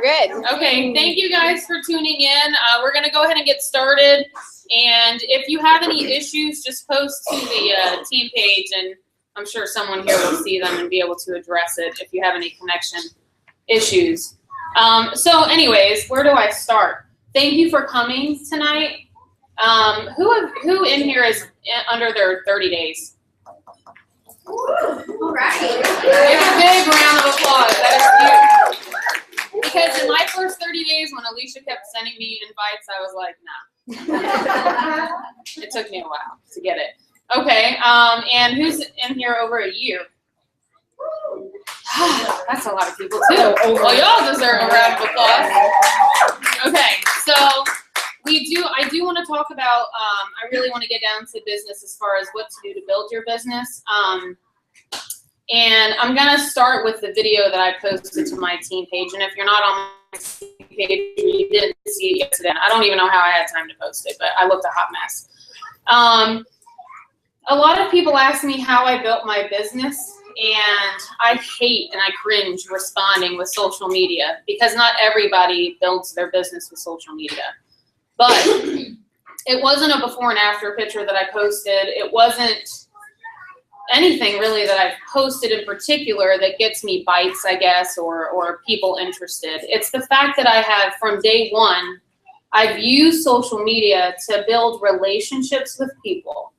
good. Okay, thank you guys for tuning in. We're going to go ahead and get started. And if you have any issues, just post to the team page, and I'm sure someone here will see them and be able to address it if you have any connection issues. So anyways, where do I start? Thank you for coming tonight. Who in here is under their 30 days? All right. Give a big round of applause. That is beautiful. Because in my first 30 days, when Alicia kept sending me invites, I was like, nah. It took me a while to get it. Okay, and who's in here over a year? That's a lot of people too. Well, y'all deserve a round of applause. Okay, so I do want to talk about, I really want to get down to business as far as what to do to build your business. And I'm going to start with the video that I posted to my team page. And if you're not on my team page, you didn't see it yesterday. I don't even know how I had time to post it, but I looked a hot mess. A lot of people ask me how I built my business, and I hate and I cringe responding with social media because not everybody builds their business with social media. But it wasn't a before and after picture that I posted. It wasn't anything really that I've posted in particular that gets me bites, I guess, or people interested. It's the fact that I have, from day one, I've used social media to build relationships with people.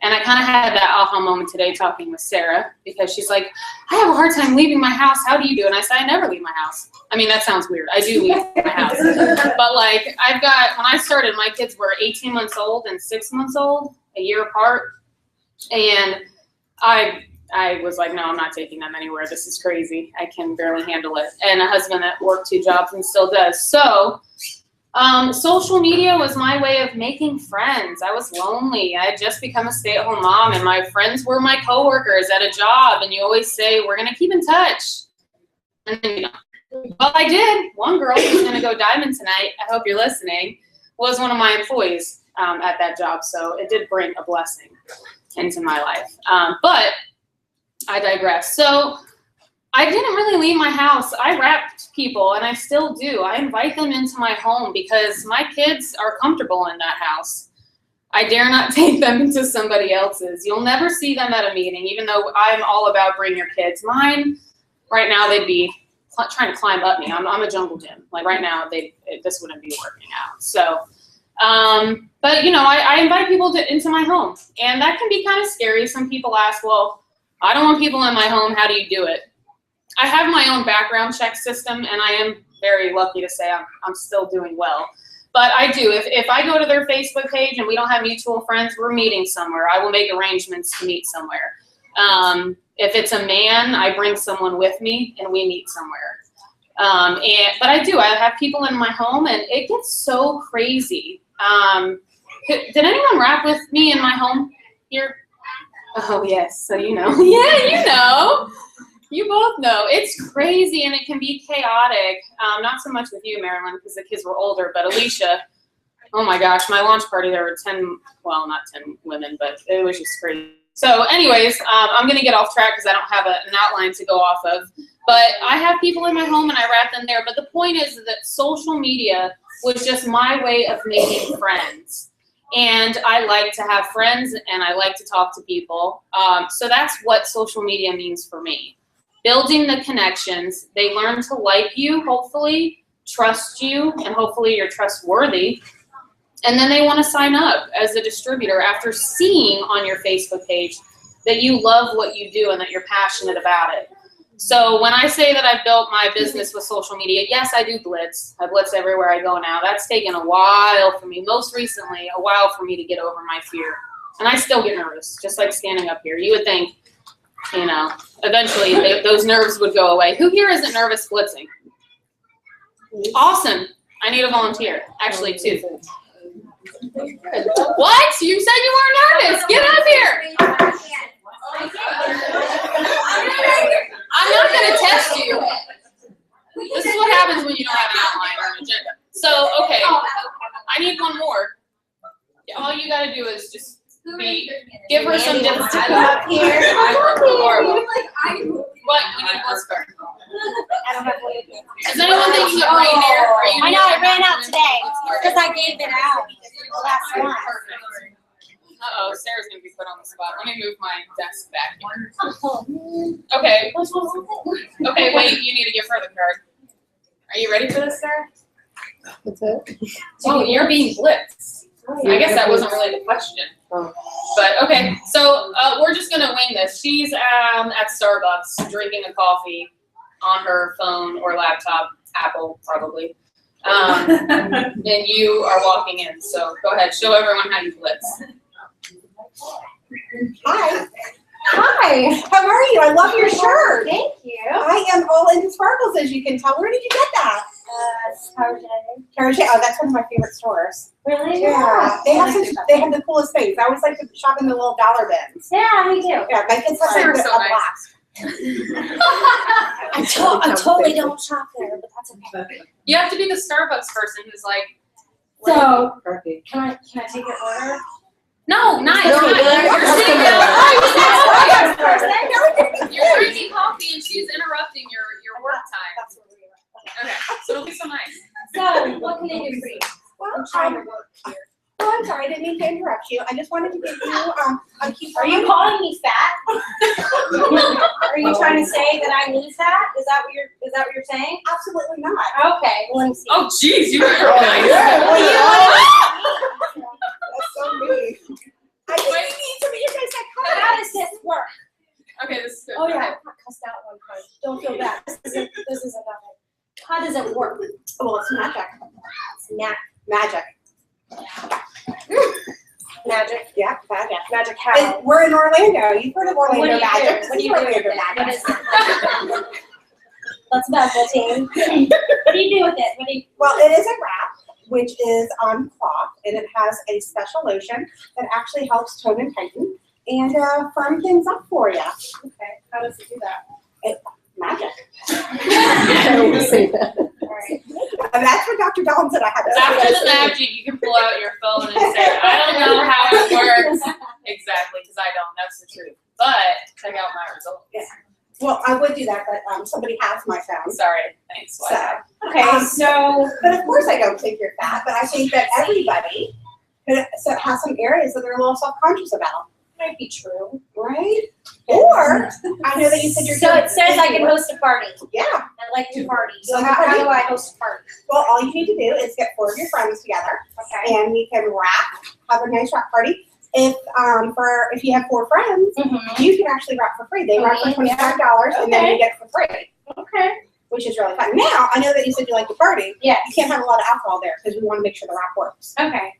And I kind of had that aha moment today talking with Sarah, because she's like, I have a hard time leaving my house. How do you do? And I said, I never leave my house. I mean, that sounds weird. I do leave my house. But like, when I started, my kids were 18 months old and 6 months old, a year apart. And I was like, no, I'm not taking them anywhere. This is crazy. I can barely handle it. And a husband that worked 2 jobs and still does. So social media was my way of making friends. I was lonely. I had just become a stay-at-home mom, and my friends were my coworkers at a job. And you always say, we're going to keep in touch. And then, you know, well, I did. One girl who's going to go diamond tonight, I hope you're listening, was one of my employees at that job. So it did bring a blessing into my life. But I digress. So I didn't really leave my house. I wrapped people, and I still do. I invite them into my home because my kids are comfortable in that house. I dare not take them into somebody else's. You'll never see them at a meeting, even though I'm all about bring your kids. Mine, right now, they'd be trying to climb up me. I'm a jungle gym. Like right now, this wouldn't be working out. So, but you know, I invite people into my home, and that can be kind of scary. Some people ask, well, I don't want people in my home. How do you do it? I have my own background check system, and I am very lucky to say I'm still doing well. But I do. If I go to their Facebook page and we don't have mutual friends, we're meeting somewhere. I will make arrangements to meet somewhere. If it's a man, I bring someone with me, and we meet somewhere. But I do. I have people in my home, and it gets so crazy. Did anyone rap with me in my home here? Oh, yes. So you know. Yeah, you know. You both know. It's crazy, and it can be chaotic. Not so much with you, Marilyn, because the kids were older, but Alicia, oh my gosh, my launch party, there were 10, well, not 10 women, but it was just crazy. So anyways, I'm going to get off track because I don't have an outline to go off of. But I have people in my home, and I wrap them there. But the point is that social media was just my way of making friends. And I like to have friends, and I like to talk to people. So that's what social media means for me. Building the connections. They learn to like you, hopefully, trust you, and hopefully you're trustworthy. And then they want to sign up as a distributor after seeing on your Facebook page that you love what you do and that you're passionate about it. So when I say that I've built my business with social media, yes, I do blitz. I blitz everywhere I go now. That's taken a while for me. Most recently, a while for me to get over my fear. And I still get nervous, just like standing up here. You would think, you know, eventually those nerves would go away. Who here isn't nervous blitzing? Awesome. I need a volunteer. Actually, 2. What? You said you weren't nervous. Get up here. I'm not going to test you. This is what happens when you don't have an outline or an agenda. So, okay, I need one more. All you got to do is just give her some different up here. Horrible. What? We need a list card. I don't have to. Is anyone thinking of reindeer? Are you I know, I ran out today because I gave it out last month. Uh-oh, Sarah's going to be put on the spot. Let me move my desk back here. Okay. Okay, wait, you need to give her the card. Are you ready for this, Sarah? That's it? Oh, you're being blitzed. I guess that wasn't really the question. But, okay, so we're just going to wing this. She's at Starbucks drinking a coffee on her phone or laptop, Apple probably. And you are walking in, so go ahead, show everyone how you blitz. Hi. Hi. How are you? I love your shirt. Thank you. I am all into sparkles, as you can tell. Where did you get that? Target. Target. Oh, that's one of my favorite stores. Really? Yeah. They have the coolest things. I always like to shop in the little dollar bins. Yeah, me too. Yeah, my kids have Sarah's a so nice. blast. I totally don't shop there, but that's okay. You have to be the Starbucks person who's like, So, Perfect. can I take your order? no, not No, you're you're sitting not. down. You're drinking coffee and she's interrupting your work time. Okay, so don't be so nice. So, what can I do for you? Well, I'm trying to work here. Oh, I'm sorry, I didn't mean to interrupt you. I just wanted to give you a cute. Are you calling me fat? Are you trying to say that I need fat? Is that what you're saying? Absolutely not. Okay, well, let me see. Oh, jeez, you were Oh, nice. yeah. That's so mean. I think you need some of your guys' How that does this work? Okay, this is good. Oh yeah, I got cussed out one time. Don't feel bad. This isn't nothing. How does it work? Well, it's magic. It's Magic. magic. Yeah, magic. Magic how? And we're in Orlando. You've heard of What do Orlando you Magic. do? What do you do with it? What is Magic. it? Let's basketball team. What do you do with it? What do you? Well, it is a wrap, which is on cloth, and it has a special lotion that actually helps tone and tighten and firm things up for you. Okay. How does it do that? Magic. I don't say that. All right. And that's what Dr. Dawn said I had to After the say. magic, you can pull out your phone and say, I don't know how it works. Exactly, because I don't. That's the truth. But check out my results. Yeah. Well, I would do that, but somebody has my phone. Sorry. Thanks. So, Okay. So. but of course I don't think you're fat, but I think that everybody has some areas that they're a little self-conscious about. Might be true. Right? Or, I know that you said you're So it says I can host a party. Yeah. I like to party. So Like a how party? do I host a party? Well, all you need to do is get 4 of your friends together, Okay. and we can have a nice wrap party. If you have 4 friends, Mm-hmm. you can actually wrap for free. They wrap for $25, and then Okay. you get it for free, Okay. which is really fun. Now, I know that you said you like to party. Yes. You can't have a lot of alcohol there because we want to make sure the wrap works. Okay.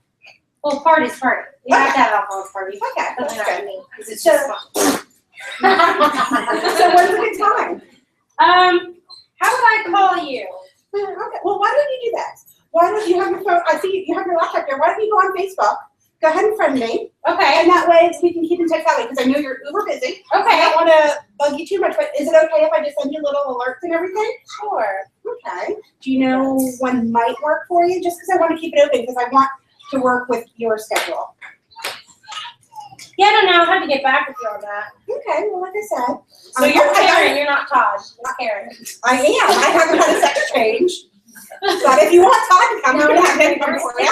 Well, party's party. You have to have alcohol at parties. Okay, But that's not good. me, because it's So- just fun. So when's a good time? How would I call you? Okay. Well, why don't you do that? Why don't you have your phone? I see you have your laptop there. Why don't you go on Facebook? Go ahead and friend me, Okay. and that way we can keep in touch that way. Because I know you're uber busy. I Okay. don't want to bug you too much, but is it okay if I just send you little alerts and everything? Sure. Okay. Do you know when might work for you? Just because I want to keep it open because I want to work with your schedule. Yeah, I don't know. I'll have to get back with you on that. Okay. Well, like I said. So you're I- Karen, you're not Todd. You're Karen. I am. I haven't had a sex change. But if you want Todd to come, I'm going to have him come for you.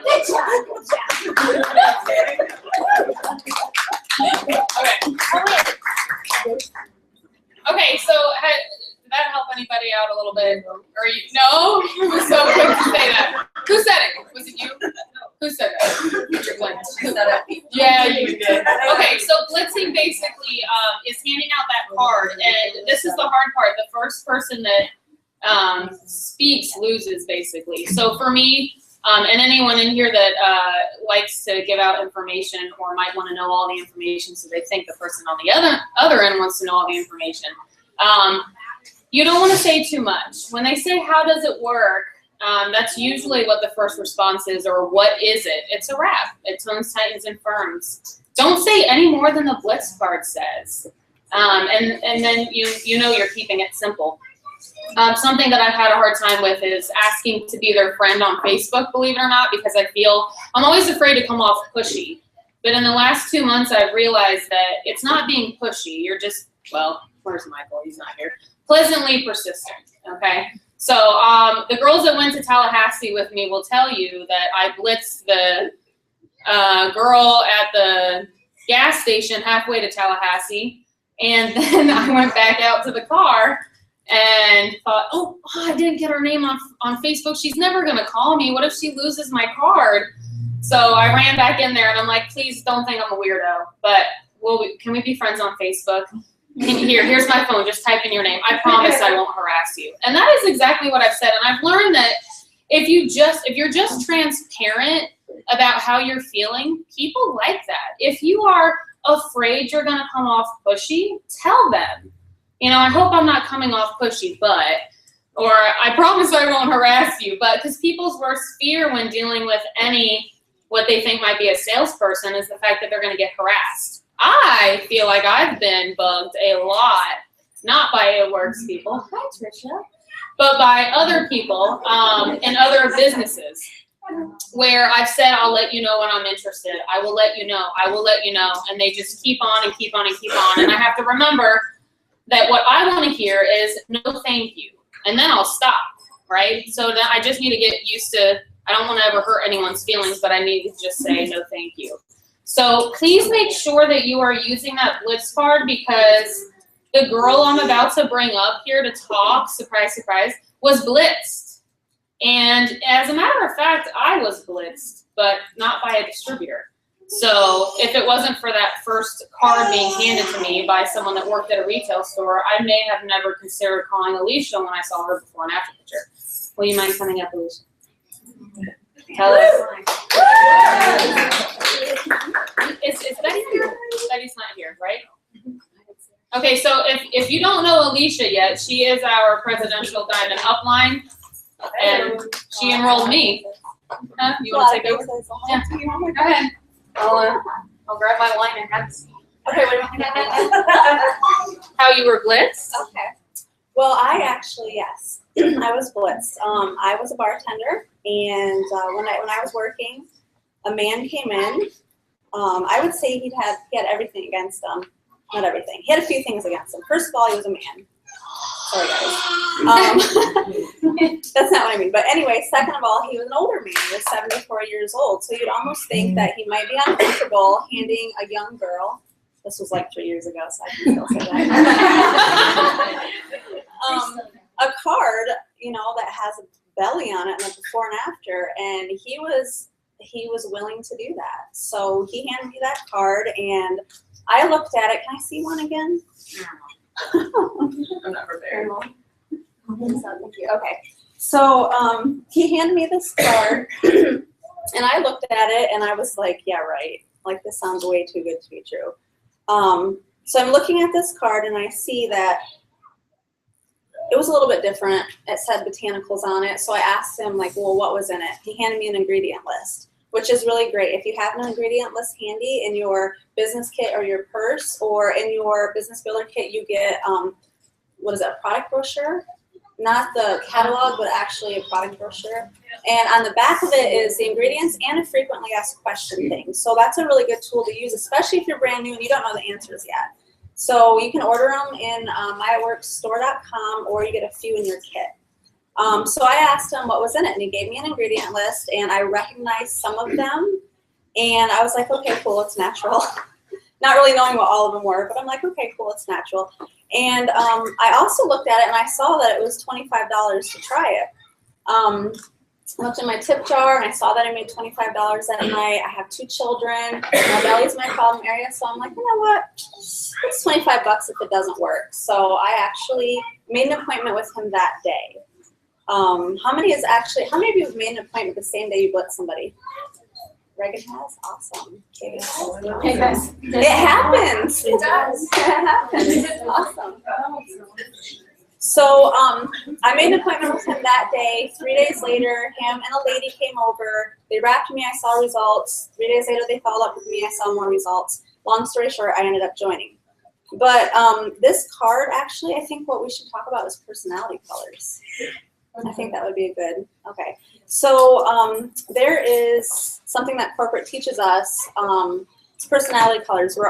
Good job. Good job. Okay. Oh, wait. Okay, so did that help anybody out a little bit? Or you? No? You were so quick to say that. Who said it? Was it you? Who said that? Who said it? Yeah, you did. Okay, so blitzing basically is handing out that card, and this is the hard part. The first person that speaks loses, basically. So for me, and anyone in here that likes to give out information or might want to know all the information, so they think the person on the other end wants to know all the information. You don't want to say too much. When they say, how does it work? That's usually what the first response is, or what is it? It's a wrap. It tones, tightens, and firms. Don't say any more than the blitz card says. And then you know you're keeping it simple. Something that I've had a hard time with is asking to be their friend on Facebook, believe it or not, because I'm always afraid to come off pushy. But in the last 2 months, I've realized that it's not being pushy. You're just, well, where's Michael? He's not here. Pleasantly persistent, okay? So the girls that went to Tallahassee with me will tell you that I blitzed the girl at the gas station halfway to Tallahassee, and then I went back out to the car and thought, oh, I didn't get her name on Facebook. She's never gonna call me. What if she loses my card? So I ran back in there and I'm like, please don't think I'm a weirdo, but can we be friends on Facebook? Here's my phone, just type in your name. I promise I won't harass you. And that is exactly what I've said. And I've learned that if you're just transparent about how you're feeling, people like that. If you are afraid you're gonna come off pushy, tell them. I hope I'm not coming off pushy, or I promise I won't harass you, but because people's worst fear when dealing with what they think might be a salesperson is the fact that they're gonna get harassed. I feel like I've been bugged a lot, not by It Works people, hi Tricia, but by other people and other businesses where I've said, I'll let you know when I'm interested. I will let you know. I will let you know. And they just keep on and keep on and keep on. And I have to remember that what I want to hear is no thank you. And then I'll stop, right? So then I just need to get used to, I don't want to ever hurt anyone's feelings, but I need to just say no thank you. So please make sure that you are using that Blitz card, because the girl I'm about to bring up here to talk, surprise, surprise, was blitzed. And as a matter of fact, I was blitzed, but not by a distributor. So if it wasn't for that first card being handed to me by someone that worked at a retail store, I may have never considered calling Alicia when I saw her before and after picture. Will you mind coming up, Alicia? Tell us. Is Betty here? Betty's not here, right? Okay, so if you don't know Alicia yet, she is our presidential diamond upline, and she enrolled me. You want to take over? Yeah. Go ahead. I'll grab my wine and have a seat. Okay, what do you want? How you were blitzed? Okay. Well, I actually, yes, I was blitzed. I was a bartender, and when I was working, a man came in. I would say he had everything against him. Not everything. He had a few things against him. First of all, he was a man. Sorry, guys. That's not what I mean. But anyway, second of all, he was an older man. He was 74 years old. So you'd almost think that he might be uncomfortable handing a young girl. This was like 3 years ago, so I can still say that. A card, that has a belly on it and a before and after. And he was willing to do that. So he handed me that card, and I looked at it. Can I see one again? I'm not prepared. Thank you. Okay. So he handed me this card, and I looked at it, and I was like, yeah, right. Like, this sounds way too good to be true. So I'm looking at this card, and I see that it was a little bit different. It said botanicals on it. So I asked him, like, well, what was in it? He handed me an ingredient list, which is really great. If you have an ingredient list handy in your business kit or your purse, or in your business builder kit, you get, what is it, a product brochure? Not the catalog, but actually a product brochure. And on the back of it is the ingredients and a frequently asked question thing. So that's a really good tool to use, especially if you're brand new and you don't know the answers yet. So you can order them in myworkstore.com, or you get a few in your kit. So I asked him what was in it, and he gave me an ingredient list, and I recognized some of them, and I was like, okay, cool, it's natural. Not really knowing what all of them were, but I'm like, okay, cool, it's natural. And I also looked at it, and I saw that it was $25 to try it. I looked in my tip jar, and I saw that I made $25 that night. I have 2 children. My belly's my problem area, so I'm like, you know what? It's $25 if it doesn't work. So I actually made an appointment with him that day. How many of you have made an appointment the same day you blitz somebody? Reagan has? Awesome. Okay. It happens. It does. It happens. Awesome. So I made an appointment with him that day. 3 days later, him and a lady came over. They wrapped me. I saw results. 3 days later, they followed up with me. I saw more results. Long story short, I ended up joining. But this card, actually, I think what we should talk about is personality colors. I think that would be a good, okay. So there is something that corporate teaches us. It's personality colors. We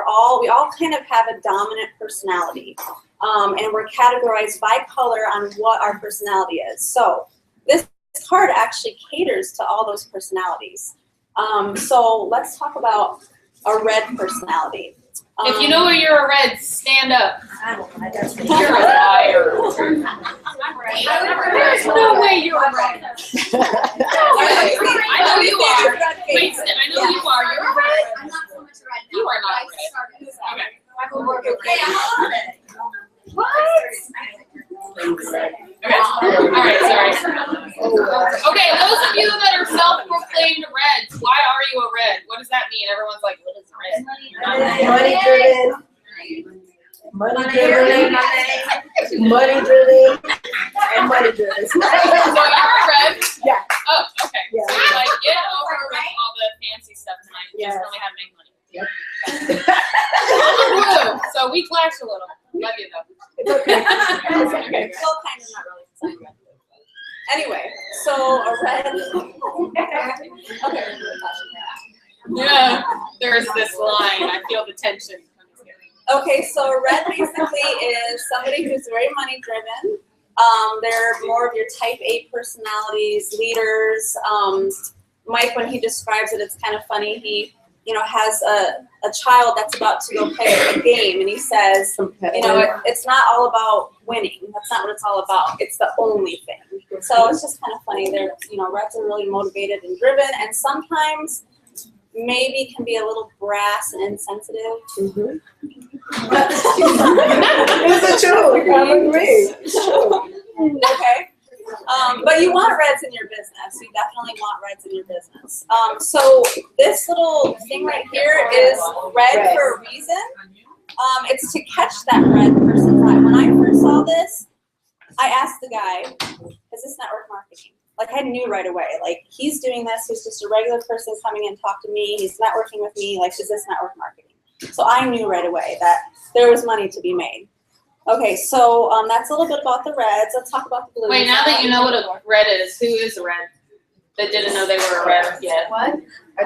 all kind of have a dominant personality. and we're categorized by color on what our personality is. So this card actually caters to all those personalities. So let's talk about a red personality. If you know you're a red, stand up. I don't know. I guess. You're a liar. There's no way you're a red. I know you are. Wait, I know you are. You're a red. I'm not so much red. You are not a red. Okay. Okay, I'm on it. What? Okay. All right, sorry. Okay, those of you that are self-proclaimed reds, why are you a red? What does that mean? Everyone's like, what is red? Money driven. Money driven. Money driven. And money driven. So you're a red? Yeah. Oh, okay. Yeah. So you're like, get over with all the fancy stuff tonight. You just Yeah. really have to make money. Yep. I'm blue, so we clash a little. Love you though. It's okay. It's Okay. okay. Well, kind of, not really. 'Cause I'm red. Anyway, so a red. Okay. Yeah, there's this line. I feel the tension. Okay, so a red basically is somebody who's very money driven. They're more of your type A personalities, leaders. Mike, when he describes it, it's kind of funny. He, has a child that's about to go play a game, and he says, it's not all about winning. That's not what it's all about. It's the only thing. So it's just kind of funny. They're, reds are really motivated and driven, and sometimes maybe can be a little brass and insensitive. Mm-hmm. It's true. I agree. Okay. But you want reds in your business. You definitely want reds in your business. So this little thing right here is red for a reason. It's to catch that red person's eye. When I first saw this, I asked the guy, is this network marketing? Like, I knew right away, like, he's doing this, he's just a regular person coming in to talk to me, he's networking with me, like, is this network marketing? So I knew right away that there was money to be made. Okay, so that's a little bit about the reds. Let's talk about the blues. Wait, now that you know what a red is, who is a red? That didn't know they were a red yet. What?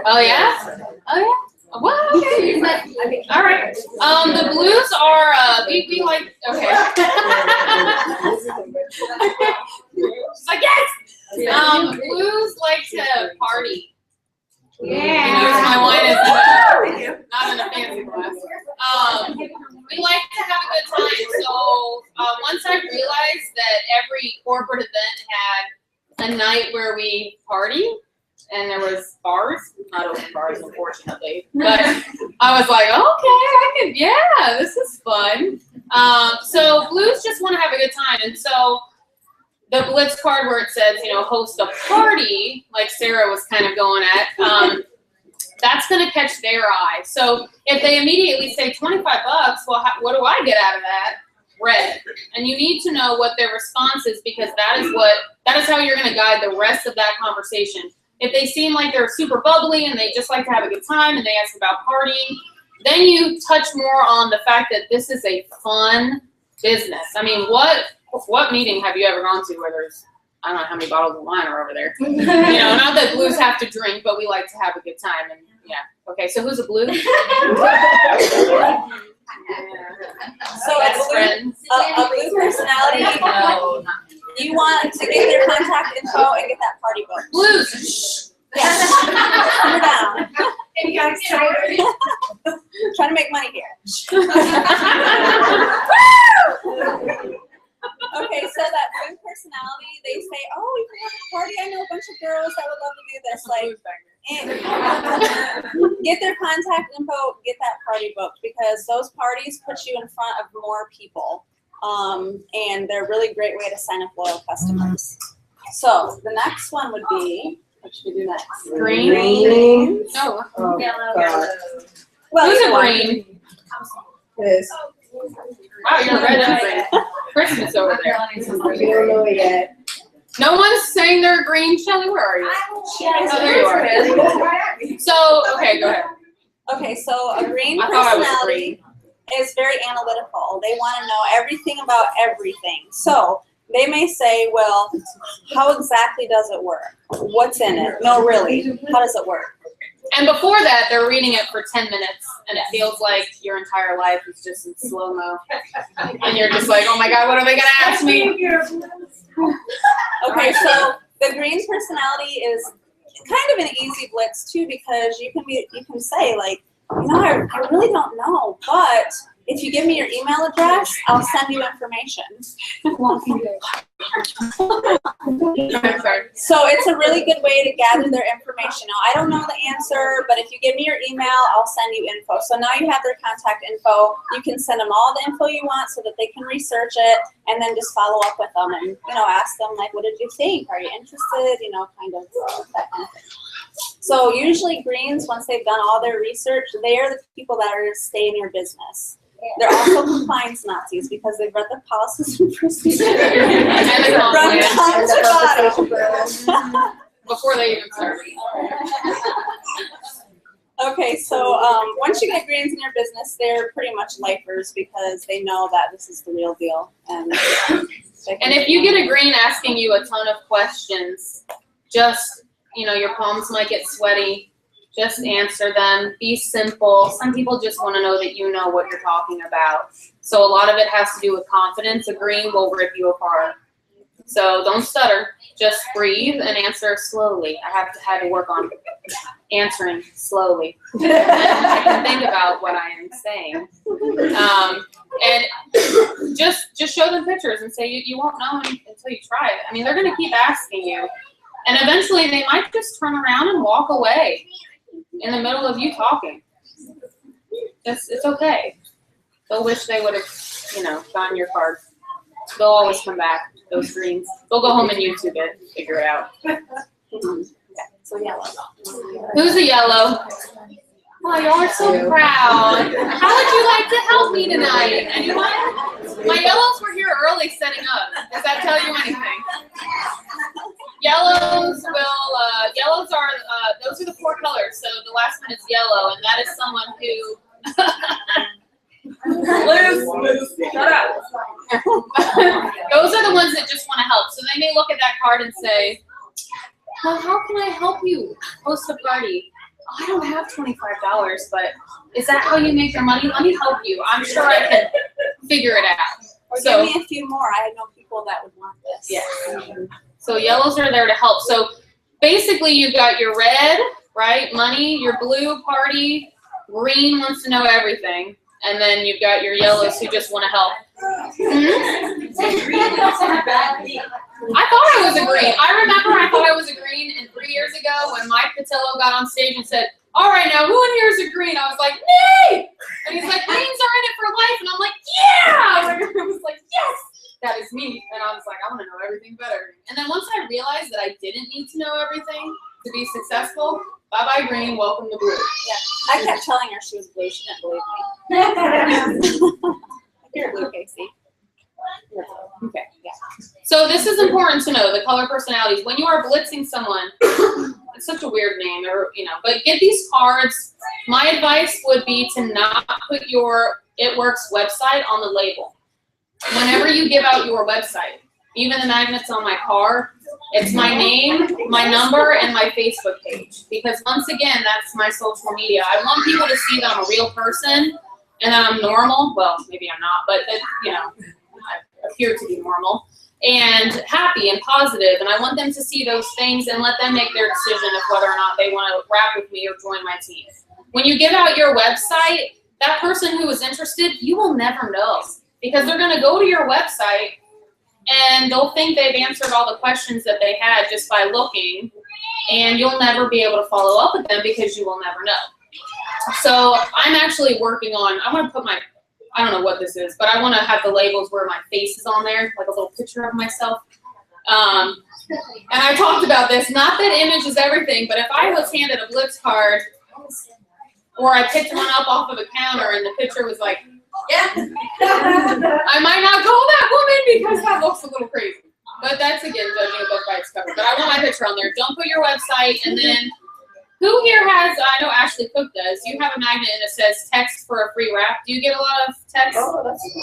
Oh yeah? Oh yeah? What? Okay. All right. The blues are we like okay. She's like yes. Blues like to party. Notice my wine is not in a fancy glass. We like to have a good time. So once I realized that every corporate event had a night where we party, and there was bars, not open bars, unfortunately. But I was like, okay, yeah, this is fun. So blues just want to have a good time, and so the Blitz card where it says, host a party, like Sarah was kind of going at, that's going to catch their eye. So if they immediately say $25, well, what do I get out of that? Red. And you need to know what their response is, because that is how you're going to guide the rest of that conversation. If they seem like they're super bubbly and they just like to have a good time and they ask about partying, then you touch more on the fact that this is a fun business. I mean, what meeting have you ever gone to where there's, I don't know how many bottles of wine are over there. Not that blues have to drink, but we like to have a good time. And yeah. Okay, so who's a blue? So Best friends. a blue personality, No, not you want to get their contact info and get that party booked. blues. Yes. Calm down. And you got excited. Trying to make money here. Okay, so that blue personality, they say, oh, we can have a party. I know a bunch of girls that would love to do this. Like, get their contact info, get that party booked, because those parties put you in front of more people. And they're a really great way to sign up loyal customers. So the next one would be, what should we do next? Green. No. Oh, God. Well, Who's you a know, green? Yes. Wow, you're red and green. Christmas over there. We don't know it yet. No one's saying they're green. Shelly, where are you? Oh, there you are. So, okay, go ahead. Okay, so a green I thought I was personality is very analytical. They want to know everything about everything. So they may say, well, how exactly does it work? What's in it? No, really, how does it work? And before that, they're reading it for 10 minutes, and it feels like your entire life is just in slow-mo. And you're just like, oh my God, what are they gonna ask me? Okay, so the green personality is kind of an easy blitz too, because you can say like, you know, I really don't know, but if you give me your email address, I'll send you information. So it's a really good way to gather their information. Now, I don't know the answer, but if you give me your email, I'll send you info. So now you have their contact info. You can send them all the info you want so that they can research it, and then just follow up with them and, you know, ask them like, what did you think? Are you interested? You know, kind of that kind of thing. So usually greens, once they've done all their research, they are the people that are going to stay in your business. They're also compliance Nazis because they've read the policies and procedures. From top to bottom. Before they even start. Okay, so once you get greens in your business, they're pretty much lifers because they know that this is the real deal. And if you get a green asking you a ton of questions, just, you know, your palms might get sweaty. Just answer them. Be simple. Some people just want to know that you know what you're talking about. So a lot of it has to do with confidence. A green will rip you apart. So don't stutter. Just breathe and answer slowly. I had to work on answering slowly. I can think about what I am saying. And just show them pictures and say you won't know until you try it. I mean, they're going to keep asking you. And eventually they might just turn around and walk away in the middle of you talking. It's okay. They'll wish they would have, you know, gotten your card. They'll always come back, those greens. They'll go home and YouTube it, figure it out. so yellow. Who's a yellow? Oh, y'all are so proud. How would you like to help me tonight? Anyone? My yellows were here early setting up. Does that tell you anything? Yellows yellows are, those are the 4 colors. So the last one is yellow, and that is someone who, Liz, shut up. Those are the ones that just want to help. So they may look at that card and say, well, how can I help you host a party? Oh, I don't have $25, but is that how you make your money? Let me help you. I'm sure I can figure it out. Or give me a few more. I know people that would want this. Yeah. So yellows are there to help. So basically you've got your red, right, money, your blue, party, green wants to know everything, and then you've got your yellows who just want to help. I thought I was a green. I remember I thought I was a green, and 3 years ago when Mike Patillo got on stage and said, all right, now who in here is a green? I was like, me! And he's like, greens are in it for life. And I'm like, yeah! I was like, yes! That is me. And I was like, I want to know everything better. And then once I realized that I didn't need to know everything to be successful, bye-bye green, welcome to blue. Yeah, I kept telling her she was blue. She didn't believe me. You're blue, Casey. Okay, yeah. So this is important to know, the color personalities. When you are blitzing someone, it's such a weird name, or, you know, but get these cards. My advice would be to not put your It Works website on the label. Whenever you give out your website, even the magnets on my car, it's my name, my number, and my Facebook page. Because once again, that's my social media. I want people to see that I'm a real person and that I'm normal. Well, maybe I'm not, but that, you know, I appear to be normal and happy and positive. And I want them to see those things and let them make their decision of whether or not they want to rap with me or join my team. When you give out your website, that person who is interested, you will never know. Because they're going to go to your website and they'll think they've answered all the questions that they had just by looking, and you'll never be able to follow up with them because you will never know. So I'm actually working on, I want to put my, I don't know what this is, but I want to have the labels where my face is on there, like a little picture of myself. And I talked about this, not that image is everything, but if I was handed a Blitz card, or I picked one up off of a counter and the picture was like, yeah, I might not call that woman because that looks a little crazy. But that's, again, judging a book by its cover. But I want my picture on there. Don't put your website. And then, who here has, I know Ashley Cook does, you have a magnet and it says text for a free wrap. Do you get a lot of text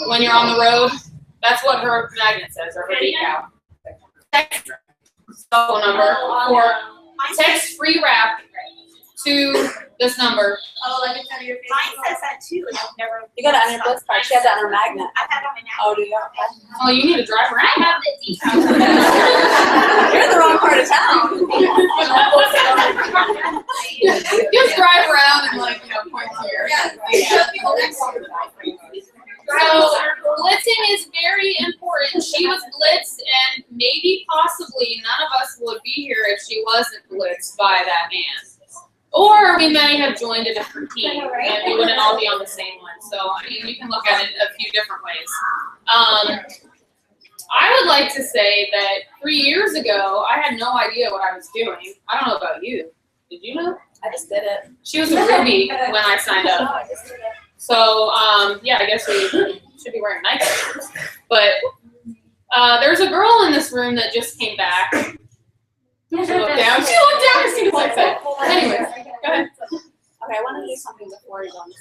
when you're on the road? That's what her magnet says, or her decal. Text phone number for text free wrap to this number. Oh, let me tell you. Mine says that too, and I've never. You got it on your Blitz card. She has it on her magnet. I have it on my now. Oh, do you? Oh, you need to drive I around. have the details. You're in the wrong part of town. Just drive around and like, point here. So blitzing is very important. She was blitzed, and maybe possibly none of us would be here if she wasn't blitzed by that man. Or we may have joined a different team, and we wouldn't all be on the same one. So I mean, you can look at it a few different ways. I would like to say that 3 years ago, I had no idea what I was doing. I don't know about you. Did you know? I just did it. She was a Ruby when I signed No, up. I just did it. So, yeah, I guess we should be wearing Nike shoes. But there's a girl in this room that just came back. She looked down. She looked down as soon as I said. Anyways, go ahead. Okay, I want to do something before you go into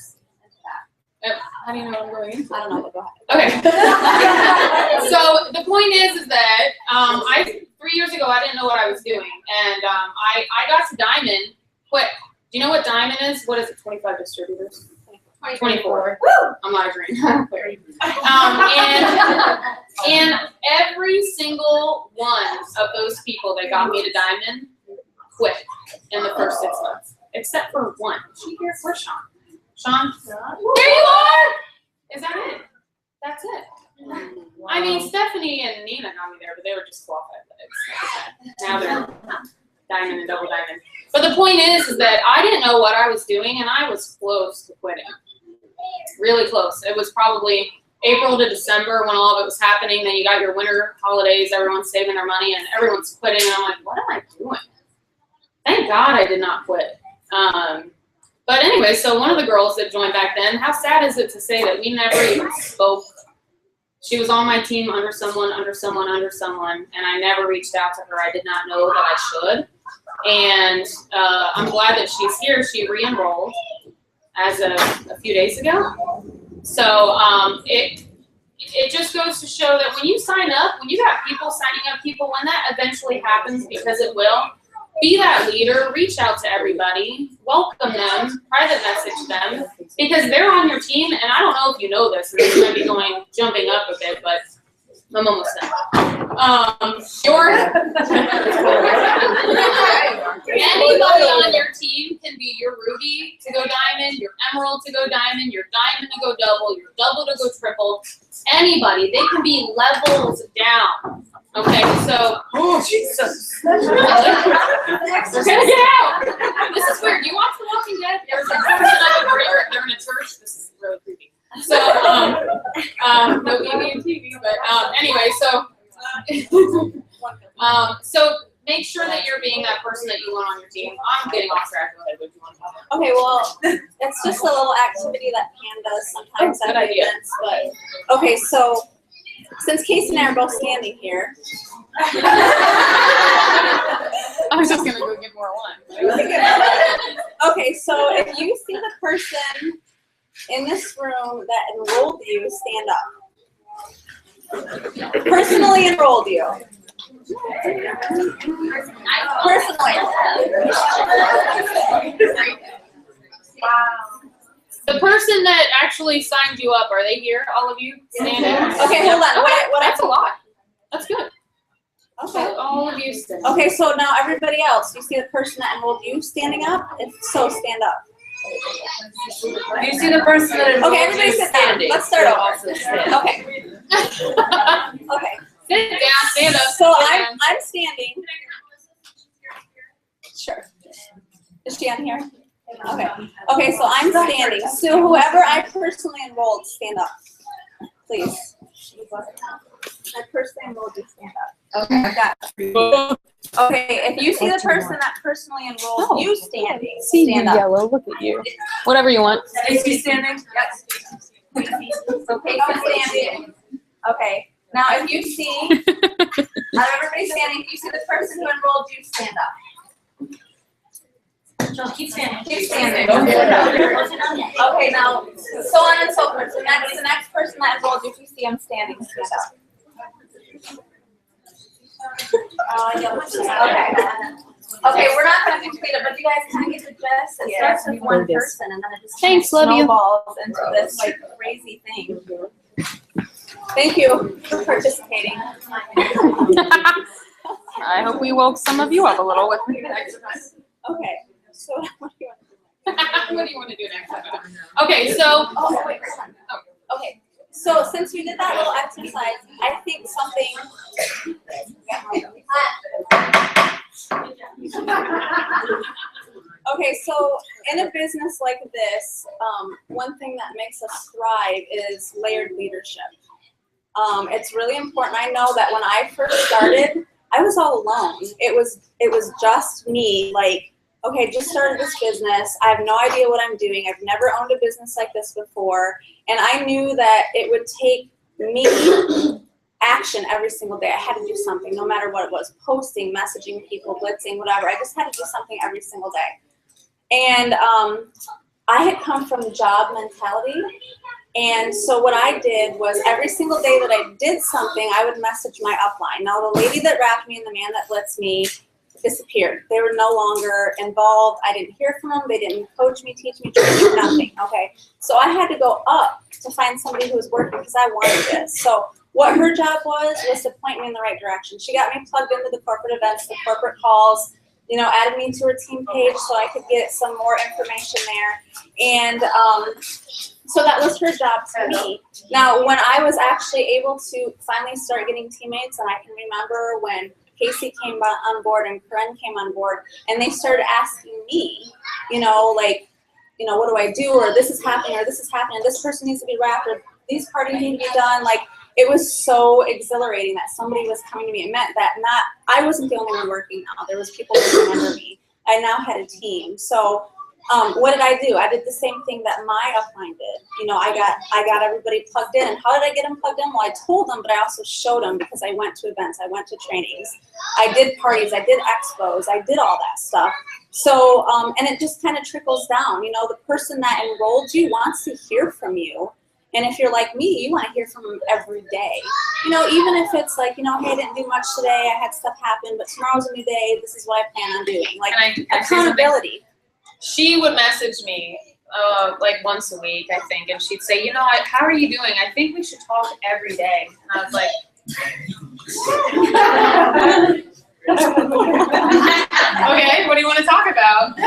that. How do you know what I'm going into? I don't know, but go ahead. Okay. So the point is that 3 years ago I didn't know what I was doing, and I got to Diamond quick. Do you know what Diamond is? What is it? 25 distributors. 24. Woo! I'm not agreeing. And every single one of those people that got me to Diamond quit in the first 6 months, except for one. Is she here? Where's Sean? Sean? There you are! Is that it? That's it. I mean, Stephanie and Nina got me there, but they were just qualified. Now they're Diamond and double Diamond. But the point is that I didn't know what I was doing, and I was close to quitting. Really close. It was probably April to December when all of it was happening. Then you got your winter holidays, everyone's saving their money, and everyone's quitting. And I'm like, what am I doing? Thank God I did not quit. But anyway, so one of the girls that joined back then, how sad is it to say that we never even spoke? She was on my team under someone, and I never reached out to her. I did not know that I should. And I'm glad that she's here. She re-enrolled as a few days ago. So it just goes to show that when you sign up, when you got people signing up people, when that eventually happens, because it will, be that leader, reach out to everybody, welcome them, private message them, because they're on your team, and I don't know if you know this, and this might be jumping up a bit, but I'm almost done. Anybody on your team can be your Ruby to go Diamond, your Emerald to go Diamond, your Diamond to go double, your double to go triple. Anybody. They can be levels down. Okay, so. Oh, Jesus. We're gonna get out. This is weird. You watch The Walking Dead? There's a person over they're in a church. This is really creepy. So, no TV and TV, but anyway, so. So make sure that you're being that person that you want on your team. I'm getting off track. Go ahead. What do you want to talk about? Okay, well, it's just a little activity that Pam does sometimes Oh, good at idea. events, but, okay, so, since Casey and I are both standing here. I was just gonna go get more wine. Okay, so if you see the person in this room that enrolled you, stand up. Personally enrolled you. Personally. The person that actually signed you up, are they here? All of you standing? Okay, hold on. What That's a lot. That's good. Okay. So all of you stand. Okay, so now everybody else, you see the person that enrolled you standing up? If so, stand up. You see the person that enrolled Okay, everybody you sit down. standing. Let's start over. Also stand. Okay. Okay. Sit down, stand up. So sit I'm down. standing. Sure. Is she on here? Okay. Okay, so I'm standing. So whoever I personally enrolled, stand up. Please. I personally enrolled you, stand up. Okay, I got it. Okay, if you see the person that personally enrolled you standing, stand up. yellow. Look at you. Whatever you want. Is he standing? Yes. Okay, so standing. Okay. Now, if you see, out of everybody standing, if you see the person who enrolled you, stand up. Keep standing. Keep standing. Okay. Okay, now, so on and so forth. So next, the next person that enrolled you, if you see them standing, stand up. Okay. Okay, we're not gonna complete it, but you guys kind of get the gist. It starts with one person and then it just kind of Thanks, love you. snowballs into this like crazy thing. Thank you for participating. I hope we woke some of you up a little with the exercise. Okay, so what do you want to do? What do you want to do next? Okay, so. Oh, wait, hold on. Okay, so since we did that little exercise, I think something. Okay, so in a business like this, one thing that makes us thrive is layered leadership. It's really important. I know that when I first started, I was all alone. It was just me, like, okay, just started this business. I have no idea what I'm doing. I've never owned a business like this before. And I knew that it would take me action every single day. I had to do something, no matter what it was, posting, messaging people, blitzing, whatever. I just had to do something every single day. And I had come from job mentality. And so what I did was every single day that I did something, I would message my upline. Now, the lady that wrapped me and the man that blitzed me disappeared. They were no longer involved. I didn't hear from them. They didn't coach me, teach me, train me, nothing. Okay. So I had to go up to find somebody who was working because I wanted this. So what her job was to point me in the right direction. She got me plugged into the corporate events, the corporate calls, you know, added me to her team page so I could get some more information there. And so that was her job to me. Now, when I was actually able to finally start getting teammates, and I can remember when Casey came on board and Corinne came on board, and they started asking me, you know, like, you know, what do I do? Or this is happening, or this is happening, this person needs to be wrapped, or these parties need to be done. Like, it was so exhilarating that somebody was coming to me. It meant that I wasn't the only one working now. There was people working under me. I now had a team. So what did I do? I did the same thing that my upline did. You know, I got everybody plugged in. And how did I get them plugged in? Well, I told them, but I also showed them because I went to events, I went to trainings, I did parties, I did expos, I did all that stuff. So, and it just kind of trickles down. You know, the person that enrolled you wants to hear from you. And if you're like me, you want to hear from them every day. You know, even if it's like, you know, hey, I didn't do much today, I had stuff happen, but tomorrow's a new day, this is what I plan on doing. Like, accountability. She would message me like once a week, I think, and she'd say, you know, how are you doing? I think we should talk every day. And I was like, okay, what do you want to talk about?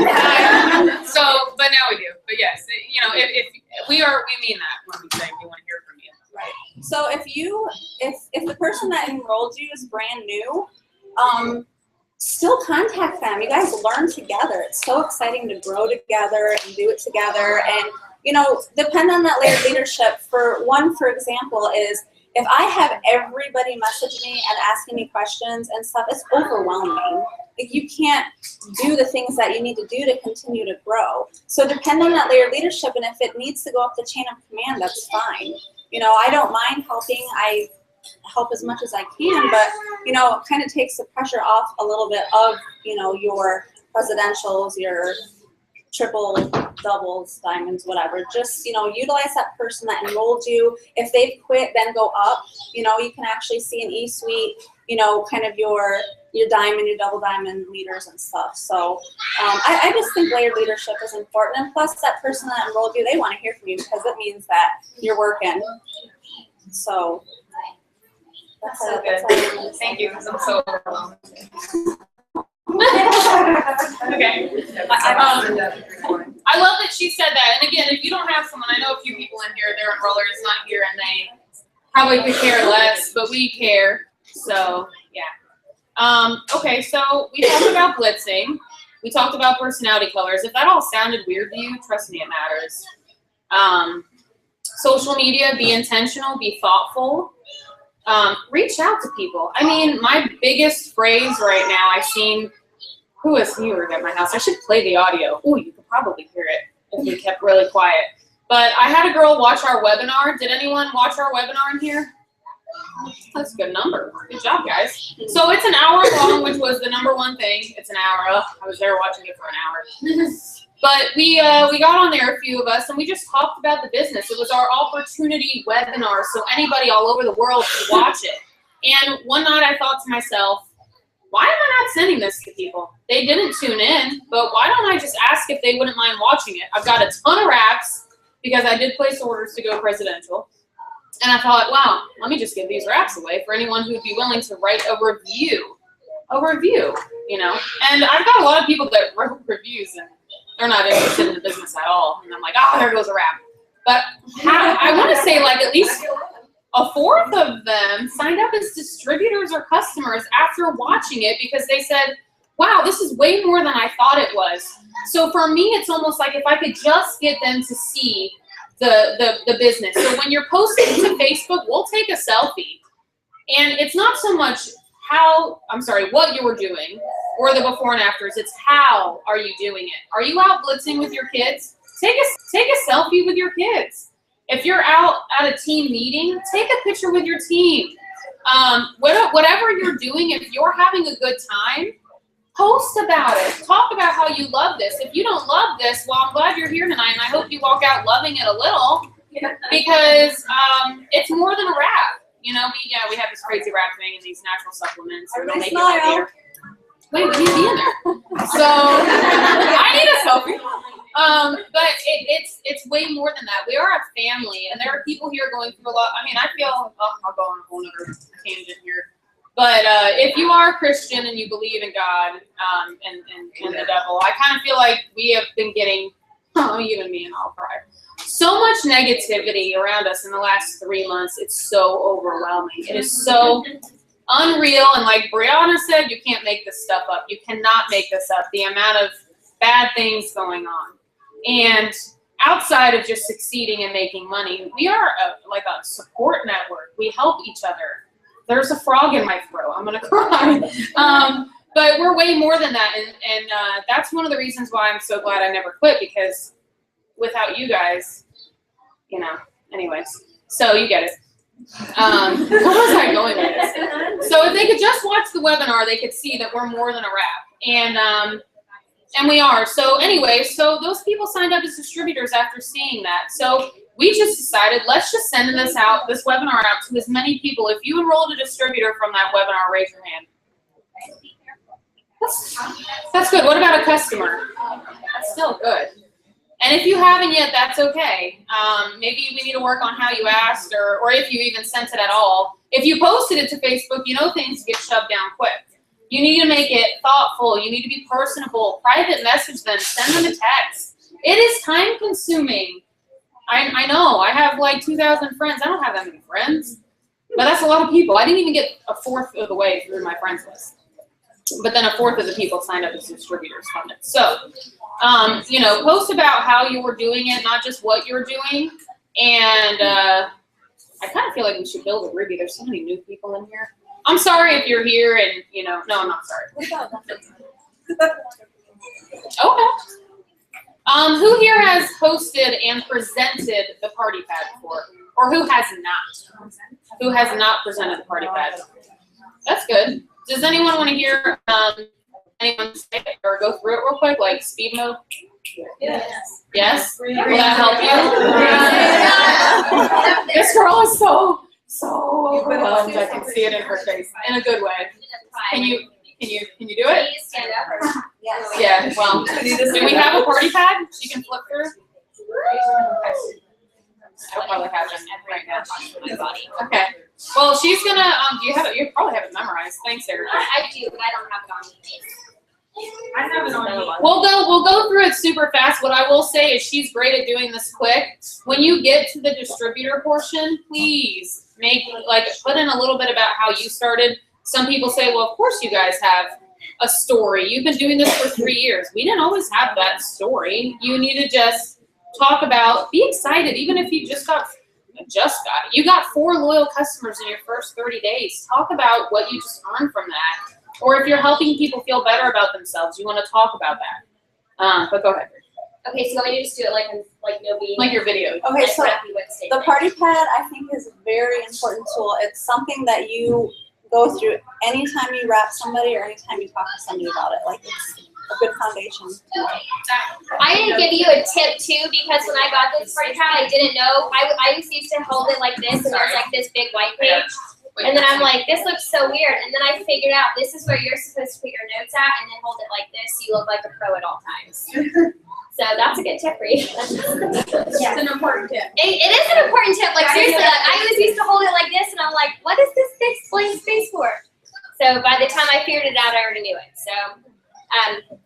So, but now we do. But yes, you know, if we mean that when we say we want to hear from you. Right. So if the person that enrolled you is brand new, still contact them. You guys learn together. It's so exciting to grow together and do it together. And, you know, depend on that layered leadership. For example, is if I have everybody message me and asking me questions and stuff, it's overwhelming. Like, you can't do the things that you need to do to continue to grow. So depend on that layered leadership, and if it needs to go up the chain of command, that's fine. You know, I don't mind helping. I help as much as I can, but, you know, it kind of takes the pressure off a little bit of, you know, your presidentials, your triple, doubles, diamonds, whatever. Just, you know, utilize that person that enrolled you. If they've quit, then go up. You know, you can actually see an E-suite, you know, kind of your diamond, your double diamond leaders and stuff. So I just think layered leadership is important. And plus, that person that enrolled you, they want to hear from you because it means that you're working. So that's so good. Thank you, because I'm so overwhelmed. Okay. I love that she said that. And again, if you don't have someone, I know a few people in here, their enroller is not here, and they probably could care less, but we care. So yeah. Okay, so we talked about blitzing. We talked about personality colors. If that all sounded weird to you, trust me, it matters. Social media, be intentional, be thoughtful. Reach out to people. I mean, my biggest phrase right now, I've seen, who is here at my house? I should play the audio. Oh, you could probably hear it if we kept really quiet. But I had a girl watch our webinar. Did anyone watch our webinar in here? That's a good number. Good job, guys. So it's an hour long, which was the #1 thing. It's an hour. Ugh, I was there watching it for an hour. But we got on there, a few of us, and we just talked about the business. It was our opportunity webinar, so anybody all over the world could watch it. And one night I thought to myself, why am I not sending this to people? They didn't tune in, but why don't I just ask if they wouldn't mind watching it? I've got a ton of wraps because I did place orders to go presidential. And I thought, wow, let me just give these wraps away for anyone who'd be willing to write a review, you know. And I've got a lot of people that wrote reviews and they're not interested in the business at all. And I'm like, oh, there goes a wrap. But I want to say like at least a fourth of them signed up as distributors or customers after watching it because they said, wow, this is way more than I thought it was. So for me, it's almost like if I could just get them to see the business. So when you're posting to Facebook, we'll take a selfie. And it's not so much what you were doing or the before and afters. It's how are you doing it? Are you out blitzing with your kids? Take a selfie with your kids. If you're out at a team meeting, take a picture with your team. Whatever you're doing, if you're having a good time, post about it. Talk about how you love this. If you don't love this, well, I'm glad you're here tonight, and I hope you walk out loving it a little because it's more than a wrap. You know, we have this crazy wrap thing and these natural supplements. Or they'll make it happier. Wait, we need to be in there. So I need a selfie. But it's way more than that. We are a family, and there are people here going through a lot. I mean, I feel, I'll go on a whole other tangent here. But if you are a Christian and you believe in God and the devil, I kind of feel like we have been getting, even me and I'll cry, so much negativity around us in the last 3 months. It's so overwhelming. It is so unreal. And like Brianna said, you can't make this stuff up. You cannot make this up. The amount of bad things going on. And outside of just succeeding and making money, we are like a support network. We help each other. There's a frog in my throat. I'm going to cry. But we're way more than that. And that's one of the reasons why I'm so glad I never quit, because without you guys, you know, anyways. So you get it. Where was I going with this? So if they could just watch the webinar, they could see that we're more than a wrap. And we are. So anyway, so those people signed up as distributors after seeing that. So we just decided, let's just send this webinar out to as many people. If you enrolled a distributor from that webinar, raise your hand. That's good. What about a customer? That's still good. And if you haven't yet, that's okay. Maybe we need to work on how you asked, or if you even sent it at all. If you posted it to Facebook, you know things get shoved down quick. You need to make it thoughtful. You need to be personable. Private message them. Send them a text. It is time consuming. I know. I have like 2,000 friends. I don't have that many friends. But that's a lot of people. I didn't even get a fourth of the way through my friends list. But then a fourth of the people signed up as distributors from it. So, you know, post about how you were doing it, not just what you're doing. And I kind of feel like we should build a Ruby. There's so many new people in here. I'm sorry if you're here and, you know, no, I'm not sorry. Okay. Who here has hosted and presented the party pad before? Or who has not? Who has not presented the party pad? That's good. Does anyone want to hear anyone say it or go through it real quick, like speed mode? Yes. Yes? Will that help you? This girl is so overwhelmed. I can see it in her face in a good way. Can you do it? Stand up. Yes. Yeah. Well, do we have a party pad you can flip through? I probably have it right now. Okay. Well, she's gonna. Do you have it? You probably have it memorized. Thanks, Erica. I do, but I don't have it on me. I have it on me. We'll go through it super fast. What I will say is she's great at doing this quick. When you get to the distributor portion, please put in a little bit about how you started. Some people say, well, of course you guys have a story. You've been doing this for 3 years. We didn't always have that story. You need to just talk about, be excited, even if you just got it. You got 4 loyal customers in your first 30 days. Talk about what you just earned from that. Or if you're helping people feel better about themselves, you want to talk about that. But go ahead. Okay, so you want me to just do it like nobody. Like your video. Okay, so the party pad I think is a very important tool. It's something that you go through anytime you wrap somebody or anytime you talk to somebody about it. Like it's a good foundation. I didn't give you a tip too, because when I got this party pad, I didn't know. I used to hold it like this, and there's like this big white page. And then I'm like, this looks so weird. And then I figured out this is where you're supposed to put your notes at and then hold it like this so you look like a pro at all times. So that's a good tip for you. It's an important tip. It is an important tip. Like seriously, like, I always used to hold it like this and I'm like, what is this big blank space for? So by the time I figured it out, I already knew it. So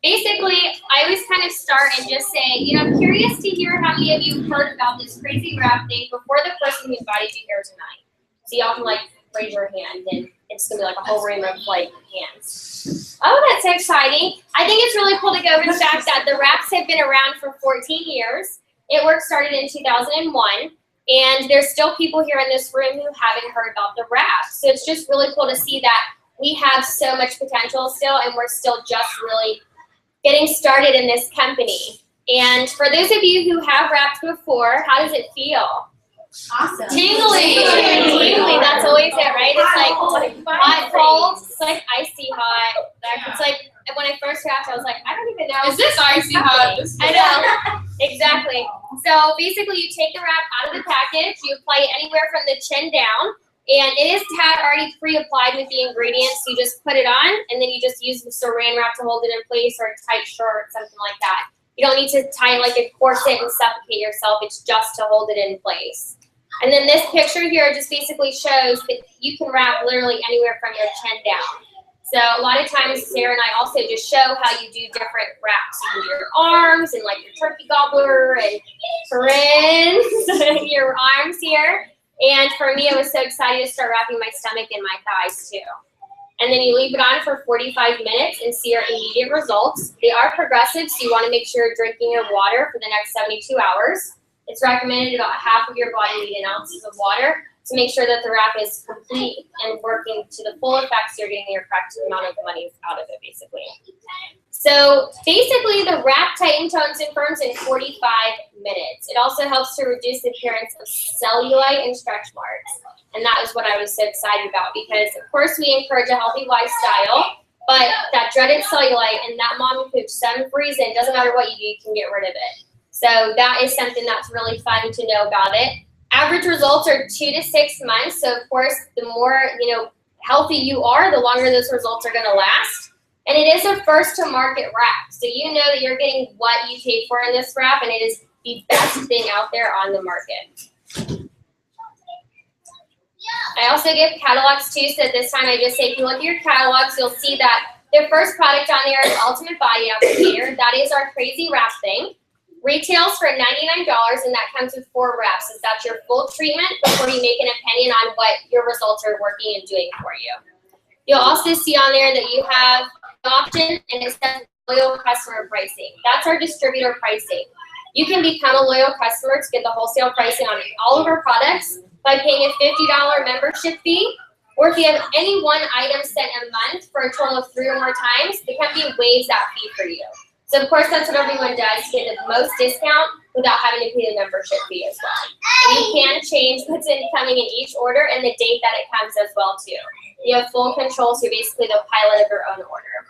basically, I always kind of start and just say, you know, I'm curious to hear how many of you heard about this crazy wrap thing before the person who invited you here tonight. So y'all can like raise your hand and it's gonna be like a whole room of like hands. Oh, that's so exciting. I think it's really cool to go over the fact that the wraps have been around for 14 years. It work started in 2001 and there's still people here in this room who haven't heard about the wraps. So it's just really cool to see that we have so much potential still and we're still just really getting started in this company. And for those of you who have wrapped before, how does it feel? Awesome. Tingly. Tingly, that's always it, right? It's like hot, cold, it's like icy hot. It's like when I first wrapped, I was like, I don't even know. Is this icy hot? I know, exactly. So basically you take the wrap out of the package, you apply it anywhere from the chin down, and it is already pre-applied with the ingredients. You just put it on, and then you just use the saran wrap to hold it in place or a tight shirt, something like that. You don't need to tie it like a corset and suffocate yourself. It's just to hold it in place. And then this picture here just basically shows that you can wrap literally anywhere from your chin down. So a lot of times Sarah and I also just show how you do different wraps. You do your arms and like your turkey gobbler and Corinne's, your arms here. And for me, I was so excited to start wrapping my stomach and my thighs too. And then you leave it on for 45 minutes and see your immediate results. They are progressive, so you want to make sure you're drinking your water for the next 72 hours. It's recommended about half of your body weight in ounces of water to make sure that the wrap is complete and working to the full effect so you're getting your correct amount of money out of it, basically. So basically, the wrap tightens, tones, and firms in 45 minutes. It also helps to reduce the appearance of cellulite and stretch marks. And that is what I was so excited about because, of course, we encourage a healthy lifestyle, but that dreaded cellulite and that mom and pooch, some reason, doesn't matter what you do, you can get rid of it. So that is something that's really fun to know about it. Average results are 2 to 6 months. So, of course, the more, healthy you are, the longer those results are going to last. And it is a first-to-market wrap. So you know that you're getting what you paid for in this wrap, and it is the best thing out there on the market. I also give catalogs too, so this time I just say if you look at your catalogs, you'll see that the first product on there is Ultimate Body Applicator. That is our crazy wrap thing. Retails for $99, and that comes with 4 wraps. So that's your full treatment before you make an opinion on what your results are working and doing for you. You'll also see on there that you have an option, and it says loyal customer pricing. That's our distributor pricing. You can become a loyal customer to get the wholesale pricing on all of our products by paying a $50 membership fee, or if you have any one item sent a month for a total of 3 or more times, the company waives that fee for you. So of course that's what everyone does to get the most discount without having to pay the membership fee as well. And you can change what's incoming in each order and the date that it comes as well too. You have full control, so you're basically the pilot of your own order.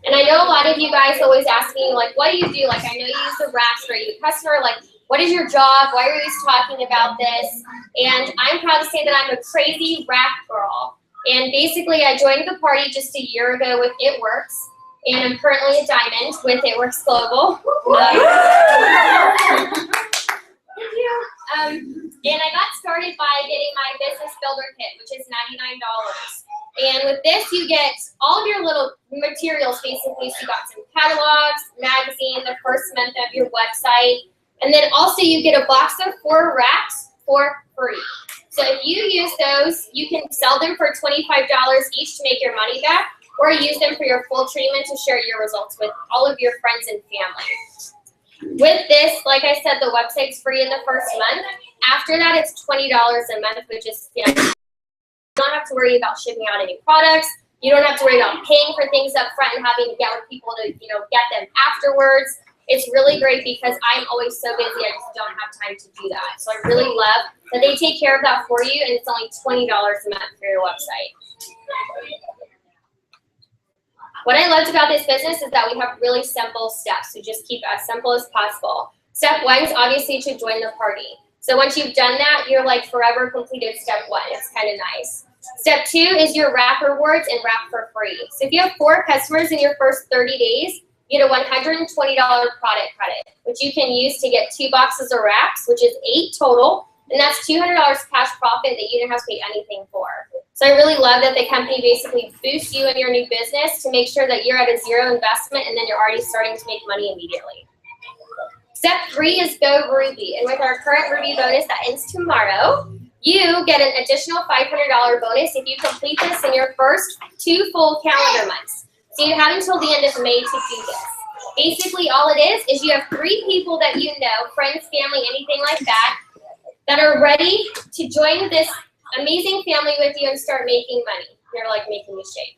And I know a lot of you guys always ask me, like, what do you do? Like, I know you use the wraps for you customer, like, what is your job? Why are you talking about this? And I'm proud to say that I'm a crazy wrap girl. And basically, I joined the party just a year ago with It Works, and I'm currently a diamond with It Works Global. Thank you. And I got started by getting my business builder kit, which is $99. And with this, you get all of your little materials, basically. So you got some catalogs, magazine, the first month of your website, and then also you get a box of 4 wraps for free. So if you use those, you can sell them for $25 each to make your money back, or use them for your full treatment to share your results with all of your friends and family. With this, like I said, the website's free in the first month. After that, it's $20 a month, which is, you don't have to worry about shipping out any products. You don't have to worry about paying for things up front and having to get with people to, get them afterwards. It's really great because I'm always so busy, I just don't have time to do that. So I really love that they take care of that for you, and it's only $20 a month for your website. What I loved about this business is that we have really simple steps. We just keep it as simple as possible. Step 1 is obviously to join the party. So once you've done that, you're like forever completed step 1. It's kind of nice. Step 2 is your wrap rewards and wrap for free. So if you have 4 customers in your first 30 days, you get a $120 product credit, which you can use to get 2 boxes of wraps, which is 8 total. And that's $200 cash profit that you didn't have to pay anything for. So I really love that the company basically boosts you in your new business to make sure that you're at a 0 investment and then you're already starting to make money immediately. Step 3 is Go Ruby. And with our current Ruby bonus that ends tomorrow, you get an additional $500 bonus if you complete this in your first 2 full calendar months. So you have until the end of May to do this. Basically, all it is you have 3 people that you know, friends, family, anything like that are ready to join this amazing family with you and start making money. You're like making me shake.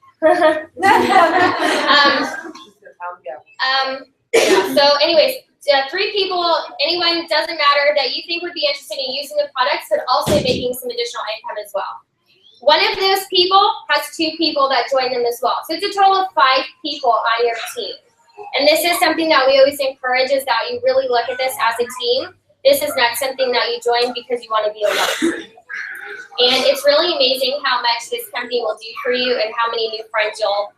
Yeah. So anyways, 3 people, anyone, doesn't matter, that you think would be interested in using the products, but also making some additional income as well. One of those people has 2 people that join them as well. So it's a total of 5 people on your team. And this is something that we always encourage, is that you really look at this as a team. This is not something that you join because you want to be alone. And it's really amazing how much this company will do for you and how many new friends you'll,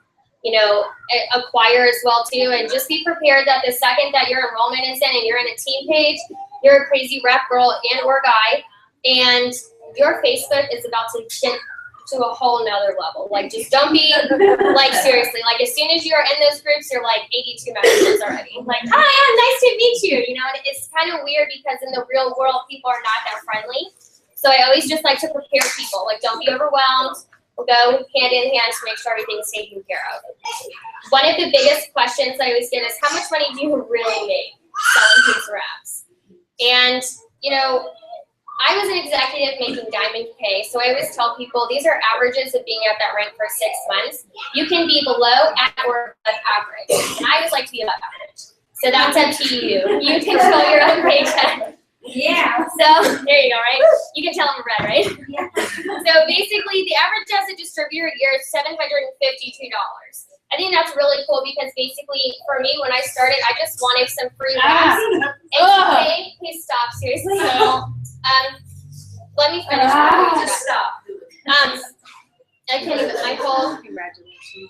acquire as well too. And just be prepared that the second that your enrollment is in and you're in a team page, you're a crazy rep girl and or guy, and your Facebook is about to get to a whole nother level. Like, just don't be, like, seriously, like, as soon as you're in those groups, you're like 82 messages already. Like, hi, nice to meet you. And it's kind of weird because in the real world, people are not that friendly. So I always just like to prepare people. Like, don't be overwhelmed. We'll go hand in hand to make sure everything's taken care of. One of the biggest questions I always get is, how much money do you really make selling these wraps? And, I was an executive making diamond pay, so I always tell people these are averages of being at that rank for 6 months. You can be below, at, or above average. And I always like to be above average. So that's up to you. You control your own paycheck. Yeah. So there you go, right? You can tell I'm red, right? Yeah. So basically, the average as a distributor year is $752. I think that's really cool because basically, for me, when I started, I just wanted some free wraps. And today, please stop, seriously. Let me finish. Just stop. I can't even, my whole. Congratulations.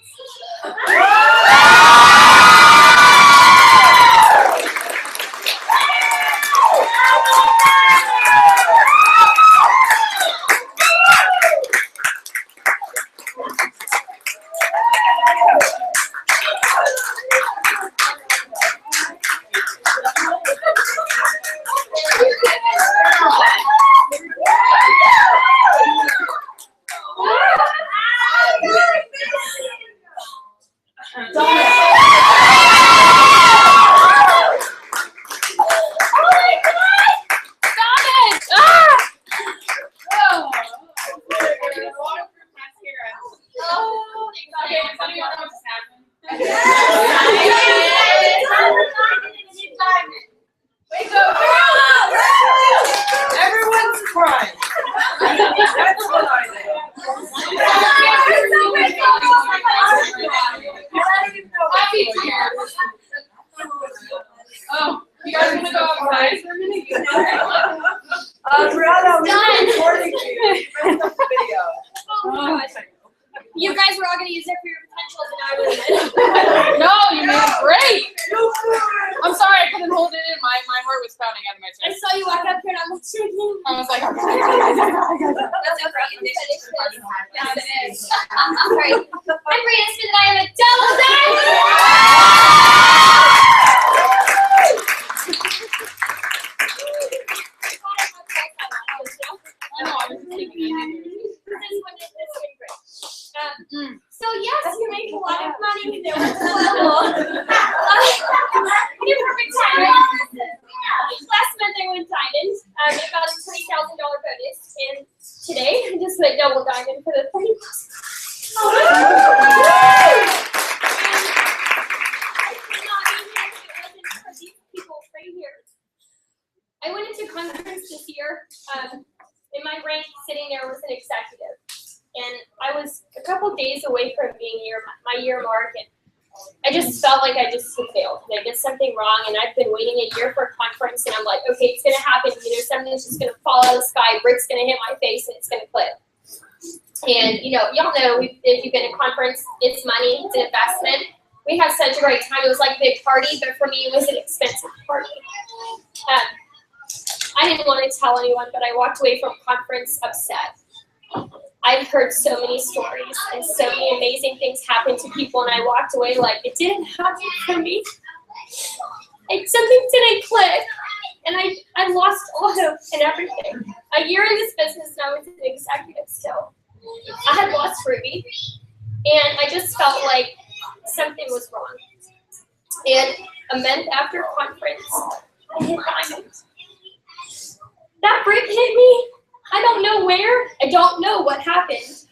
Everyone's crying. That's what I Oh, you guys want to go outside for a minute? Brianna, Done. we're recording you. Finish up the video. Oh my gosh. You guys were all going to use it for your potentials and I was No, you made it great. I'm sorry, I couldn't hold it in. My heart was pounding out of my I chest. saw you walk up here and I'm like, shaking. I was like, That's okay. You finished it. Yes, it is. All right. I'm Brianna Smith and I am a double I know, I was just thinking it. So yes, you make a lot of money. There was a You're perfect timing. Last month I went diamond. I got a $20,000 bonus, and today I just went double diamond for the 30. I went into conference this year. In my rank, sitting there was an executive. And I was a couple days away from being my year mark, and I just felt like I just failed. I did something wrong, and I've been waiting a year for a conference, and I'm like, okay, it's gonna happen. You know, something's just gonna fall out of the sky, brick's gonna hit my face, and it's gonna click. And you know, y'all know if you've been to a conference, it's money, it's an investment. We had such a great time. It was like a big party, but for me, it was an expensive party. I didn't want to tell anyone, but I walked away from conference upset. I've heard so many stories and so many amazing things happen to people, and I walked away like it didn't happen for me. Like something didn't click, and I lost all hope and everything. A year in this business, and I was an executive still. I had lost Ruby, and I just felt like something was wrong. And a month after conference, I hit diamond. That brick hit me. I don't know where. I don't know what happened.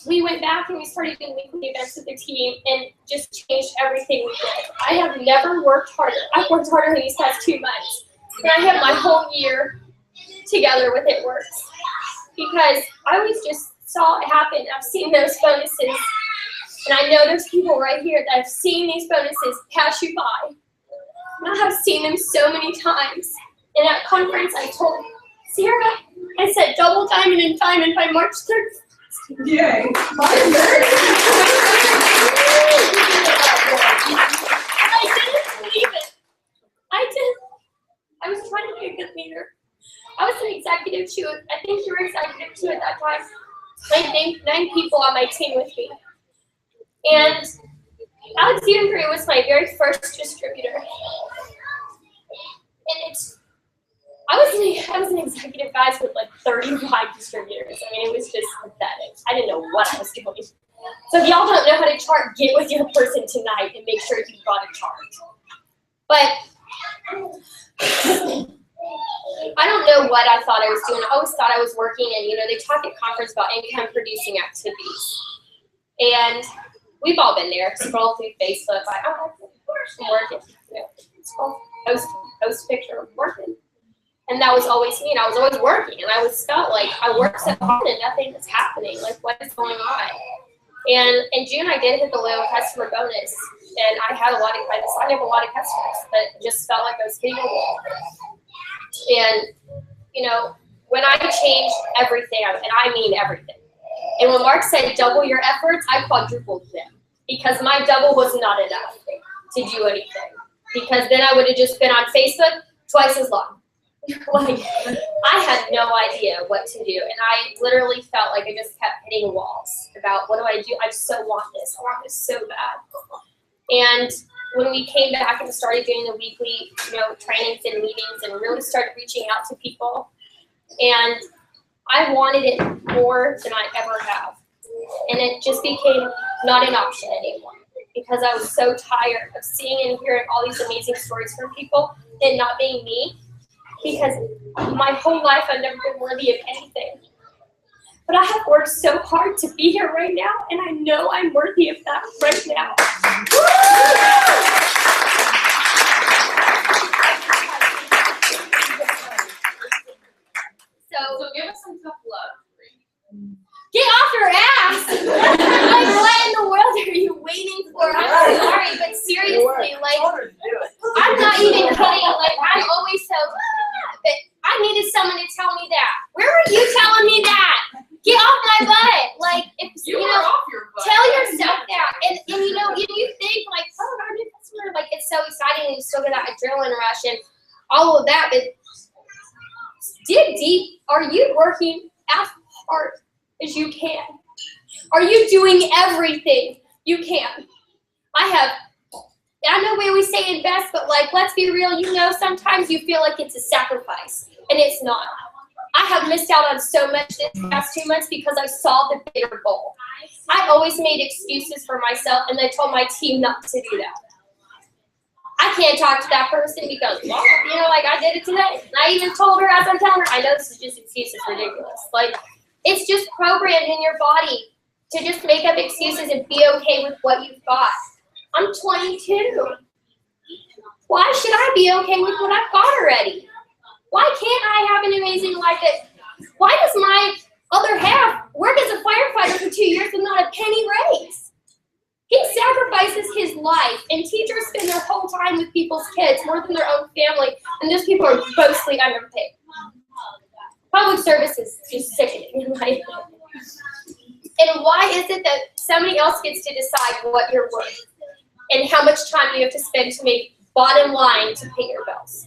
We went back and we started doing weekly events with the team and just changed everything we did. I have never worked harder. I've worked harder in these past 2 months. And I have my whole year together with It Works. Because I always just saw it happen. I've seen those bonuses. And I know there's people right here that have seen these bonuses pass you by. And I have seen them so many times. And at conference, I told Sarah, I said double diamond and diamond by March 3rd. Yay. And I didn't believe it. I was trying to be a good leader. I was an executive too. I think you were executive too at that time. I think 9 people on my team with me. And Alex Edenbury was my very first distributor. And I was an executive, guys, with like 35 distributors. I mean, it was just pathetic. I didn't know what I was doing. So if y'all don't know how to chart, get with your person tonight and make sure you've got a chart. But I don't know what I thought I was doing. I always thought I was working, and you know, they talk at conference about income producing activities. And we've all been there. Scroll through Facebook, like, oh, I'm working. You know, scroll, post a picture of working. And that was always me, and I was always working, and I always felt like I worked so hard and nothing was happening. Like, what is going on? And in June, I did hit the low customer bonus, and I had I signed up a lot of customers, but it just felt like I was hitting a wall. And, you know, when I changed everything, and I mean everything, and when Mark said double your efforts, I quadrupled them, because my double was not enough to do anything. Because then I would have just been on Facebook twice as long. Like, I had no idea what to do, and I literally felt like I just kept hitting walls about what do I do? I so want this. I want this so bad. And when we came back and started doing the weekly, you know, trainings and meetings, and really started reaching out to people, and I wanted it more than I ever have, and it just became not an option anymore, because I was so tired of seeing and hearing all these amazing stories from people and not being me. Because my whole life I've never been worthy of anything. But I have worked so hard to be here right now, and I know I'm worthy of that right now. So give us some tough love. get off your ass! Like, what in the world are you waiting for? I'm sorry, but seriously, like, I'm not even kidding. Like, I'm always so, but I needed someone to tell me that. Where were you telling me that? Get off my butt. Like, if you know, off your butt. tell yourself that. And you know, if you think like, oh, our new customer, like, it's so exciting, and you still get that adrenaline rush and all of that, but dig deep. Are you working as hard as you can? Are you doing everything you can? I know we always say invest, but like, let's be real, you know, sometimes you feel like it's a sacrifice, and it's not. I have missed out on so much this past 2 months because I saw the bigger goal. I always made excuses for myself, and I told my team not to do that. I can't talk to that person because, well, you know, like, I did it today. And I even told her, as I'm telling her, I know this is just excuses, ridiculous. Like, it's just programmed in your body to just make up excuses and be okay with what you've got. I'm 22. Why should I be okay with what I've got already? Why can't I have an amazing life? Why does my other half work as a firefighter for 2 years with not a penny raise? He sacrificed And teachers spend their whole time with people's kids more than their own family, and those people are grossly underpaid. Public service is just sickening in my opinion. And why is it that somebody else gets to decide what you're worth and how much time you have to spend to make bottom line to pay your bills?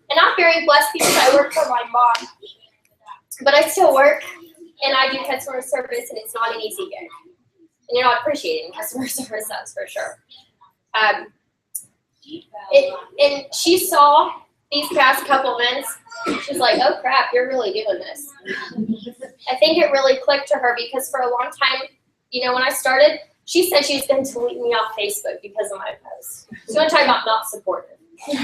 And I'm very blessed because I work for my mom, but I still work and I do customer service, and it's not an easy gig. And you're not appreciating customer service, that's for sure. And she saw these past couple months, she's like, oh crap, you're really doing this. I think it really clicked to her because for a long time, you know, when I started, she said she was going to delete me off Facebook because of my posts. She want to talk about not supportive. You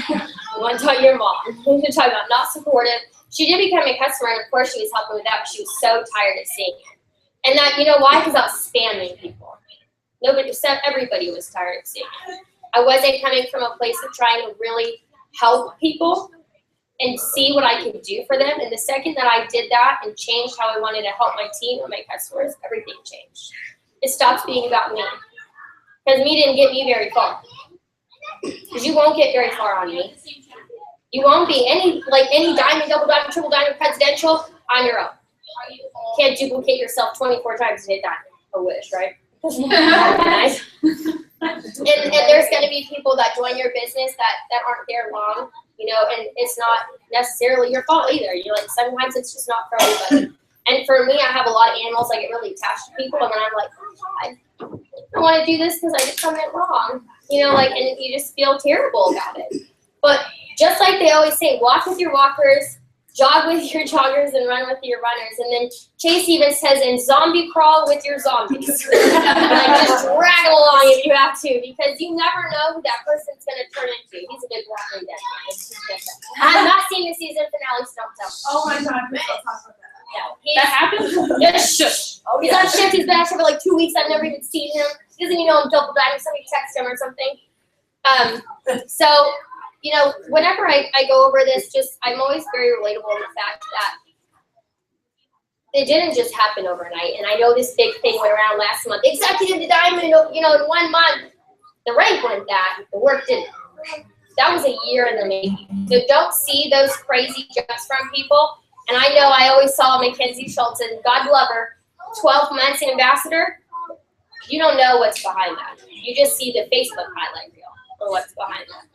want to tell your mom. You want to talk about not supportive. She did become a customer, and of course she was helping with that, but she was so tired of seeing it. And that, you know why? Because I was spamming people. Everybody was tired of seeing it. I wasn't coming from a place of trying to really help people and see what I could do for them. And the second that I did that and changed how I wanted to help my team and my customers, everything changed. It stopped being about me. Because me didn't get me very far. Because you won't get very far on me. You won't be any diamond, double diamond, triple diamond, presidential on your own. Can't duplicate yourself 24 times to hit diamond. A wish, right? Nice. And there's going to be people that join your business that aren't there long, you know, and it's not necessarily your fault either. You're like, sometimes it's just not for everybody. And for me, I have a lot of animals. I get really attached to people, and then I'm like, oh, I don't want to do this because I did something wrong, you know, like, and you just feel terrible about it. But just like they always say, walk with your walkers, jog with your joggers, and run with your runners. And then Chase even says, and zombie crawl with your zombies. Like, just drag them along if you have to, because you never know who that person's going to turn into. He's a big Walking Dead guy. I'm not seeing the season finale, so don't tell me. Oh my God, let's talk about that. Yeah, That happened? yeah, shush. Oh, He's on shift. He's been out here for like 2 weeks. I've never even seen him. He doesn't even know I'm double diamond. Somebody text him or something. So, you know, whenever I go over this, I'm always very relatable in the fact that it didn't just happen overnight. And I know this big thing went around last month. Executive to diamond, you know, in 1 month. The rank went that. The work didn't. That was a year in the making. So don't see those crazy jumps from people. And I know I always saw Mackenzie Schultz, and God love her, 12 months in ambassador. You don't know what's behind that. You just see the Facebook highlight reel or what's behind that.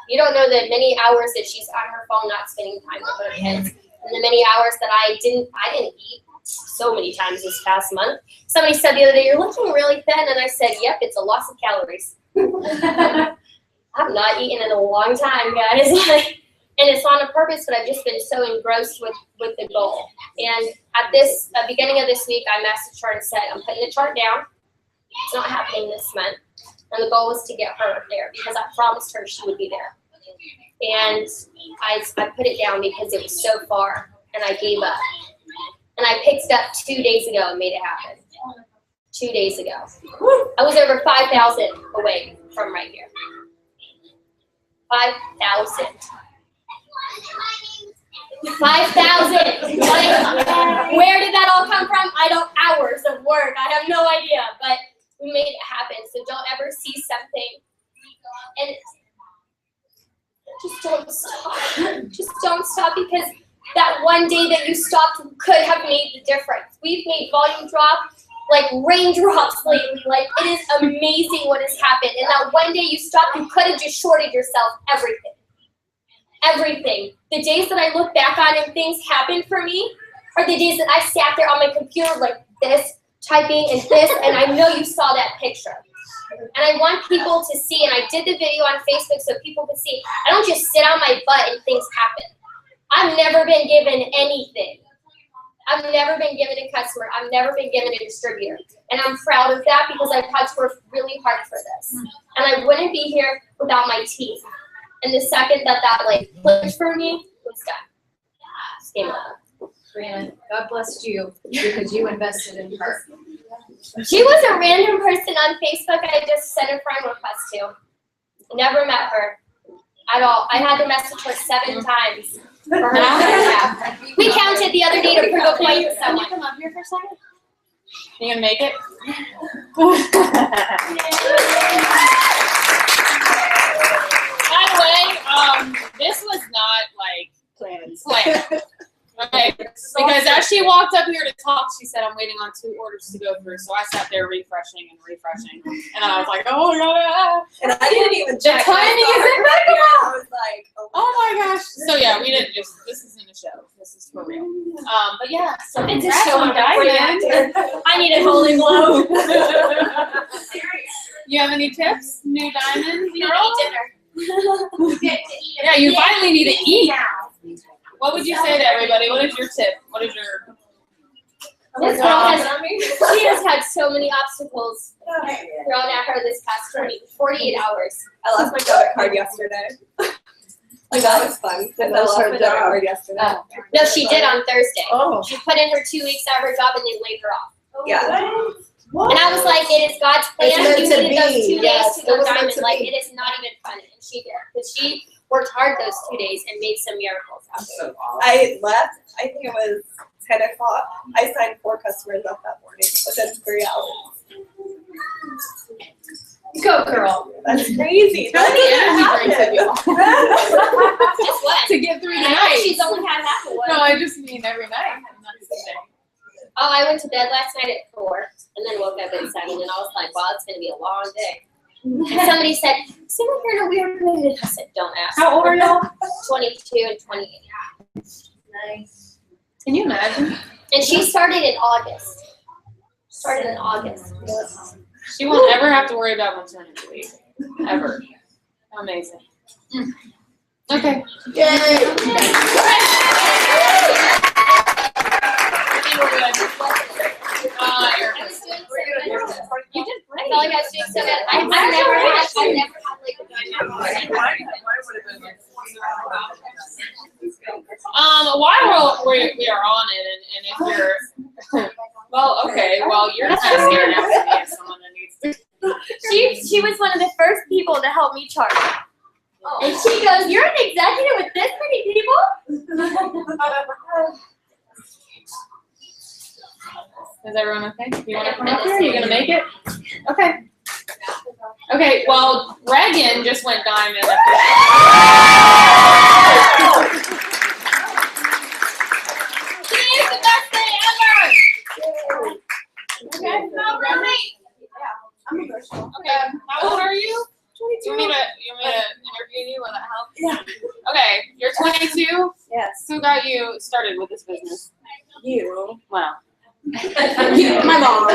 You don't know the many hours that she's on her phone not spending time with her kids, and the many hours that I didn't eat so many times this past month. Somebody said the other day, you're looking really thin, and I said, yep, it's a loss of calories. I've not eaten in a long time, guys. And it's on a purpose, but I've just been so engrossed with the goal. And at this beginning of this week, I messaged her and said, I'm putting the chart down. It's not happening this month. And the goal was to get her there because I promised her she would be there. And I put it down because it was so far, and I gave up. And I picked it up 2 days ago and made it happen. 2 days ago. I was over 5,000 away from right here. 5,000. 5,000. Like, where did that all come from? Hours of work. I have no idea, but we made it happen. So don't ever see something and just don't stop. Just don't stop, because that one day that you stopped could have made the difference. We've made volume drop like raindrops lately. Like, it is amazing what has happened. And that one day you stopped, you could have just shorted yourself everything. Everything. The days that I look back on and things happened for me are the days that I sat there on my computer like this, typing and this, and I know you saw that picture. And I want people to see, and I did the video on Facebook so people could see, I don't just sit on my butt and things happen. I've never been given anything. I've never been given a customer. I've never been given a distributor. And I'm proud of that because I've had to work really hard for this. And I wouldn't be here without my team. And the second that like clicked for me, it was done. It's game over. Brianna, God blessed you because you invested in her. She was a random person on Facebook I just sent a friend request to. Never met her at all. I had to message her 7 times for her to back. We counted the other day to prove a point to someone. Can you come up here for a second? You gonna make it? This was not like Plans. planned. Okay, because as she walked up here to talk, she said, "I'm waiting on 2 orders to go through." So I sat there refreshing, and I was like, "Oh my god!" And I didn't even The check. timing is impeccable. I was like, Oh my gosh! So yeah, we didn't just. This isn't a show. This is for real. But yeah, so It's a congrats show on for you. Diamond. I need a holy glow. You have any tips, new Diamond? We don't eat dinner. Yeah, you finally need to eat. What would you say to everybody? What is your tip? What is your? This girl she has had so many obstacles thrown at her this past 48 hours. I lost my debit card yesterday. Like, that was fun. I lost my debit card yesterday. No, she did on Thursday. Oh. She put in her 2 weeks at her job and they laid her off. Yeah. And I was like, it is God's plan. It's meant You to needed those be. 2 Yes, days it to go was meant diamond. to Like, be. it is not even funny. And she did. Because she worked hard those 2 days and made some miracles happen. I left, I think it was 10 o'clock. I signed 4 customers up that morning within 3 hours. Go, girl. That's crazy. How many energy drinks have you? Just what? To get through the I know night. she's only had half of one. No, I just mean every night. I'm not saying. Oh, I went to bed last night at 4 and then woke up at 7 and I was like, wow, it's going to be a long day. And somebody said, seem like you're in a weird mood. I said, don't ask. How old are y'all? 22 and 28. Nice. Can you imagine? And she started in August. She won't ever have to worry about maternity leave. Ever. Amazing. Okay. Yay! I think we're good. I was doing so good. You did I felt like I was doing so good. I've never had like while we are on it, and if you're, well, okay, well, you're kind of scared now to be someone that needs to. she was one of the first people to help me charge. And she goes, you're an executive with this many people? Is everyone okay? You want to come up here? Are you going to make it? Okay. Okay, well, Reagan just went diamond. Today's the best day ever! Okay, all right. I'm emotional. Okay, how old are you? 22. You want me to interview you? Will that help? Yeah. Okay, you're 22. Yes. Who got you started with this business? You. Wow. My mom.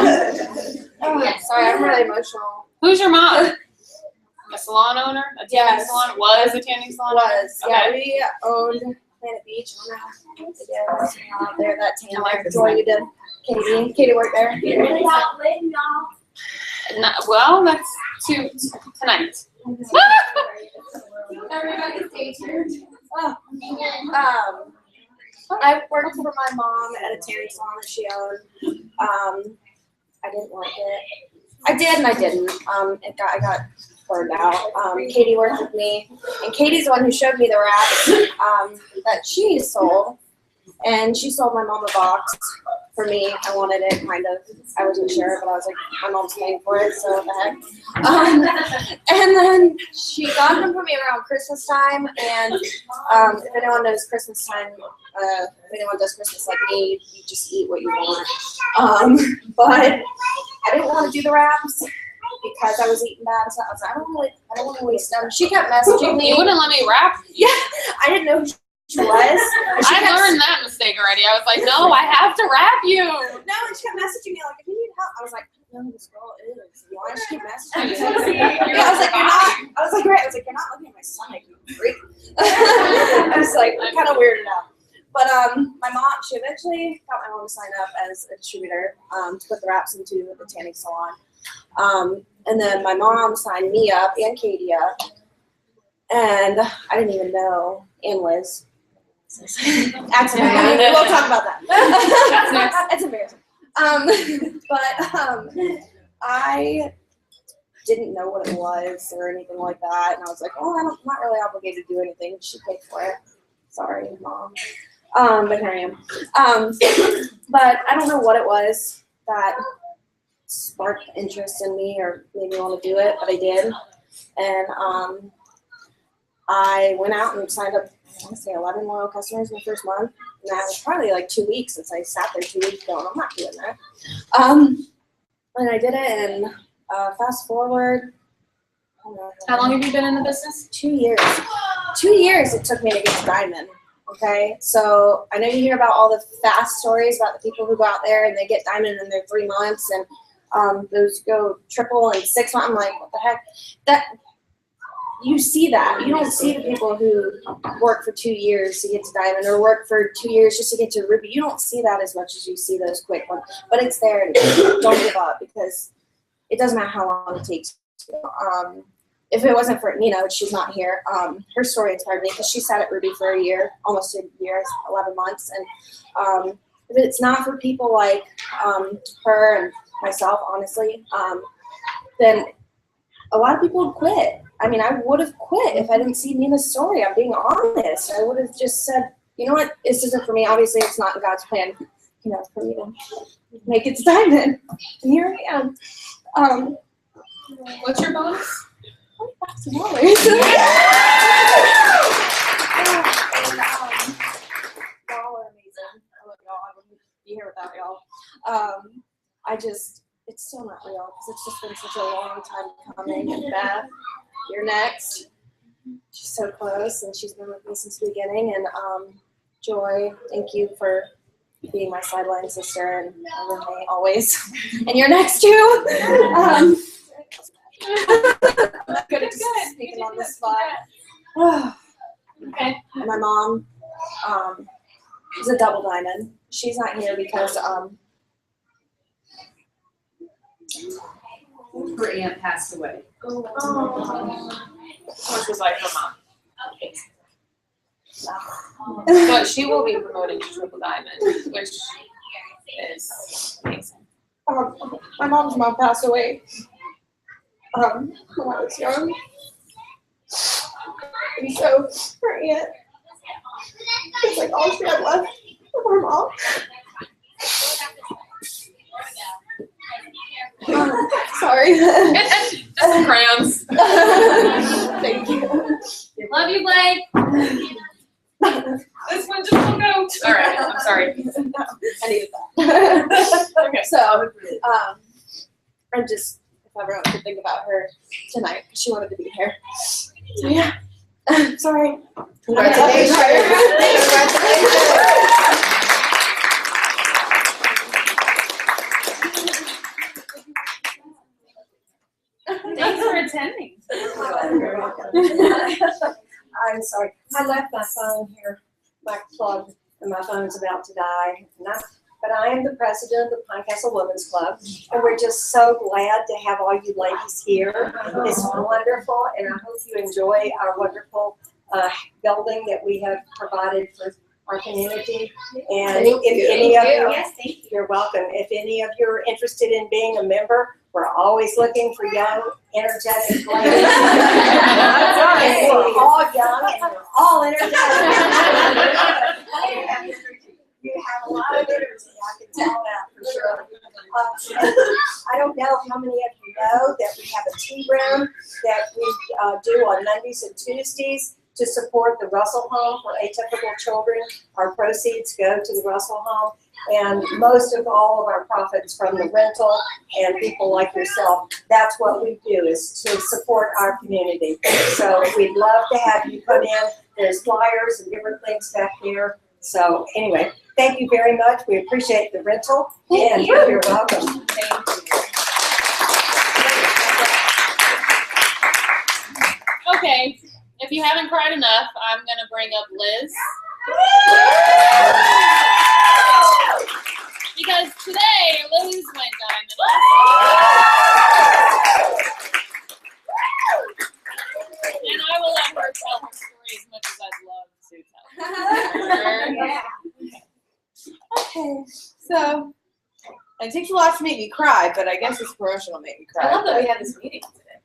Sorry, I'm really emotional. Who's your mom? A salon owner? A tanning Yes. salon? Was a tanning salon owner? Was. Yeah, Okay. we owned Planet Beach. I don't know how to get out there, that tan. I like this Joy, one. you did. Katie worked there. Well, that's tonight. I worked for my mom at a tanning salon that she owned. I didn't like it. I did and I didn't. I got burned out. Katie worked with me, and Katie's the one who showed me the wraps that she sold, and she sold my mom a box for me. I wanted it, kind of. I wasn't sure, but I was like, my mom's paying for it, so what the heck. And then she got them for me around Christmas time, and if anyone knows Christmas time, if anyone does Christmas like me, you just eat what you want. But I didn't want to do the wraps because I was eating bad, so I was like, I don't want to waste them. She kept messaging me. You wouldn't let me rap? Yeah, I didn't know who she was. I learned that mistake already. I was like, no, I have to rap you. No, and she kept messaging me like, if you need help. I was like, I don't know who this girl is. Why does she keep messaging me? Yeah, I was like, you're not looking at my stomach, you freak. I was like, kind of weirded out. But my mom, she eventually got my mom to sign up as a distributor to put the wraps into the tanning salon. And then my mom signed me up and Katie up. And I didn't even know, and Liz. Accidentally. We'll talk about that. It's embarrassing. But I didn't know what it was or anything like that. And I was like, oh, I'm not really obligated to do anything. She paid for it. Sorry, Mom. But here I am. But I don't know what it was that sparked interest in me or made me want to do it, but I did. And I went out and signed up, I want to say 11 loyal customers in the first month. And that was probably like 2 weeks since I sat there 2 weeks going, I'm not doing that. And I did it, and fast forward. I don't know, How long have you been in the business? 2 years. 2 years it took me to get to Diamond. Okay, so I know you hear about all the fast stories about the people who go out there and they get Diamond in their 3 months, and those go triple in 6 months. I'm like, what the heck? That you see that. You don't see the people who work for 2 years to get to Diamond, or work for 2 years just to get to Ruby. You don't see that as much as you see those quick ones. But it's there, and don't give up, because it doesn't matter how long it takes. If it wasn't for Nina, she's not here, her story inspired me, because she sat at Ruby for a year, almost a year, 11 months. And if it's not for people like her and myself, honestly, then a lot of people would quit. I mean, I would have quit if I didn't see Nina's story. I'm being honest. I would have just said, you know what, this isn't for me. Obviously, it's not in God's plan, you know, for me to make it to Diamond. And here I am. What's your bonus? $20,000. Y'all are amazing. I love y'all. I wouldn't be here without y'all. It's still not real, because it's just been such a long time coming. And Beth, you're next. She's so close, and she's been with me since the beginning. And Joy, thank you for being my sideline sister, and Renee always. And you're next too. I'm good at speaking on the spot. Okay. And my mom is a double diamond. She's not here because Her aunt passed away. Which was like her mom. But she will be promoting to Triple Diamond, which is amazing. my mom's mom passed away when I was young. And so her aunt, it's like all she had left of her mom. Sorry. Just some crayons. Thank you. Love you, Blake. This one just won't go. All right, I'm sorry. I needed that. Okay, so I just, if everyone could think about her tonight, because she wanted to be here. So yeah, sorry. Congratulations. Thanks for attending. I'm sorry. I left my phone here, my plug, and my phone's about to die. But I am the president of the Pine Castle Women's Club, and we're just so glad to have all you ladies here. It's wonderful, and I hope you enjoy our wonderful building that we have provided for our community. And if any of you, Yes, thank you. you're welcome. If any of you are interested in being a member, we're always looking for young, energetic ladies. And we're all young and we're all energetic. You have a lot of energy, I can tell that for sure. I don't know how many of you know that we have a tea room that we do on Mondays and Tuesdays to support the Russell Home for Atypical Children. Our proceeds go to the Russell Home, and most of all of our profits from the rental and people like yourself. That's what we do, is to support our community. So we'd love to have you come in. There's flyers and different things back there. So anyway, thank you very much. We appreciate the rental, and you're welcome. Okay, if you haven't cried enough, I'm gonna bring up Liz. Because today, Liz went diamond. And I will let her tell her story as much as I'd love to tell her. Okay, so it takes a lot to make me cry, but I guess this promotion will make me cry. I love that we had this meeting today.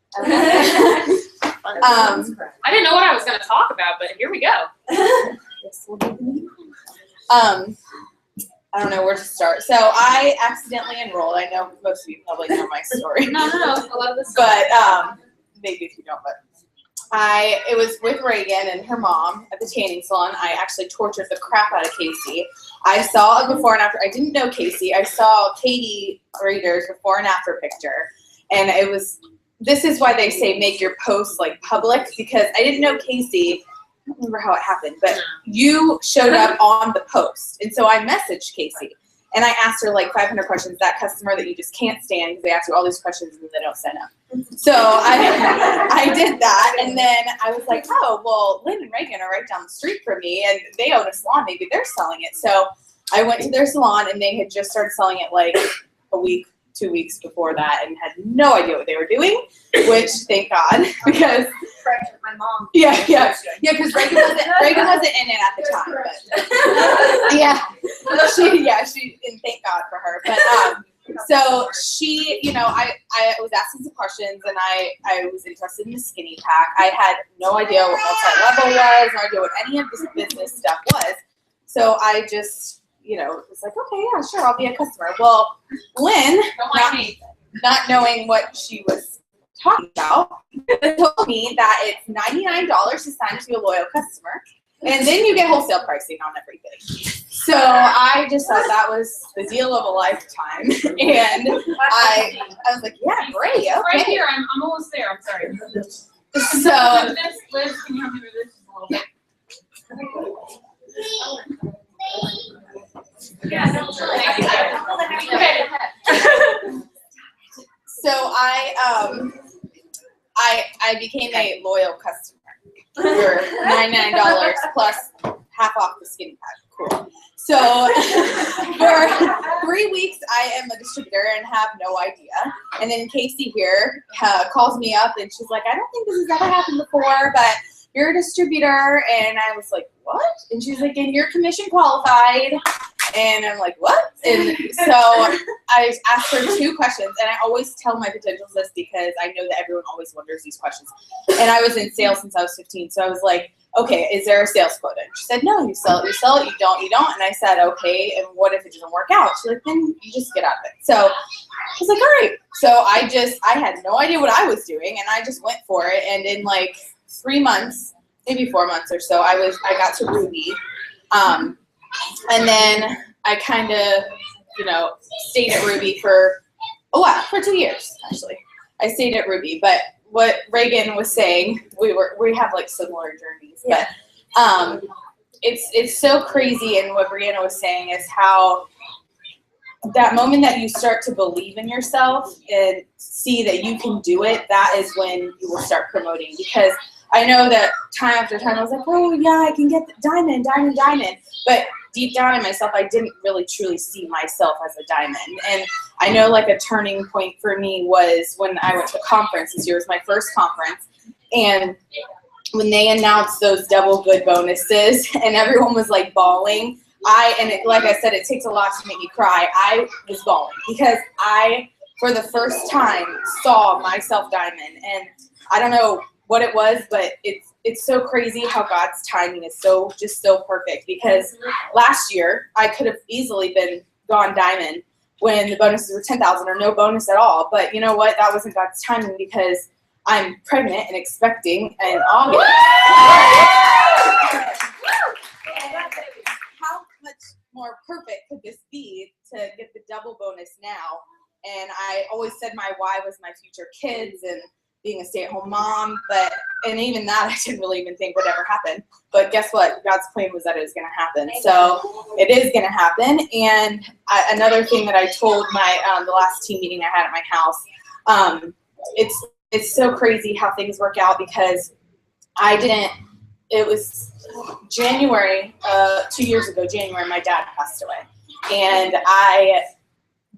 I didn't know what I was gonna talk about, but here we go. I don't know where to start. So I accidentally enrolled. I know most of you probably know my story. No, I love this. But maybe if you don't, but it was with Reagan and her mom at the tanning salon. I actually tortured the crap out of Casey. I saw a before and after. I didn't know Casey. I saw Katie Rader's before and after picture. And this is why they say make your posts like public, because I didn't know Casey. I don't remember how it happened, but you showed up on the post. And so I messaged Casey. And I asked her like 500 questions, that customer that you just can't stand because they ask you all these questions and they don't sign up. So I did that, and then I was like, oh, well, Lynn and Reagan are right down the street from me, and they own a salon. Maybe they're selling it. So I went to their salon, and they had just started selling it like a week, 2 weeks before that, and had no idea what they were doing, which thank God, because My mom. yeah, because Reagan wasn't in it at the time, but she, and thank God for her, but so she, you know, I was asking some questions, and I was interested in the skinny pack. I had no idea what multi-level was, no idea what any of this business stuff was, so I just, you know, was like, okay, yeah, sure, I'll be a customer. Well, Lynn, not knowing what she was talking about, told me that it's $99 to sign to be a loyal customer, and then you get wholesale pricing on everything. So I just thought that was the deal of a lifetime, and I was like, yeah, great, okay. Right here, I'm almost there. I'm sorry. So This, Liz, can you help me with this just a little bit? Yeah. Okay. So I became a loyal customer for $99 plus half off the skinny pack. Cool. So for 3 weeks, I am a distributor and have no idea. And then Casey here calls me up, and she's like, I don't think this has ever happened before, but you're a distributor. And I was like, what? And she's like, and you're commission qualified. And I'm like, what? And so I asked her 2 questions, and I always tell my potentials this because I know that everyone always wonders these questions. And I was in sales since I was 15, so I was like, okay, is there a sales quota? And she said, no, you sell it, you don't, you don't. And I said, okay, and what if it doesn't work out? She's like, then you just get out of it. So I was like, all right. So I had no idea what I was doing, and I just went for it. And in like 3 months, maybe 4 months or so, I got to Ruby. And then I kind of, you know, stayed at Ruby for 2 years, actually. I stayed at Ruby, but what Reagan was saying, we have like similar journeys, but it's so crazy, and what Brianna was saying is how that moment that you start to believe in yourself and see that you can do it, that is when you will start promoting, because I know that time after time I was like, oh yeah, I can get the diamond, but deep down in myself, I didn't really truly see myself as a diamond. And I know like a turning point for me was when I went to a conference. This year was my first conference, and when they announced those double good bonuses and everyone was like bawling, like I said, it takes a lot to make me cry. I was bawling because I, for the first time, saw myself diamond, and I don't know what it was, but it's so crazy how God's timing is so perfect, because last year I could have easily been gone diamond when the bonuses were $10,000 or no bonus at all. But you know what? That wasn't God's timing, because I'm pregnant and expecting in August. How much more perfect could this be to get the double bonus now? And I always said my why was my future kids and being a stay-at-home mom, and even that I didn't really even think would ever happen. But guess what? God's plan was that it was going to happen. So it is going to happen. And another thing that I told my the last team meeting I had at my house, it's so crazy how things work out, because it was January, 2 years ago, January, my dad passed away. And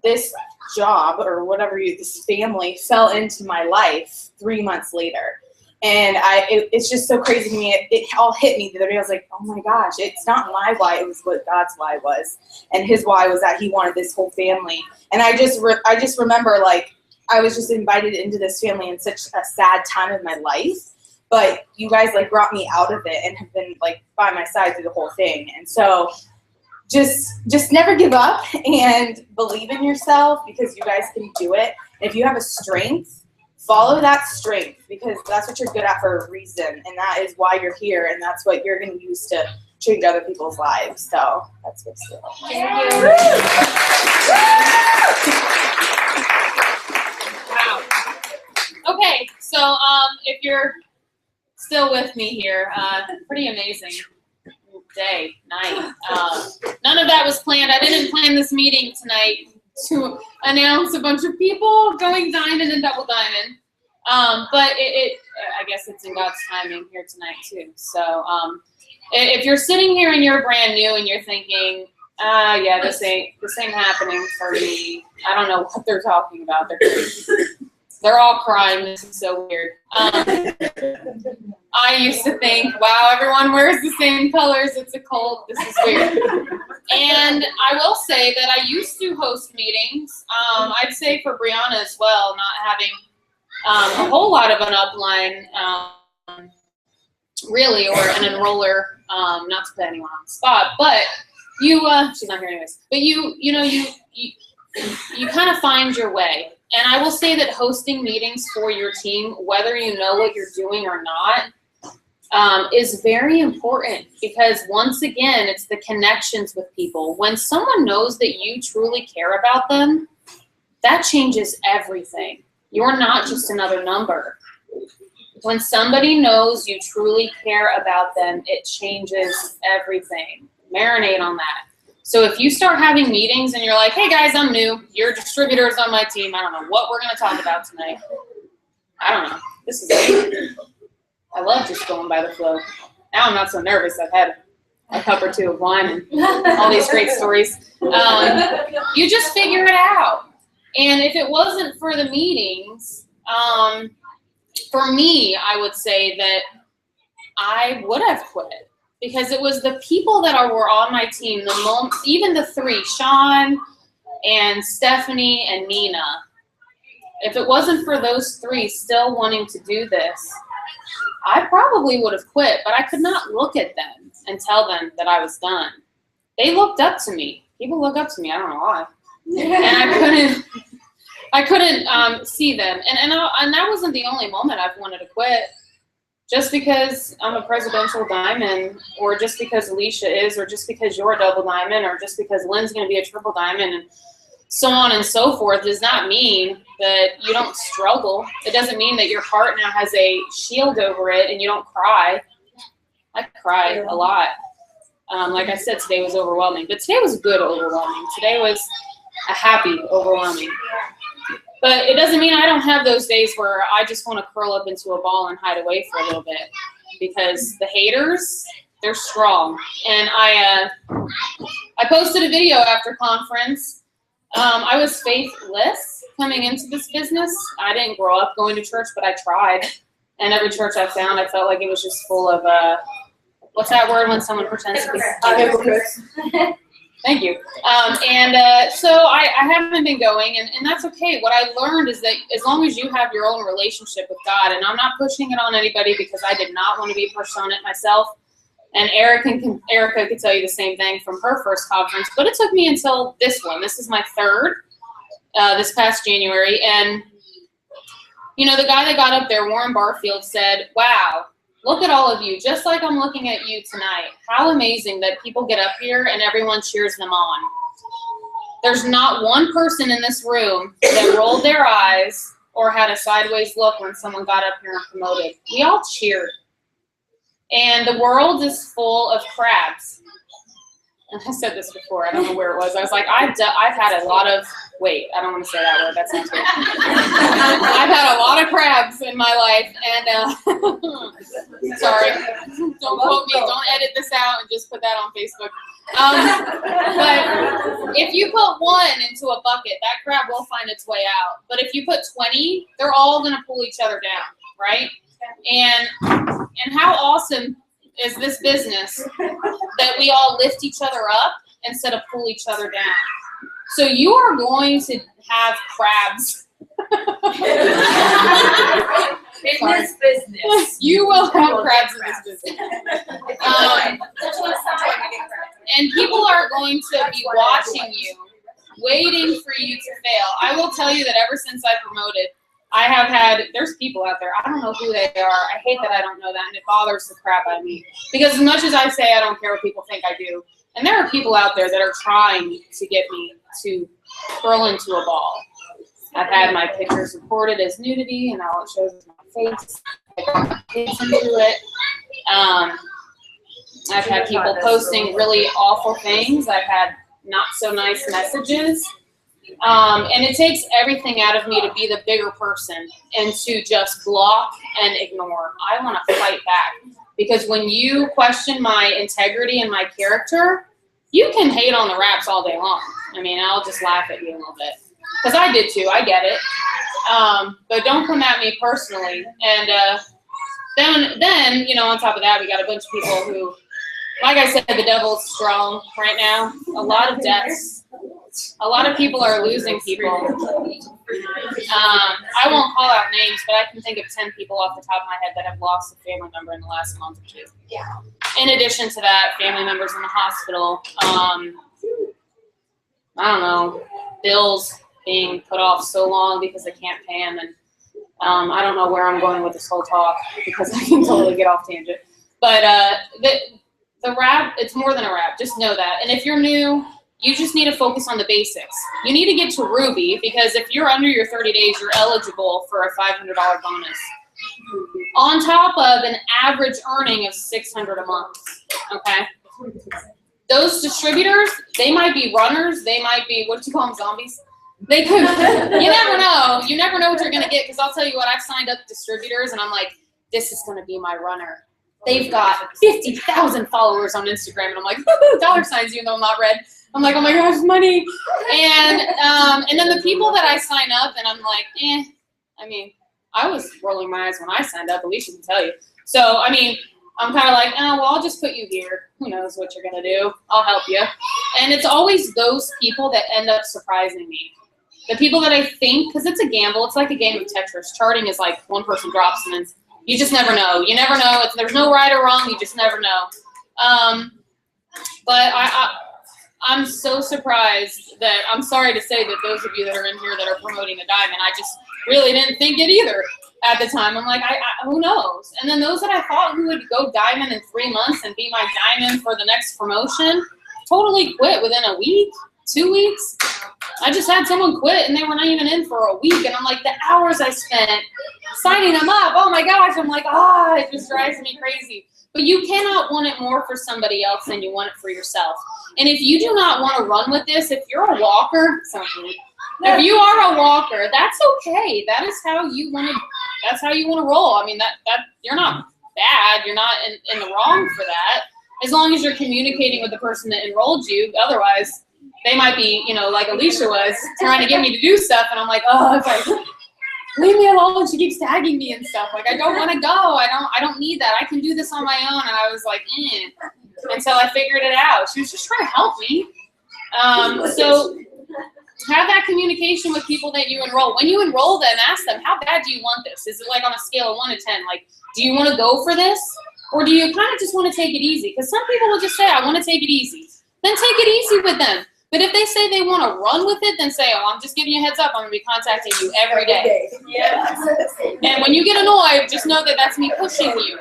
this job or whatever, this family fell into my life 3 months later. And it's just so crazy to me. It all hit me the other day. I was like, oh my gosh, it's not my why, it was what God's why was. And his why was that he wanted this whole family. And I just remember, like, I was just invited into this family in such a sad time of my life. But you guys like brought me out of it and have been like by my side through the whole thing. And so just never give up and believe in yourself, because you guys can do it. If you have a strength, follow that strength, because that's what you're good at for a reason, and that is why you're here, and that's what you're going to use to change other people's lives. So that's good stuff. Wow. Okay, so if you're still with me here, pretty amazing day, night. None of that was planned. I didn't plan this meeting tonight to announce a bunch of people going diamond and double diamond. But I guess it's in God's timing here tonight too. So if you're sitting here and you're brand new and you're thinking, yeah, this ain't happening for me. I don't know what they're talking about. They're all crying. This is so weird. I used to think, wow, everyone wears the same colors. It's a cult. This is weird. And I will say that I used to host meetings. I'd say for Brianna as well, not having a whole lot of an upline, really, or an enroller, not to put anyone on the spot, but you, she's not here anyways, but you kind of find your way. And I will say that hosting meetings for your team, whether you know what you're doing or not, is very important, because once again, it's the connections with people. When someone knows that you truly care about them, that changes everything. You're not just another number. When somebody knows you truly care about them, it changes everything. Marinate on that. So if you start having meetings and you're like, hey guys, I'm new, you're distributors on my team, I don't know what we're gonna talk about tonight. I don't know, this is it. I love just going by the flow. Now I'm not so nervous. I've had a cup or two of wine and all these great stories. You just figure it out. And if it wasn't for the meetings, for me, I would say that I would have quit, because it was the people that were on my team, even the three, Sean and Stephanie and Nina. If it wasn't for those three still wanting to do this, I probably would have quit, but I could not look at them and tell them that I was done. They looked up to me. People look up to me. I don't know why. And I couldn't see them. And that wasn't the only moment I've wanted to quit. Just because I'm a presidential diamond, or just because Alicia is, or just because you're a double diamond, or just because Lynn's going to be a triple diamond, and so on and so forth, does not mean that you don't struggle. It doesn't mean that your heart now has a shield over it and you don't cry. I cried a lot. Like I said, today was overwhelming, but today was good overwhelming. Today was a happy overwhelming. But it doesn't mean I don't have those days where I just want to curl up into a ball and hide away for a little bit, because the haters, they're strong. And I posted a video after conference. I was faithless coming into this business. I didn't grow up going to church, but I tried. And every church I found, I felt like it was just full of, what's that word when someone pretends to be? Thank you. So I haven't been going, and that's okay. What I learned is that as long as you have your own relationship with God, and I'm not pushing it on anybody, because I did not want to be pushed on it myself. And Erica could tell you the same thing from her first conference, but it took me until this one. This is my third, this past January. And, you know, the guy that got up there, Warren Barfield, said, wow, look at all of you, just like I'm looking at you tonight. How amazing that people get up here and everyone cheers them on. There's not one person in this room that rolled their eyes or had a sideways look when someone got up here and promoted. We all cheered. And the world is full of crabs. And I said this before, I don't know where it was. I was like, I've had a lot of, wait, I don't want to say that word, that sounds weird. I've had a lot of crabs in my life, and, sorry, don't quote me, don't edit this out and just put that on Facebook. But if you put one into a bucket, that crab will find its way out. But if you put 20, they're all going to pull each other down, right? And how awesome is this business that we all lift each other up instead of pull each other down. So you are going to have crabs. In this business. You will have crabs in this business. And people are going to be watching you, waiting for you to fail. I will tell you that ever since I promoted, I have had, there's people out there, I don't know who they are. I hate that I don't know that, and it bothers the crap out of me. Because as much as I say I don't care what people think, I do. And there are people out there that are trying to get me to curl into a ball. I've had my pictures reported as nudity, and now it shows my face. I got my kids into it. I've had people posting really awful things. I've had not so nice messages. And it takes everything out of me to be the bigger person and to just block and ignore. I want to fight back, because when you question my integrity and my character, you can hate on the raps all day long. I mean, I'll just laugh at you a little bit, because I did too. I get it. But don't come at me personally. And then, you know, on top of that, we got a bunch of people who, like I said, the devil's strong right now. A lot of deaths. A lot of people are losing people. I won't call out names, but I can think of 10 people off the top of my head that have lost a family member in the last month or two. Yeah. In addition to that, family members in the hospital. I don't know, bills being put off so long because they can't pay them. And I don't know where I'm going with this whole talk, because I can totally get off tangent. But the rap, it's more than a rap. Just know that. And if you're new, you just need to focus on the basics. You need to get to Ruby, because if you're under your 30 days, you're eligible for a $500 bonus. On top of an average earning of $600 a month, okay? Those distributors, they might be runners, they might be, what do you call them, zombies? They could, you never know. You never know what you're gonna get, because I'll tell you what, I've signed up distributors and I'm like, this is gonna be my runner. They've got 50,000 followers on Instagram, and I'm like, dollar signs, even though I'm not red. I'm like, oh my gosh, money. And then the people that I sign up, and I'm like, I mean, I was rolling my eyes when I signed up, Alicia can tell you. So, I mean, I'm kind of like, oh, well, I'll just put you here. Who knows what you're going to do? I'll help you. And it's always those people that end up surprising me. The people that I think, because it's a gamble, it's like a game of Tetris. Charting is like one person drops, and then you just never know. You never know. There's no right or wrong. You just never know. But I'm so surprised that, I'm sorry to say that those of you that are in here that are promoting a diamond, I just really didn't think it either at the time. I'm like, who knows? And then those that I thought who would go diamond in 3 months and be my diamond for the next promotion, totally quit within a week, 2 weeks. I just had someone quit and they were not even in for a week. And I'm like, the hours I spent signing them up, oh my gosh, I'm like, it just drives me crazy. But you cannot want it more for somebody else than you want it for yourself. And if you do not want to run with this, if you're a walker, if you are a walker, that's okay. That is how you want to. That's how you want to roll. I mean, that you're not bad. You're not in the wrong for that. As long as you're communicating with the person that enrolled you. Otherwise, they might be, you know, like Alicia was trying to get me to do stuff, and I'm like, it's like, leave me alone. She keeps tagging me and stuff. Like, I don't want to go. I don't need that. I can do this on my own. And I was like, until I figured it out. She was just trying to help me. So have that communication with people that you enroll. When you enroll them, ask them, how bad do you want this? Is it like on a scale of 1 to 10? Like, do you want to go for this? Or do you kind of just want to take it easy? Because some people will just say, I want to take it easy. Then take it easy with them. But if they say they want to run with it, then say, I'm just giving you a heads up. I'm going to be contacting you every day. Yeah. And when you get annoyed, just know that that's me pushing you.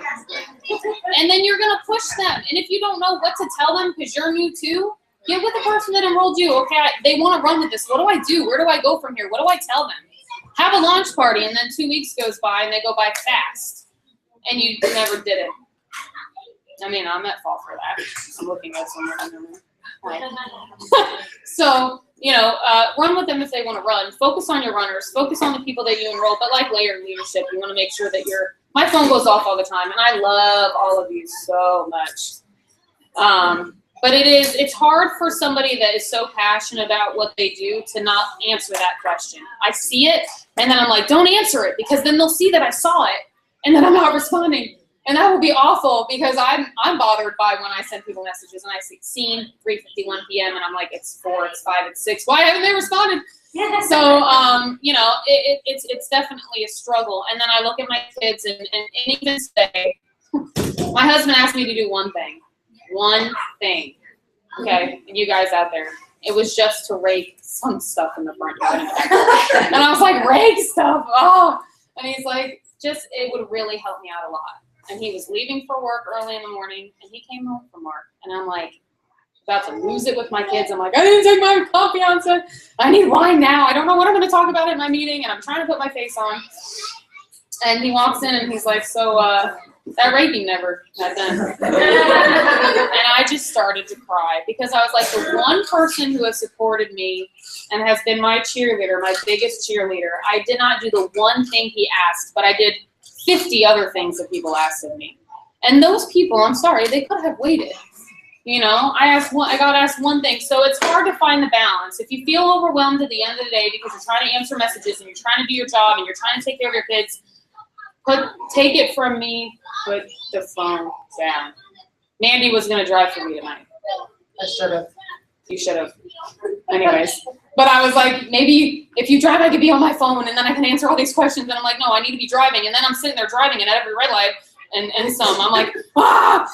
And then you're going to push them. And if you don't know what to tell them because you're new too, get with the person that enrolled you. Okay, they want to run with this. What do I do? Where do I go from here? What do I tell them? Have a launch party, and then 2 weeks goes by, and they go by fast. And you never did it. I mean, I'm at fault for that. I'm looking at someone. So, you know, run with them if they want to run. Focus on your runners. Focus on the people that you enroll. But like layered leadership, you want to make sure that my phone goes off all the time, and I love all of you so much. But it's hard for somebody that is so passionate about what they do to not answer that question. I see it, and then I'm like, don't answer it, because then they'll see that I saw it, and then I'm not responding. And that will be awful, because I'm bothered by when I send people messages and I see seen 3:51 p.m. and I'm like, it's 4, it's 5, it's 6. Why haven't they responded? So, you know, it's definitely a struggle. And then I look at my kids and even today, my husband asked me to do one thing. Okay, and you guys out there, It was just to rake some stuff in the front yard. And I was like, rake stuff? Oh. And he's like, it would really help me out a lot. And he was leaving for work early in the morning, and he came home from work. And I'm like, about to lose it with my kids. I'm like, I didn't take my coffee on set. I need wine now. I don't know what I'm going to talk about at my meeting, and I'm trying to put my face on. And he walks in, and he's like, so, that raking never got done. And I just started to cry because I was like, the one person who has supported me and has been my cheerleader, my biggest cheerleader, I did not do the one thing he asked, but I did 50 other things that people asked of me. And those people, I'm sorry, they could have waited. You know, I got asked one thing. So it's hard to find the balance. If you feel overwhelmed at the end of the day because you're trying to answer messages and you're trying to do your job and you're trying to take care of your kids, take it from me, put the phone down. Mandy was going to drive for me tonight. I should have. You should have. Anyways. But I was like, maybe if you drive, I could be on my phone and then I can answer all these questions. And I'm like, no, I need to be driving. And then I'm sitting there driving and at every red light and some. I'm like, how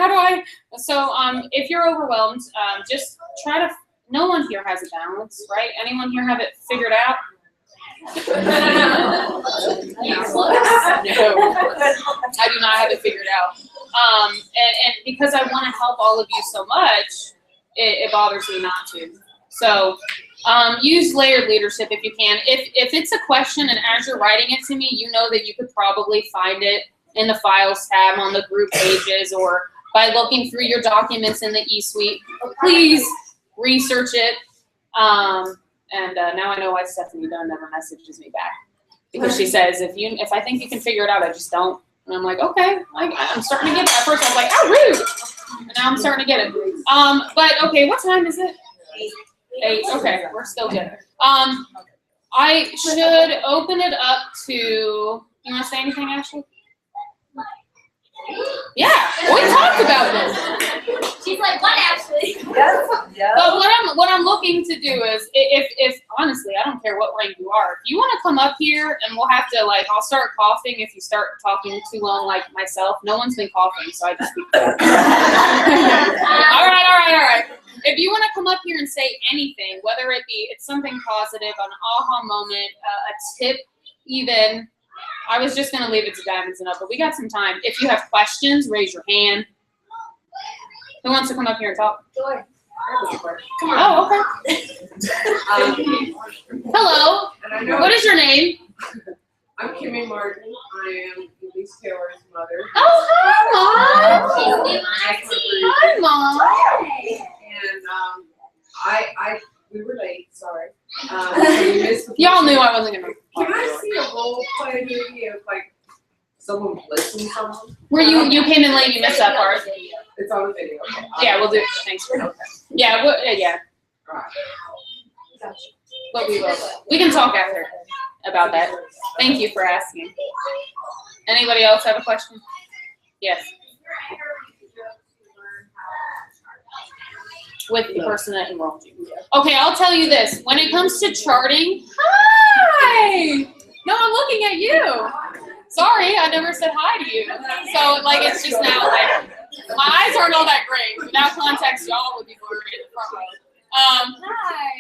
do I? So if you're overwhelmed, just try to, no one here has a balance, right? Anyone here have it figured out? No, I do not have it figured out. And because I want to help all of you so much, it bothers me not to. So use layered leadership if you can. If it's a question and as you're writing it to me, you know that you could probably find it in the files tab on the group pages or by looking through your documents in the eSuite. Please research it. And now I know why Stephanie Dunn never messages me back. Because she says, if I think you can figure it out, I just don't. And I'm like, okay, I'm starting to get that. At first I was like, how rude. And now I'm starting to get it. But okay, what time is it? 8. Okay, we're still good. I should open it up to, you want to say anything, Ashley? Yeah, we talked about this. She's like, what, Ashley? Yes, yes. But what I'm looking to do is, if honestly, I don't care what rank you are. If you want to come up here and we'll have to I'll start coughing if you start talking too long like myself. No one's been coughing, so I just speak. All right. If you want to come up here and say anything, whether it's something positive, an aha moment, a tip, even. I was just going to leave it to Diamonds and Up, but we got some time. If you have questions, raise your hand. Who wants to come up here and talk? Joy. Oh, okay. Hello. What is your name? I'm Kimmy Martin. I am Elise Taylor's mother. Oh, hi, Mom. Hi, Mom. And we were late, sorry. So we missed the Y'all knew I wasn't going to. Can I see a role play movie of someone listening to someone? Where you came in late, you missed that part. It's on the video. Okay. Yeah, we'll do it. Thanks. Yeah, yeah. All right. But we will. We can talk after about that. Thank you for asking. Anybody else have a question? Yes. With the person that enrolled you. Okay, I'll tell you this. When it comes to charting, hi! No, I'm looking at you. Sorry, I never said hi to you. So, it's just now, my eyes aren't all that great. Without context, y'all would be blurry in the front row. Hi.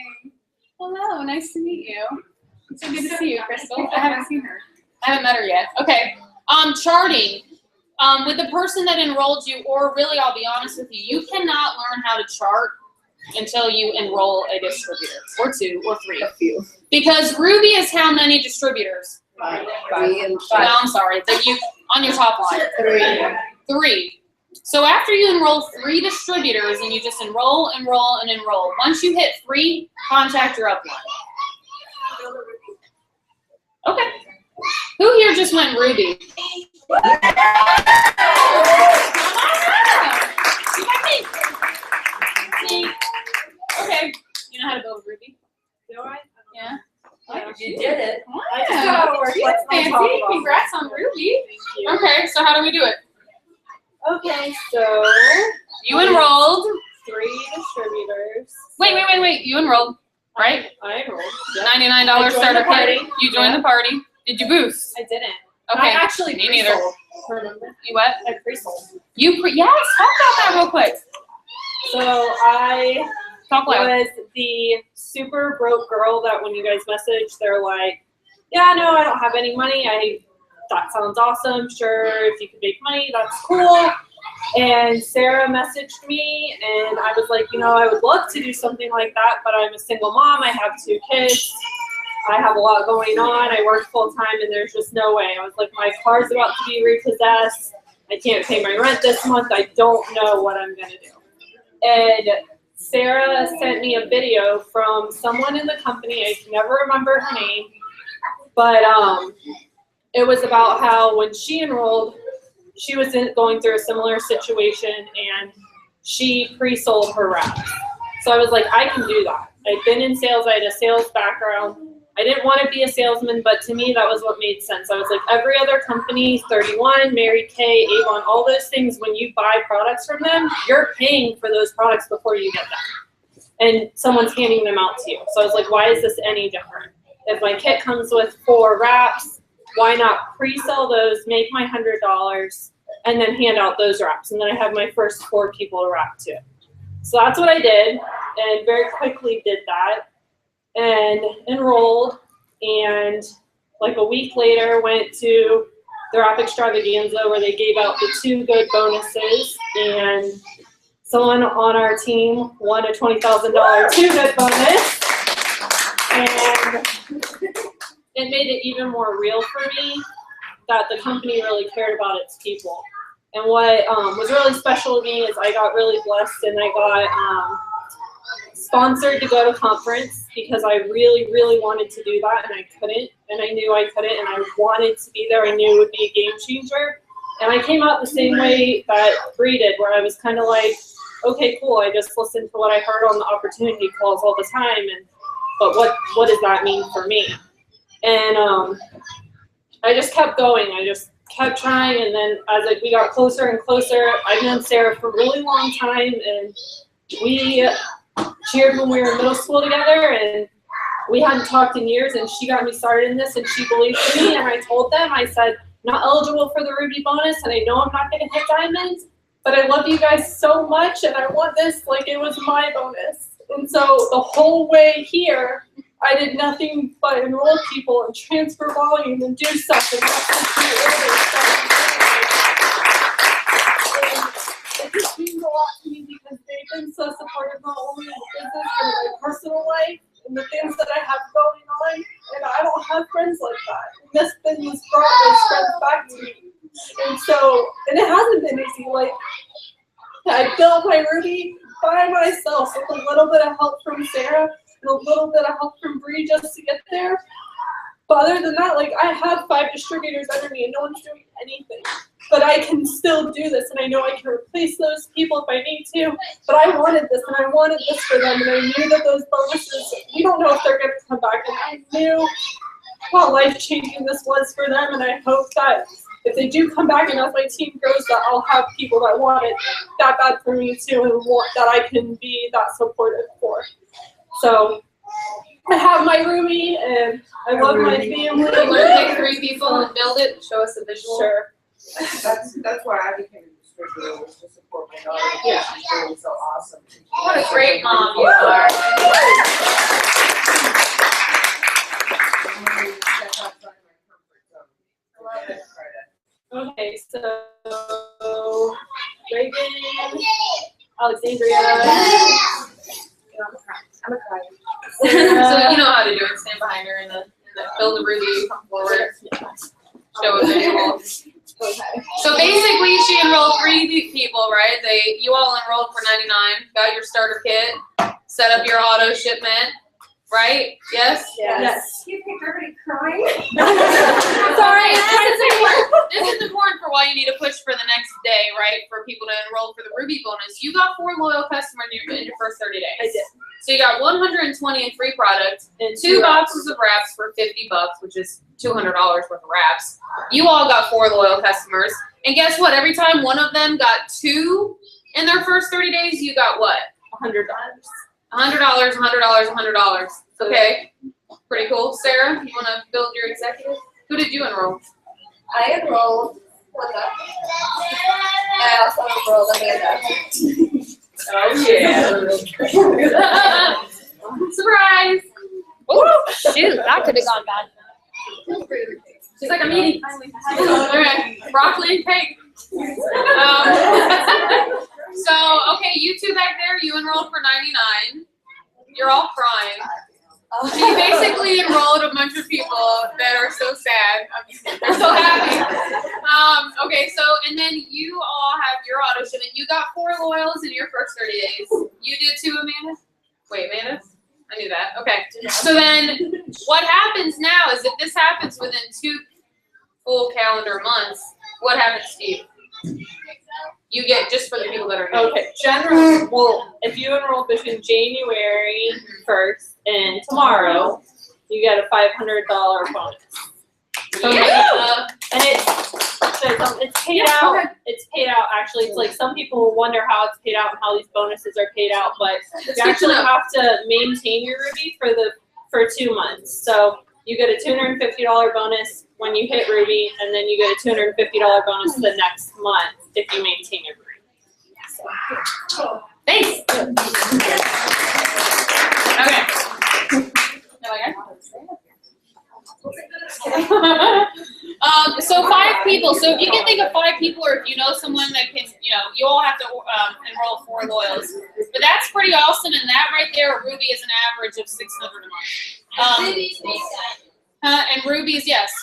Hello, nice to meet you. It's so good to see you, Crystal. I haven't seen her. I haven't met her yet. Okay. Charting. With the person that enrolled you, or really, I'll be honest with you, you cannot learn how to chart until you enroll a distributor, or 2, or 3. A few. Because Ruby is how many distributors? 5. No, I'm sorry. On your top line. 3. So after you enroll 3 distributors, and you just enroll, and enroll. Once you hit 3, contact your upline. Okay. Who here just went Ruby? Okay. You know how to build Ruby? Do I? Yeah. You did it. Wow. I just gotta work She's like my fancy. top off. Congrats on Ruby. Okay, so how do we do it? Okay, so You enrolled. 3 distributors. Wait. You enrolled, right? I enrolled. $99 starter kit. You joined the party. Did you boost? I didn't. Okay. I actually Me neither. pre-sold. Remember? You what? I pre-sold. Yes, talk about that real quick. So I Talk loud. was the super broke girl that when you guys message, they're like, yeah, no, I don't have any money. That sounds awesome. Sure, if you could make money, that's cool. And Sarah messaged me, and I was like, I would love to do something like that, but I'm a single mom. I have 2 kids. I have a lot going on. I work full time, and there's just no way. I was like, my car's about to be repossessed. I can't pay my rent this month. I don't know what I'm going to do. And Sarah sent me a video from someone in the company. I can never remember her name, but it was about how when she enrolled, she was going through a similar situation, and she pre-sold her wraps. So I was like, I can do that. I've been in sales. I had a sales background. I didn't want to be a salesman, but to me, that was what made sense. I was like, every other company, 31, Mary Kay, Avon, all those things, when you buy products from them, you're paying for those products before you get them. And someone's handing them out to you. So I was like, why is this any different? If my kit comes with 4 wraps, why not pre-sell those, make my $100, and then hand out those wraps? And then I have my first 4 people to wrap to. So that's what I did, and very quickly did that, and enrolled, and like a week later went to the wrap extravaganza where they gave out the 2 good bonuses, and someone on our team won a $20,000 2 good bonus, and it made it even more real for me that the company really cared about its people. And what was really special to me is I got really blessed, and I got sponsored to go to conference because I really, really wanted to do that, and I couldn't, and I knew I couldn't, and I wanted to be there. I knew it would be a game changer. And I came out the same way that Bree did, where I was kind of like, okay, cool, I just listened to what I heard on the opportunity calls all the time, but what does that mean for me? And I just kept going. I just kept trying, and then as we got closer and closer, I've known Sarah for a really long time, and we cheered when we were in middle school together, and we hadn't talked in years, and she got me started in this, and she believed in me, and I told them, I said, not eligible for the Ruby bonus, and I know I'm not going to hit diamonds, but I love you guys so much, and I want this like it was my bonus. And so the whole way here, I did nothing but enroll people and transfer volume and do stuff. And it just means a lot to me because they've been so supportive not only in the business but in my personal life and the things that I have going on. And I don't have friends like that. And this business brought those friends back to me. And so, and it hasn't been easy. Like, I built my Ruby by myself with a little bit of help from Sarah and a little bit of help from Bree just to get there. But other than that, like, I have 5 distributors under me and no one's doing anything. But I can still do this, and I know I can replace those people if I need to. But I wanted this, and I wanted this for them, and I knew that those bonuses, we don't know if they're going to come back. And I knew how life-changing this was for them, and I hope that if they do come back and as my team grows, that I'll have people that want it that bad for me too, and want that I can be that supportive for. So I have my Ruby, and I love my family. We're gonna pick 3 people and build it. Show us a visual. Sure. That's why I became a distributor, was to support my daughter. Yeah. She's really so awesome. What a great mom you are. Okay, so Reagan, Alexandria. I'm a cry. So you know how to do it. Stand behind her and build the Ruby, come forward. Show a visual. Okay. So basically, she enrolled 3 people, right? You all enrolled for $99, got your starter kit, set up your auto shipment, right? Yes? Yes. You think everybody crying? Sorry, this is important for why you need to push for the next day, right? For people to enroll for the Ruby bonus. You got 4 loyal customers in your first 30 days. I did. So you got 120 in free products, And 2 boxes of wraps for $50, which is $200 worth of wraps. You all got 4 loyal customers. And guess what? Every time one of them got 2 in their first 30 days, you got what? $100. $100, $100, $100. Okay. Pretty cool. Sarah, you want to build your executive? Who did you enroll? I enrolled Linda. I also enrolled Amanda. Oh, yeah. Surprise! Oh, shoot, that could have gone bad. She's like, I'm eating. Okay, broccoli and cake. So, okay, you two back there, you enrolled for $99. You're all crying. She basically enrolled a bunch of people that are so sad. They're so happy. Okay, so, and then you all have your auto ship, and you got 4 loyals in your first 30 days. You did too, Amanda? Wait, Amanda? I knew that. Okay. So then what happens now is if this happens within 2 full calendar months, what happens, Steve? You get just for the people that are new. Okay, generally, well, if you enroll between January 1st and tomorrow, you get a $500 bonus. Yeah. And it's paid out. It's paid out. Actually, it's like some people wonder how it's paid out and how these bonuses are paid out, but you actually have to maintain your Ruby for 2 months. So you get a $250 bonus when you hit Ruby, and then you get a $250 bonus the next month if you maintain your Ruby. So. Thanks. Okay. So 5 people. So if you can think of 5 people, or if you know someone that can, you all have to enroll 4 loyals. But that's pretty awesome, and that right there, Ruby is an average of $600 a month. And rubies, yes.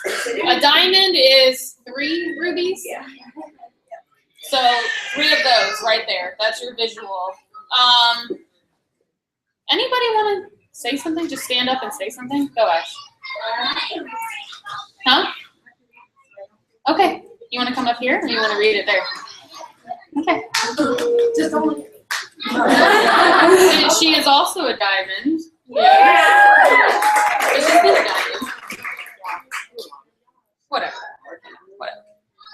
A diamond is 3 rubies. Yeah. So 3 of those right there. That's your visual. Anybody want to say something? Just stand up and say something. Go, Ash. Huh? Okay. You want to come up here, or you want to read it there? Okay. Just only. And she is also a diamond. Yeah. But she's been a diamond. Whatever.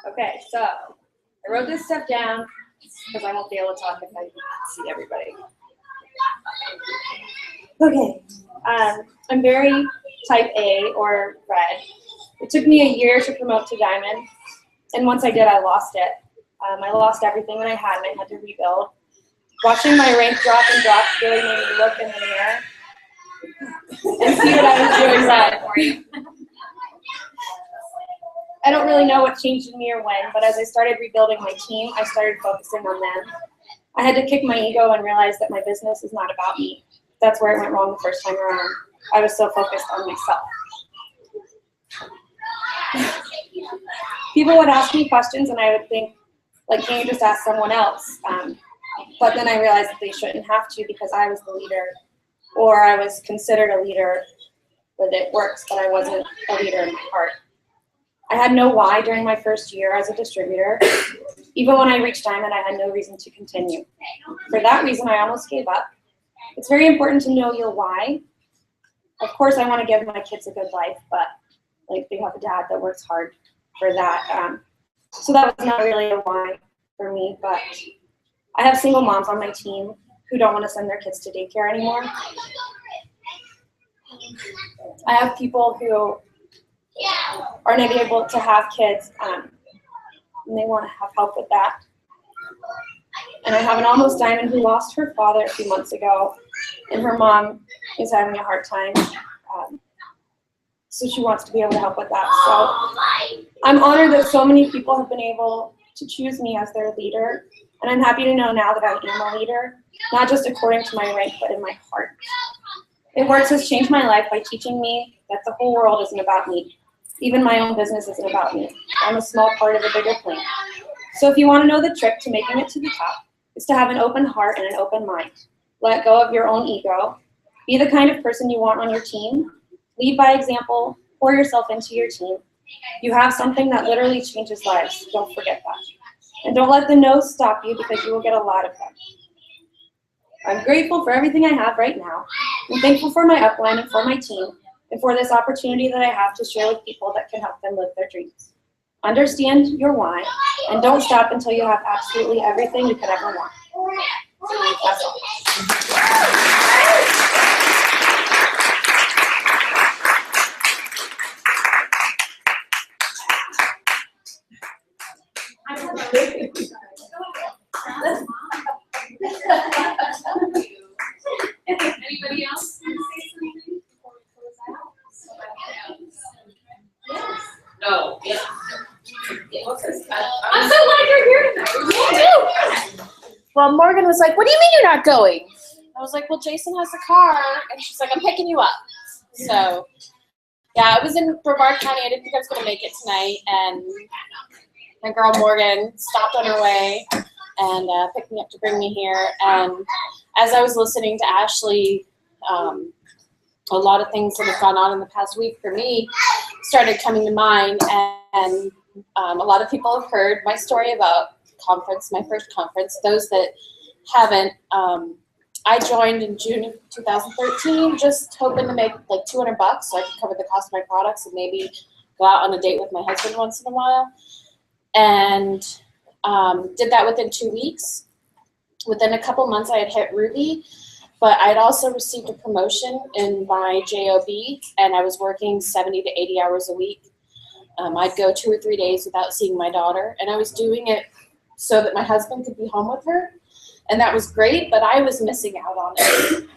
Okay, so I wrote this stuff down because I won't be able to talk if I see everybody. Okay, I'm very type A or red. It took me a year to promote to diamond, and once I did, I lost it. I lost everything that I had, and I had to rebuild. Watching my rank drop and drop really made me look in the mirror and see what I was doing wrong. I don't really know what changed in me or when, but as I started rebuilding my team, I started focusing on them. I had to kick my ego and realize that my business is not about me. That's where it went wrong the first time around. I was so focused on myself. People would ask me questions and I would think, like, can you just ask someone else? But then I realized that they shouldn't have to because I was the leader, or I was considered a leader with it works, but I wasn't a leader in my heart. I had no why during my first year as a distributor. Even when I reached diamond, I had no reason to continue. For that reason, I almost gave up. It's very important to know your why. Of course, I want to give my kids a good life, but like they have a dad that works hard for that. So that was not really a why for me, but I have single moms on my team who don't want to send their kids to daycare anymore. I have people who aren't able to have kids, and they want to have help with that. And I have an almost diamond who lost her father a few months ago, and her mom is having a hard time. So she wants to be able to help with that. So I'm honored that so many people have been able to choose me as their leader, and I'm happy to know now that I am a leader, not just according to my rank, but in my heart. It Works has changed my life by teaching me that the whole world isn't about me. Even my own business isn't about me. I'm a small part of a bigger plan. So if you want to know the trick to making it to the top, it's to have an open heart and an open mind. Let go of your own ego. Be the kind of person you want on your team. Lead by example. Pour yourself into your team. You have something that literally changes lives. Don't forget that. And don't let the no's stop you because you will get a lot of them. I'm grateful for everything I have right now. I'm thankful for my upline and for my team, and for this opportunity that I have to share with people that can help them live their dreams. Understand your why, and don't stop until you have absolutely everything you could ever want. That's all. Oh, yeah. I'm so glad you're here tonight. Well, Morgan was like, "What do you mean you're not going?" I was like, "Well, Jason has a car," and she's like, "I'm picking you up." So, yeah, I was in Brevard County. I didn't think I was gonna make it tonight, and my girl Morgan stopped on her way and picked me up to bring me here. And as I was listening to Ashley, a lot of things that have gone on in the past week for me started coming to mind, and a lot of people have heard my story about conference, my first conference. Those that haven't, I joined in June of 2013, just hoping to make like $200 so I could cover the cost of my products and maybe go out on a date with my husband once in a while. And did that within 2 weeks. Within a couple months, I had hit Ruby, but I had also received a promotion in my JOB, and I was working 70 to 80 hours a week. I'd go 2 or 3 days without seeing my daughter, and I was doing it so that my husband could be home with her. And that was great, but I was missing out on it.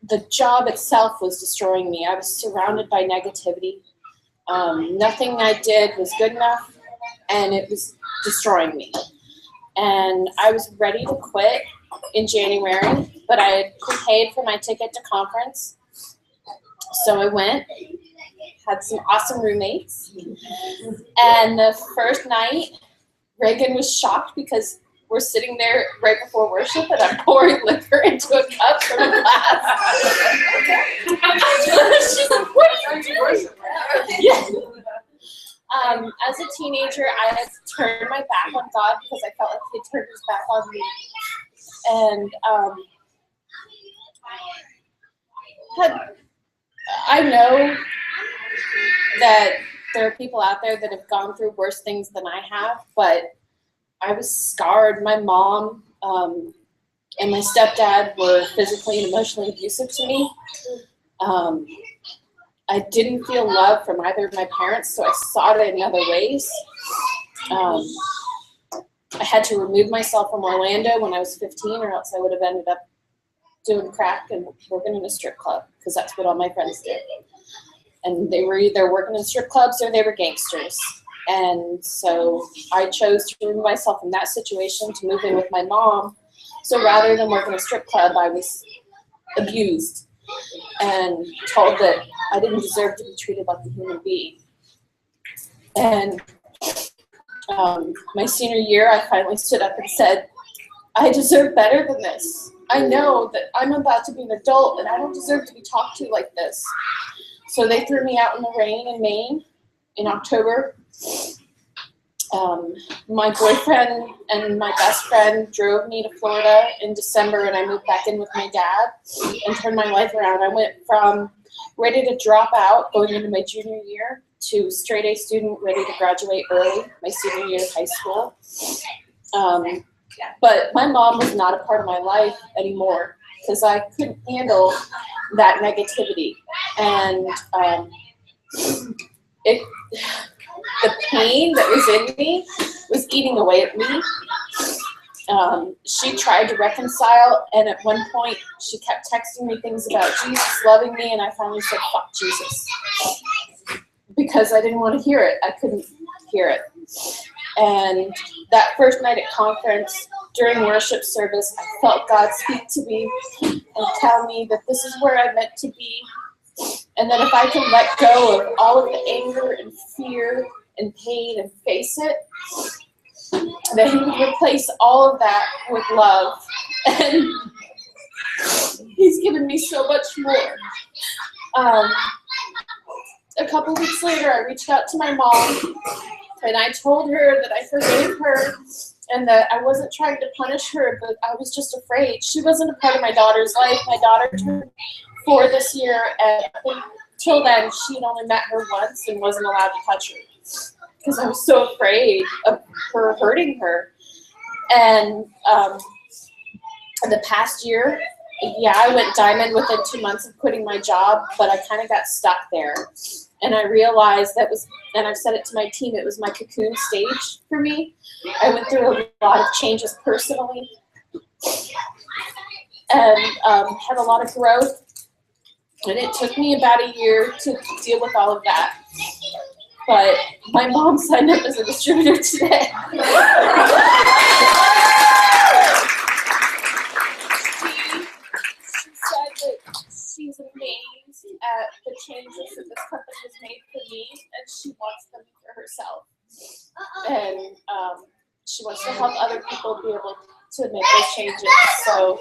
The job itself was destroying me. I was surrounded by negativity. Nothing I did was good enough, and it was destroying me. And I was ready to quit in January, but I had prepaid for my ticket to conference. So I went, had some awesome roommates. And the first night, Reagan was shocked because we're sitting there right before worship and I'm pouring liquor into a cup from a glass. She's like, "What are you doing?" Yeah. As a teenager, I had turned my back on God because I felt like He had turned His back on me. And I know that there are people out there that have gone through worse things than I have, but I was scarred. My mom and my stepdad were physically and emotionally abusive to me. I didn't feel love from either of my parents, so I sought it in other ways. I had to remove myself from Orlando when I was 15, or else I would have ended up doing crack and working in a strip club, because that's what all my friends did. And they were either working in strip clubs or they were gangsters. And so I chose to remove myself from that situation to move in with my mom. So rather than work in a strip club, I was abused and told that I didn't deserve to be treated like a human being. And my senior year, I finally stood up and said, "I deserve better than this. I know that I'm about to be an adult and I don't deserve to be talked to like this." So they threw me out in the rain in Maine in October. My boyfriend and my best friend drove me to Florida in December, and I moved back in with my dad and turned my life around. I went from ready to drop out going into my junior year to straight A student ready to graduate early, my senior year of high school. But my mom was not a part of my life anymore because I couldn't handle that negativity. And the pain that was in me was eating away at me. She tried to reconcile, and at one point she kept texting me things about Jesus loving me, and I finally said, "Fuck Jesus," because I didn't want to hear it. I couldn't hear it. And that first night at conference, during worship service, I felt God speak to me and tell me that this is where I'm meant to be, and that if I can let go of all of the anger and fear and pain and face it, that He would replace all of that with love. And He's given me so much more. A couple weeks later, I reached out to my mom, and I told her that I forgave her and that I wasn't trying to punish her, but I was just afraid. She wasn't a part of my daughter's life. My daughter turned 4 this year, and until then, she'd only met her once and wasn't allowed to touch her because I was so afraid of her hurting her. And the past year, yeah, I went diamond within 2 months of quitting my job, but I kind of got stuck there. And I realized that was, and I've said it to my team, it was my cocoon stage for me. I went through a lot of changes personally and had a lot of growth. And it took me about a year to deal with all of that. But my mom signed up as a distributor today. She said that she's amazed at the changes that this company has made for me, and she wants them for herself. And she wants to help other people be able to make those changes. So,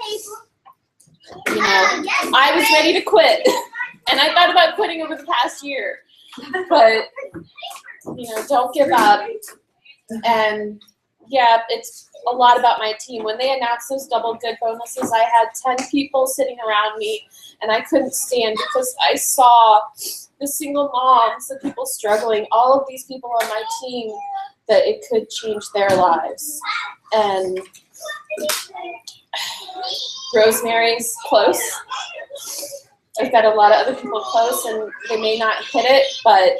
you know, I was ready to quit, and I thought about quitting over the past year. But, you know, don't give up. And yeah, it's a lot about my team. When they announced those double good bonuses, I had 10 people sitting around me, and I couldn't stand because I saw the single moms, the people struggling, all of these people on my team, that it could change their lives. And Rosemary's close. I've got a lot of other people close, and they may not hit it, but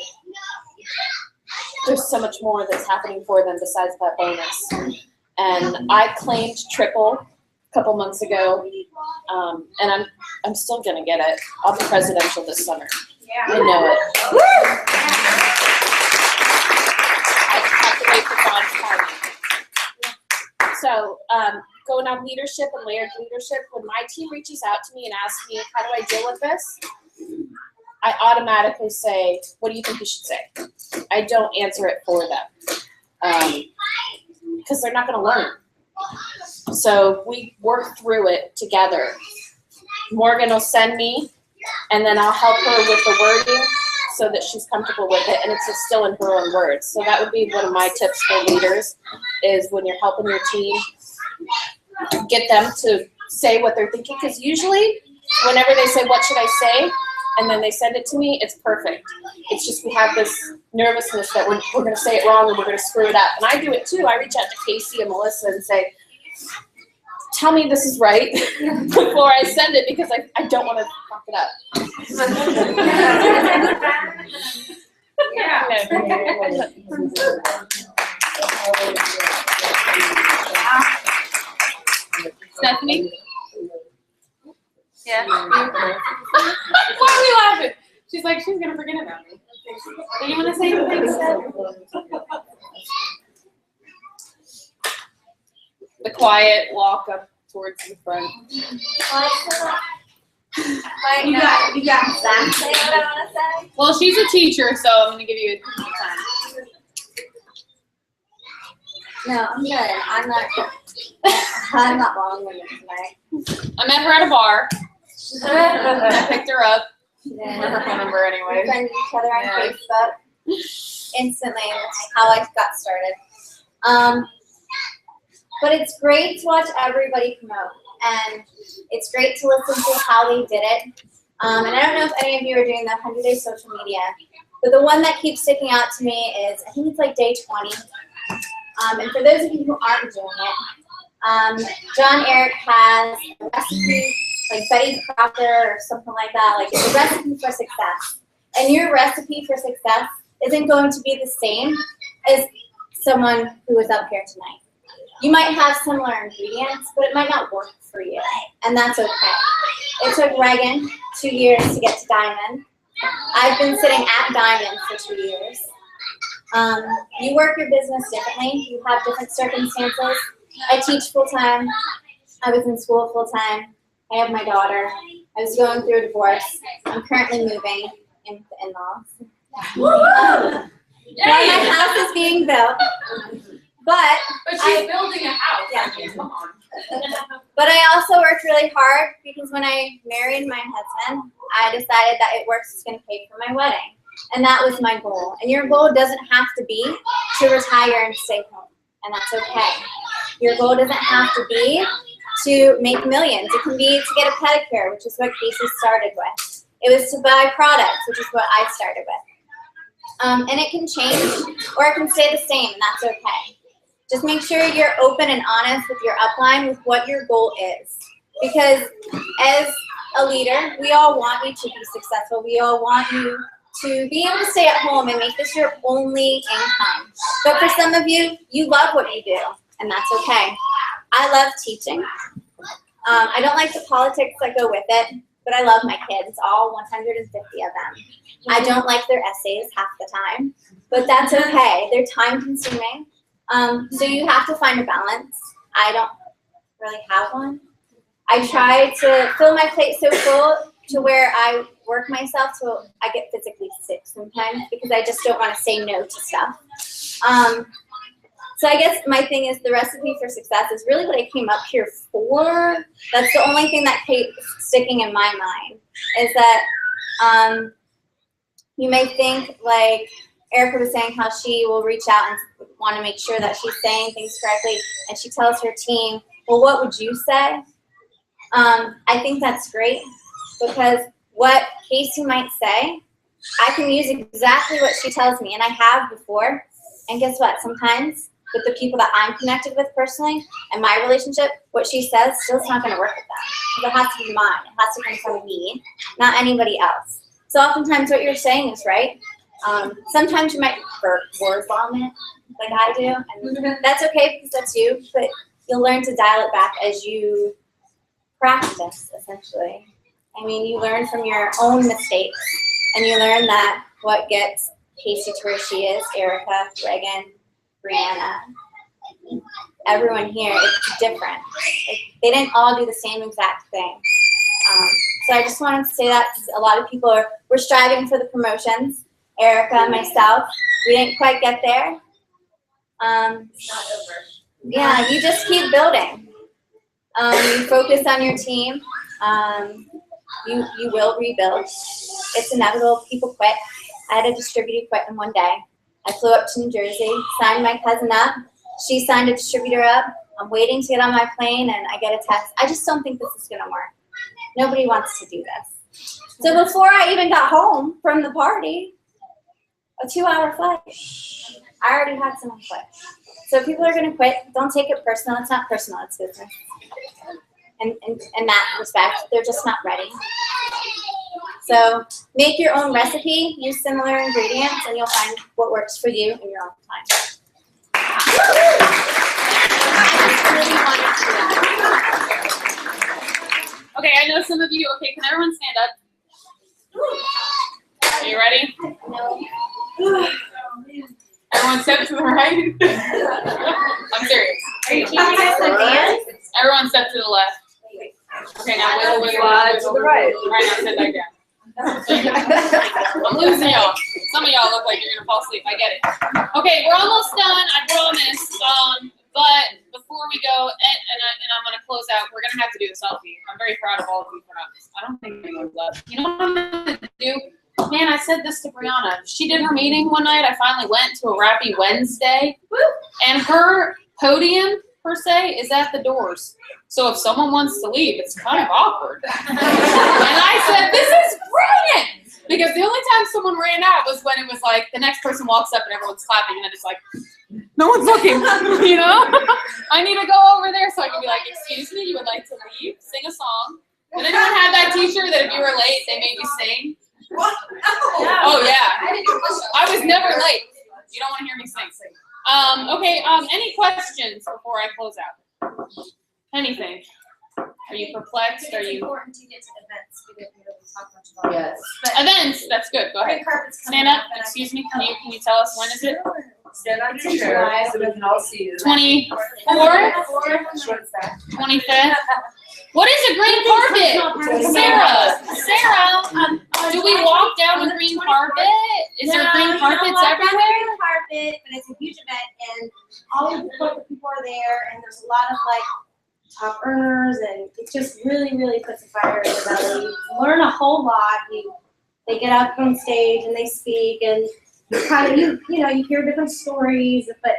there's so much more that's happening for them besides that bonus. And I claimed triple a couple months ago, and I'm still gonna get it. I'll be presidential this summer. Yeah. I know it. I have to wait for God's timing. So, going on leadership and layered leadership, when my team reaches out to me and asks me, how do I deal with this? I automatically say, what do you think you should say? I don't answer it for them, because they're not gonna learn. So we work through it together. Morgan will send me, and then I'll help her with the wording so that she's comfortable with it, and it's just still in her own words. So that would be one of my tips for leaders, is when you're helping your team, get them to say what they're thinking, because usually whenever they say, what should I say, and then they send it to me, it's perfect. It's just we have this nervousness that we're going to say it wrong and we're going to screw it up. And I do it too. I reach out to Casey and Melissa and say, tell me this is right before I send it, because I don't want to fuck it up. Stephanie? Yeah. Why are we laughing? She's like, she's gonna forget about me. Do you want to say anything, Steph? The quiet walk up towards the front. You got exactly what I want to say. Well, she's a teacher, so I'm gonna give you a time. No, I'm good. I'm not long with it tonight. I met her at a bar. I picked her up. Yeah. Her phone number anyway. We friended each other on Yeah. Facebook. Instantly, that's how I got started. But it's great to watch everybody promote, and it's great to listen to how they did it. And I don't know if any of you are doing the 100-day social media, but the one that keeps sticking out to me is, I think it's like day 20. And for those of you who aren't doing it, John Eric has a recipe, like Betty Crocker or something like that. Like, it's a recipe for success. And your recipe for success isn't going to be the same as someone who is up here tonight. You might have similar ingredients, but it might not work for you, and that's okay. It took Reagan 2 years to get to Diamond. I've been sitting at Diamond for 2 years. You work your business differently. You have different circumstances. I teach full-time. I was in school full-time. I have my daughter. I was going through a divorce. I'm currently moving in with the in-laws. My house is being built. But she's building a house. Yeah. I mean, come on. But I also worked really hard, because when I married my husband, I decided that it works is going to pay for my wedding. And that was my goal. And your goal doesn't have to be to retire and stay home. And that's okay. Your goal doesn't have to be to make millions. It can be to get a pedicure, which is what Casey started with. It was to buy products, which is what I started with. And it can change, or it can stay the same, and that's okay. Just make sure you're open and honest with your upline with what your goal is. Because as a leader, we all want you to be successful. We all want you to be able to stay at home and make this your only income. But for some of you, you love what you do, and that's okay. I love teaching. I don't like the politics that go with it, but I love my kids, all 150 of them. I don't like their essays half the time, but that's okay. They're time consuming. So you have to find a balance. I don't really have one. I try to fill my plate so full to where I work myself till I get physically sick sometimes because I just don't want to say no to stuff. So I guess my thing is the recipe for success is really what I came up here for. That's the only thing that keeps sticking in my mind is that you may think, like Erica was saying, how she will reach out and want to make sure that she's saying things correctly, and she tells her team, well, what would you say? I think that's great because what Casey might say, I can use exactly what she tells me, and I have before. And guess what? Sometimes with the people that I'm connected with personally and my relationship, what she says still is not going to work with them. Because it has to be mine. It has to come from me, not anybody else. So oftentimes what you're saying is right. Sometimes you might word vomit like I do, and that's okay because that's you, but you'll learn to dial it back as you practice, essentially. I mean, you learn from your own mistakes, and you learn that what gets Casey to where she is, Erica, Reagan, Brianna, everyone here, it's different. Like, they didn't all do the same exact thing. So I just wanted to say that because a lot of people we're striving for the promotions. Erica, myself, we didn't quite get there. Yeah, you just keep building. You focus on your team. You will rebuild. It's inevitable. People quit. I had a distributor quit in one day. I flew up to New Jersey, signed my cousin up. She signed a distributor up. I'm waiting to get on my plane, and I get a text. I just don't think this is going to work. Nobody wants to do this. So before I even got home from the party, a 2-hour flight, I already had someone quit. So if people are going to quit, don't take it personal. It's not personal. It's business. And in that respect, they're just not ready. So make your own recipe, use similar ingredients, and you'll find what works for you in your own time. Okay, I know some of you, okay, can everyone stand up? Are you ready? No. Everyone step to the right. I'm serious. Are you teaching us to dance? Everyone step to the left. Okay, now wiggle, wiggle, Slide wiggle. to the right. All right, now sit back down. I'm losing y'all. Some of y'all look like you're gonna fall asleep. I get it. Okay, we're almost done. I promise. But before we go, and I'm gonna close out. We're gonna have to do a selfie. I'm very proud of all of you for not. I don't think anyone's left. You know what I'm gonna do? Man, I said this to Brianna. She did her meeting one night. I finally went to a Rappy Wednesday, and her podium per se is at the doors. So if someone wants to leave, it's kind of awkward. And I said, this is brilliant! Because the only time someone ran out was when it was like, the next person walks up and everyone's clapping, and then it's like, no one's looking, you know? I need to go over there so I can be like, excuse me, you would like to leave? Sing a song. Did anyone have that teacher that if you were late, they made you sing? What? Oh, yeah. I was never late. You don't want to hear me sing. Okay, any questions before I close out? Anything? Are you perplexed? Are you? It's important to get to events. We didn't really talk much about Yes. Events, that's good. Go ahead. Green carpet's coming Stand up. and I Excuse think- me. Can you tell us when is it? Stand on your chair so we can all see you. 24th, What's that? 25th. What is a green carpet? Sarah, do we walk down a green carpet? Is there green carpets everywhere? Green carpet, but it's a huge event, and all of the people are there, and there's a lot of like top earners, and it just really, really puts a fire in the belly. You learn a whole lot. They get up on stage and they speak, and you kind of you hear different stories, but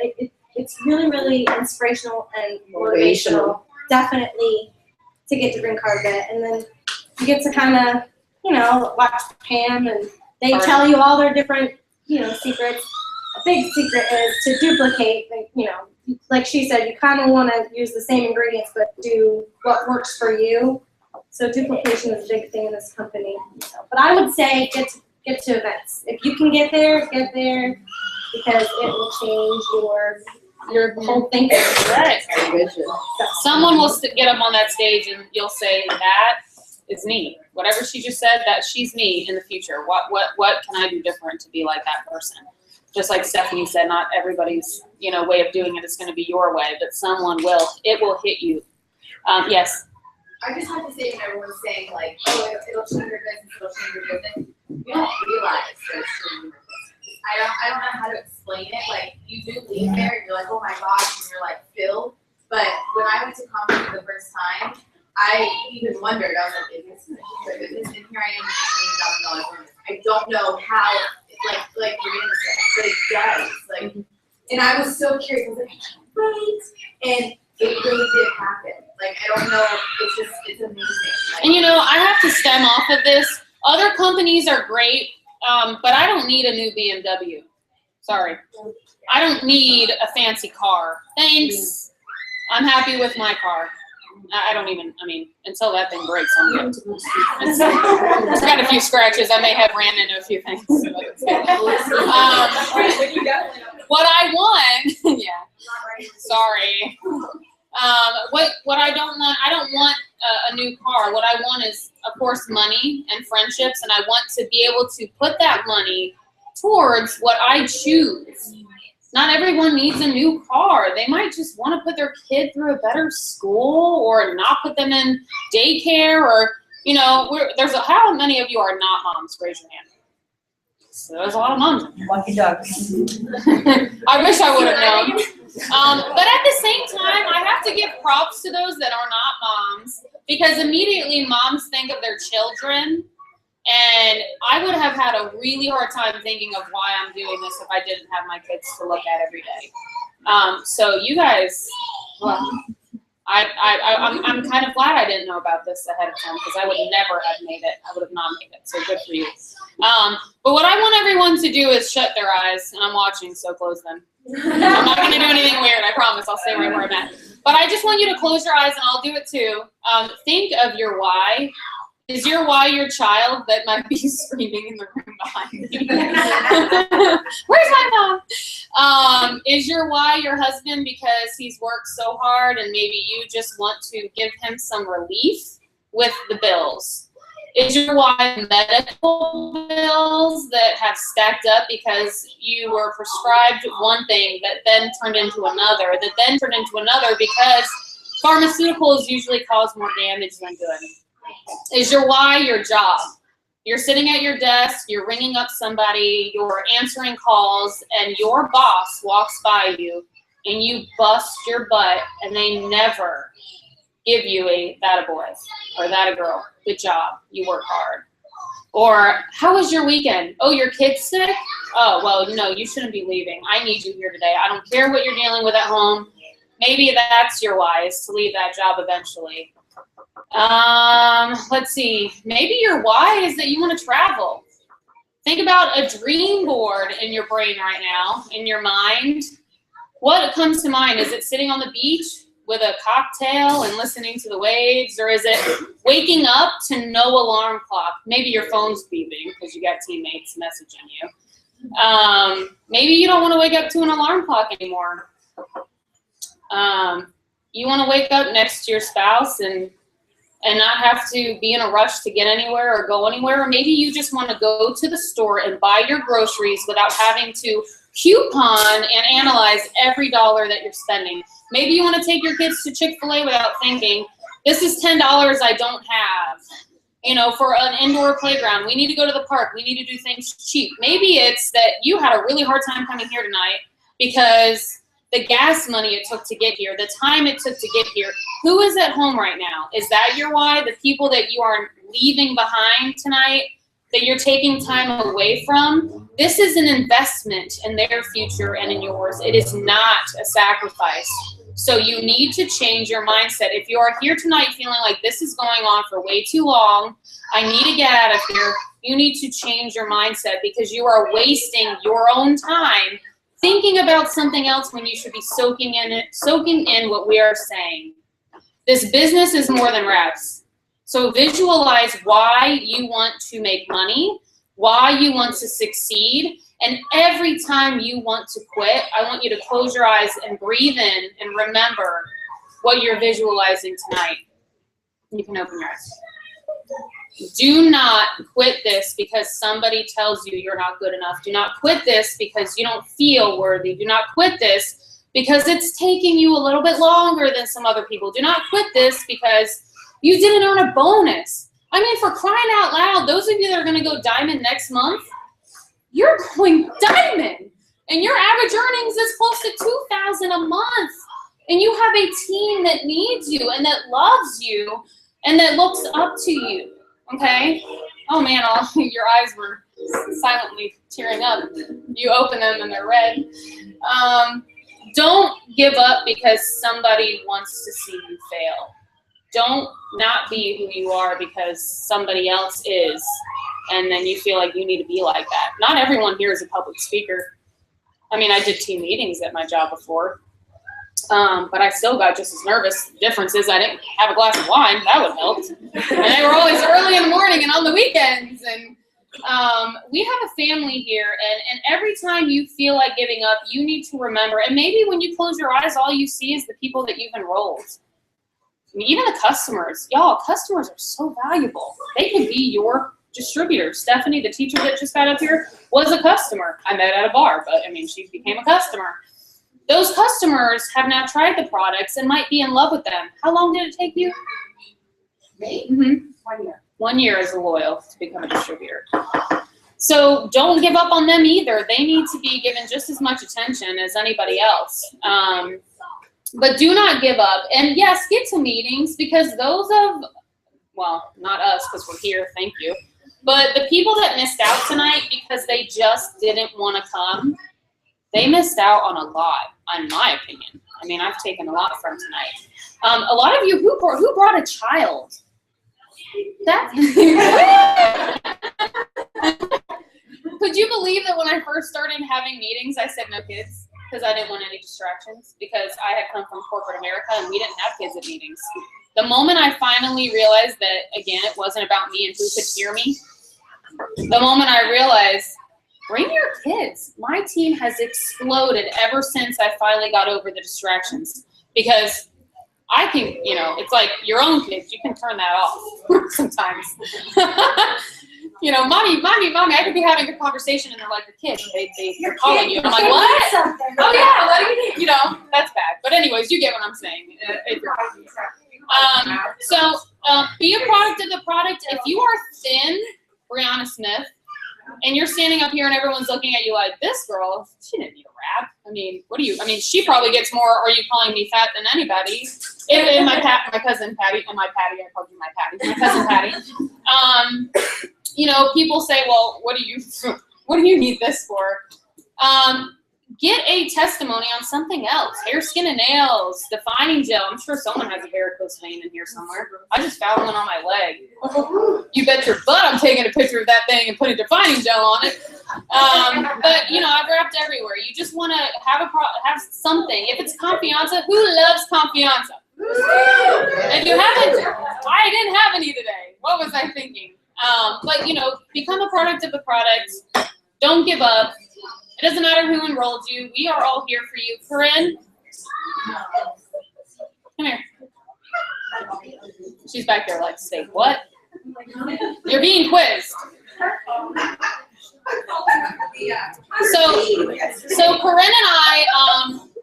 it's really, really inspirational and motivational. Definitely to get to green carpet, and then you get to kind of watch Pam, and they tell you all their different secrets. A big secret is to duplicate. Like she said, you kind of want to use the same ingredients, but do what works for you. So duplication is a big thing in this company. But I would say get to events. If you can get there, because it will change your whole thinking. Right. Someone will get up on that stage and you'll say that. is me. Whatever she just said, that she's me in the future. What can I do different to be like that person? Just like Stephanie said, not everybody's, way of doing it is going to be your way, but someone will. It will hit you. Yes. I just have to say, when everyone's saying like, oh, it'll change your business, it'll change your business, you don't realize that it's changing your business. I don't know how to explain it. Like, you do leave there, and you're like, oh my gosh, and you're like filled. But when I went to conference for the first time, I even wondered. I was like, is this going to change my business? And here I am with $20,000 business. I don't know how, like Marina said, but it does. Like, and I was so curious. I was like, right, and it really did happen. Like, I don't know. It's amazing. Like, And I have to stem off of this. Other companies are great, but I don't need a new BMW. Sorry. I don't need a fancy car. Thanks. I'm happy with my car. Until that thing breaks, I'm good. It's got a few scratches. I may have ran into a few things. What I want, yeah, sorry. What I don't want a new car. What I want is, of course, money and friendships, and I want to be able to put that money towards what I choose. Not everyone needs a new car. They might just want to put their kid through a better school or not put them in daycare or, how many of you are not moms? Raise your hand. So there's a lot of moms. Lucky ducks. I wish I would have known. But at the same time, I have to give props to those that are not moms because immediately moms think of their children. And I would have had a really hard time thinking of why I'm doing this if I didn't have my kids to look at every day. So you guys, well, I'm kind of glad I didn't know about this ahead of time because I would never have made it. I would have not made it. So good for you. But what I want everyone to do is shut their eyes, and I'm watching, so close them. I'm not going to do anything weird. I promise. I'll stay right where I'm at. But I just want you to close your eyes, and I'll do it too. Think of your why. Is your why your child that might be screaming in the room behind you? Where's my mom? Is your why your husband because he's worked so hard and maybe you just want to give him some relief with the bills? Is your why medical bills that have stacked up because you were prescribed one thing that then turned into another, that then turned into another because pharmaceuticals usually cause more damage than good? Is your why your job? You're sitting at your desk, you're ringing up somebody, you're answering calls, and your boss walks by you, and you bust your butt, and they never give you a that a boy or that a girl. Good job, you work hard. Or how was your weekend? Oh, your kid's sick? Oh, well, you shouldn't be leaving. I need you here today. I don't care what you're dealing with at home. Maybe that's your why, is to leave that job eventually. Let's see. Maybe your why is that you want to travel. Think about a dream board in your brain right now, in your mind. What comes to mind? Is it sitting on the beach with a cocktail and listening to the waves? Or is it waking up to no alarm clock? Maybe your phone's beeping because you got teammates messaging you. Maybe you don't want to wake up to an alarm clock anymore. You want to wake up next to your spouse and not have to be in a rush to get anywhere or go anywhere. Or maybe you just want to go to the store and buy your groceries without having to coupon and analyze every dollar that you're spending. Maybe you want to take your kids to Chick-fil-A without thinking, this is $10 I don't have. For an indoor playground, we need to go to the park. We need to do things cheap. Maybe it's that you had a really hard time coming here tonight because the gas money it took to get here, the time it took to get here. Who is at home right now? Is that your why? The people that you are leaving behind tonight, that you're taking time away from? This is an investment in their future and in yours. It is not a sacrifice. So you need to change your mindset. If you are here tonight feeling like this is going on for way too long, I need to get out of here, you need to change your mindset because you are wasting your own time thinking about something else when you should be soaking in what we are saying. This business is more than reps. So visualize why you want to make money, why you want to succeed, and every time you want to quit, I want you to close your eyes and breathe in and remember what you're visualizing tonight. You can open your eyes. Do not quit this because somebody tells you you're not good enough. Do not quit this because you don't feel worthy. Do not quit this because it's taking you a little bit longer than some other people. Do not quit this because you didn't earn a bonus. I mean, for crying out loud, those of you that are going to go diamond next month, you're going diamond. And your average earnings is close to $2,000 a month. And you have a team that needs you and that loves you and that looks up to you. Okay? Oh man, your eyes were silently tearing up. You open them and they're red. Don't give up because somebody wants to see you fail. Don't not be who you are because somebody else is, and then you feel like you need to be like that. Not everyone here is a public speaker. I mean, I did team meetings at my job before, but I still got just as nervous. The difference is I didn't have a glass of wine. That would help. And they were always early in the morning and on the weekends. And we have a family here, and every time you feel like giving up, you need to remember, and maybe when you close your eyes, all you see is the people that you've enrolled. I mean, even the customers. Y'all, customers are so valuable. They could be your distributor. Stephanie, the teacher that just got up here, was a customer. I met at a bar, but I mean, she became a customer. Those customers have now tried the products and might be in love with them. How long did it take you? Me? Mm-hmm. 1 year. 1 year as a loyal to become a distributor. So don't give up on them either. They need to be given just as much attention as anybody else. But do not give up. And yes, get to meetings because those of, well, not us because we're here, thank you. But the people that missed out tonight because they just didn't want to come, they missed out on a lot, in my opinion. I mean, I've taken a lot from tonight. A lot of you, who brought a child? Could you believe that when I first started having meetings, I said no kids? Because I didn't want any distractions. Because I had come from corporate America and we didn't have kids at meetings. The moment I finally realized that, again, it wasn't about me and who could hear me, the moment I realized, bring your kids. My team has exploded ever since I finally got over the distractions. Because I can, you know, it's like your own kids. You can turn that off sometimes. You know, mommy, I could be having a conversation and they're like, the kids, they're calling you. I'm like, what? Oh yeah, what do you need? You know, that's bad. But anyways, you get what I'm saying. So be a product of the product. If you are thin, Brianna Smith, and you're standing up here and everyone's looking at you like, this girl, she didn't need a rap. I mean, what do you, I mean, she probably gets more, are you calling me fat than anybody? And my cousin Patty, I called you my Patty, my cousin Patty. You know, people say, well, what do you need this for? Get a testimony on something else. Hair, skin, and nails, defining gel. I'm sure someone has a varicose vein in here somewhere. I just found one on my leg. You bet your butt I'm taking a picture of that thing and putting defining gel on it. But, you know, I've wrapped everywhere. You just want to have something. If it's Confianza, who loves Confianza? If you haven't, I didn't have any today. What was I thinking? But, you know, become a product of the product. Don't give up. It doesn't matter who enrolled you. We are all here for you. Corinne, come here. She's back there like, say what? You're being quizzed. So Corinne and I,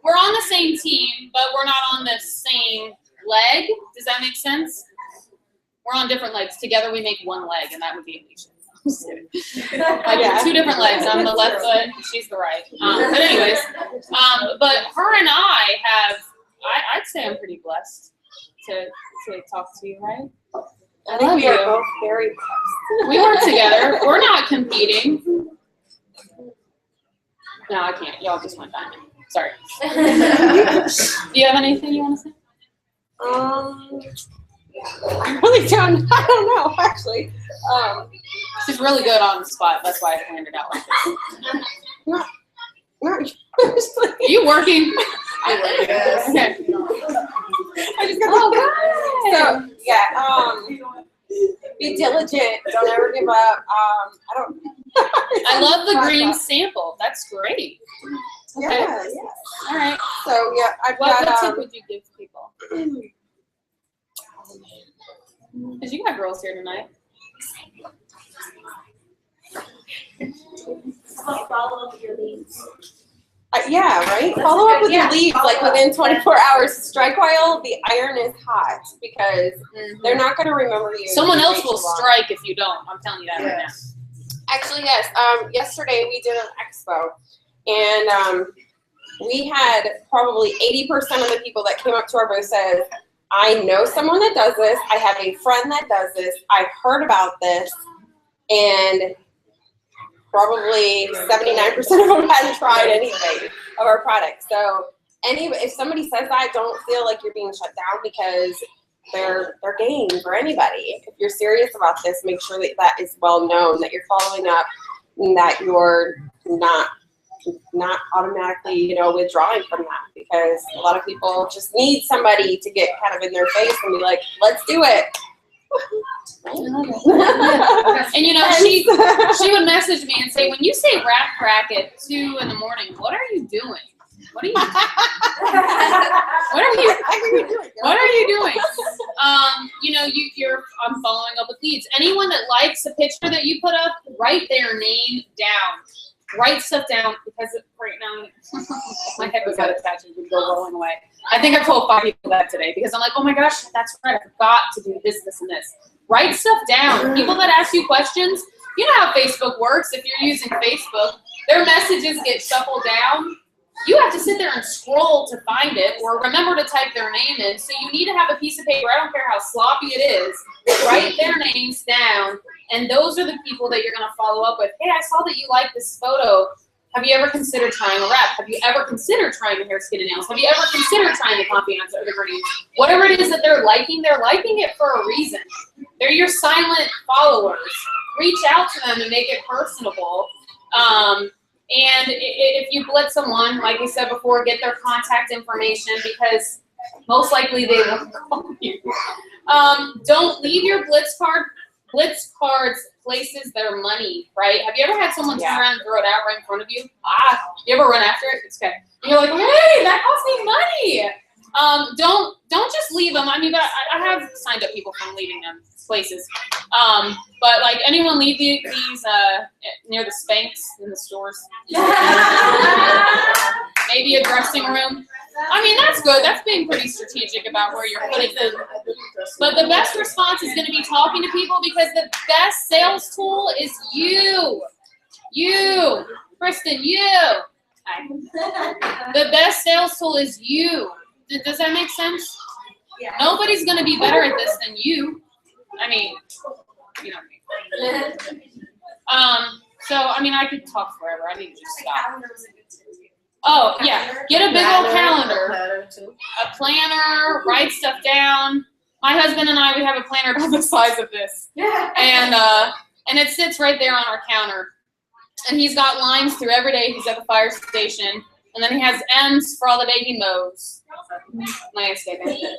we're on the same team, but we're not on the same leg. Does that make sense? We're on different legs. Together we make one leg, and that would be Alicia. Like two different legs. I'm the left foot, she's the right. But anyways, but her and I have, I'd say I'm pretty blessed to talk to you, right? I think we are both very blessed. We work together. We're not competing. No, I can't. Y'all just went diamond. Sorry. Do you have anything you want to say? I really don't. I don't know, actually. She's really good on the spot. That's why I planned it out like this. Not usually. Are you working? Yes. Okay. I just got so yeah. Be diligent. Don't ever give up. I love the green sample. That's great. Okay. Yeah. All right. So yeah, What tip would you give people? Because you got girls here tonight. Follow up with your leads. Yeah, right? That's Follow a up good- with your yeah, leads like follow up. within 24 hours. Strike while the iron is hot because they're not going to remember you. Someone else way will too long. strike if you don't. I'm telling you that right now. Yes. Actually, yes. Yesterday we did an expo, and we had probably 80% of the people that came up to our booth said, I know someone that does this. I have a friend that does this. I've heard about this. And probably 79% of them hadn't tried anything of our product. So if somebody says that, don't feel like you're being shut down because they're game for anybody. If you're serious about this, make sure that that is well known, that you're following up, and that you're not automatically, withdrawing from that, because a lot of people just need somebody to get kind of in their face and be like, let's do it. And she would message me and say, when you say rat crack at 2 in the morning, what are you doing? What are you doing? What are you doing? I'm following up with leads. Anyone that likes a picture that you put up, write their name down. Write stuff down, because right now my head was out of touch and would go rolling away. I think I've told 5 people that today because I'm like, oh my gosh, that's right, I forgot to do this, this, and this. Write stuff down. People that ask you questions, you know how Facebook works. If you're using Facebook, their messages get shuffled down. You have to sit there and scroll to find it, or remember to type their name in. So you need to have a piece of paper. I don't care how sloppy it is. Write their names down, and those are the people that you're going to follow up with. Hey, I saw that you liked this photo. Have you ever considered trying a wrap? Have you ever considered trying the hair, skin, and nails? Have you ever considered trying the Confiance or the Green? Whatever it is that they're liking it for a reason. They're your silent followers. Reach out to them and make it personable. And if you blitz someone, like we said before, get their contact information, because most likely they will call you. Don't leave your blitz cards places that are money, right? Have you ever had someone turn around and throw it out right in front of you? You ever run after it? It's okay. And you're like, hey, that cost me money. Don't just leave them. I mean, but I have signed up people from leaving them places. But like, anyone leave these near the Spanx in the stores? Maybe a dressing room. I mean, that's good. That's being pretty strategic about where you're putting them. But the best response is going to be talking to people, because the best sales tool is you. You. Kristen, you. The best sales tool is you. Does that make sense? Yeah. Nobody's going to be better at this than you. I mean, you know what I mean. So, I mean, I could talk forever. I need to just stop. Oh, yeah. Get a big old calendar. A planner. Write stuff down. My husband and I, we have a planner about the size of this. And it sits right there on our counter. And he's got lines through every day. He's at the fire station. And then he has M's for all the baby mows. Landscaping.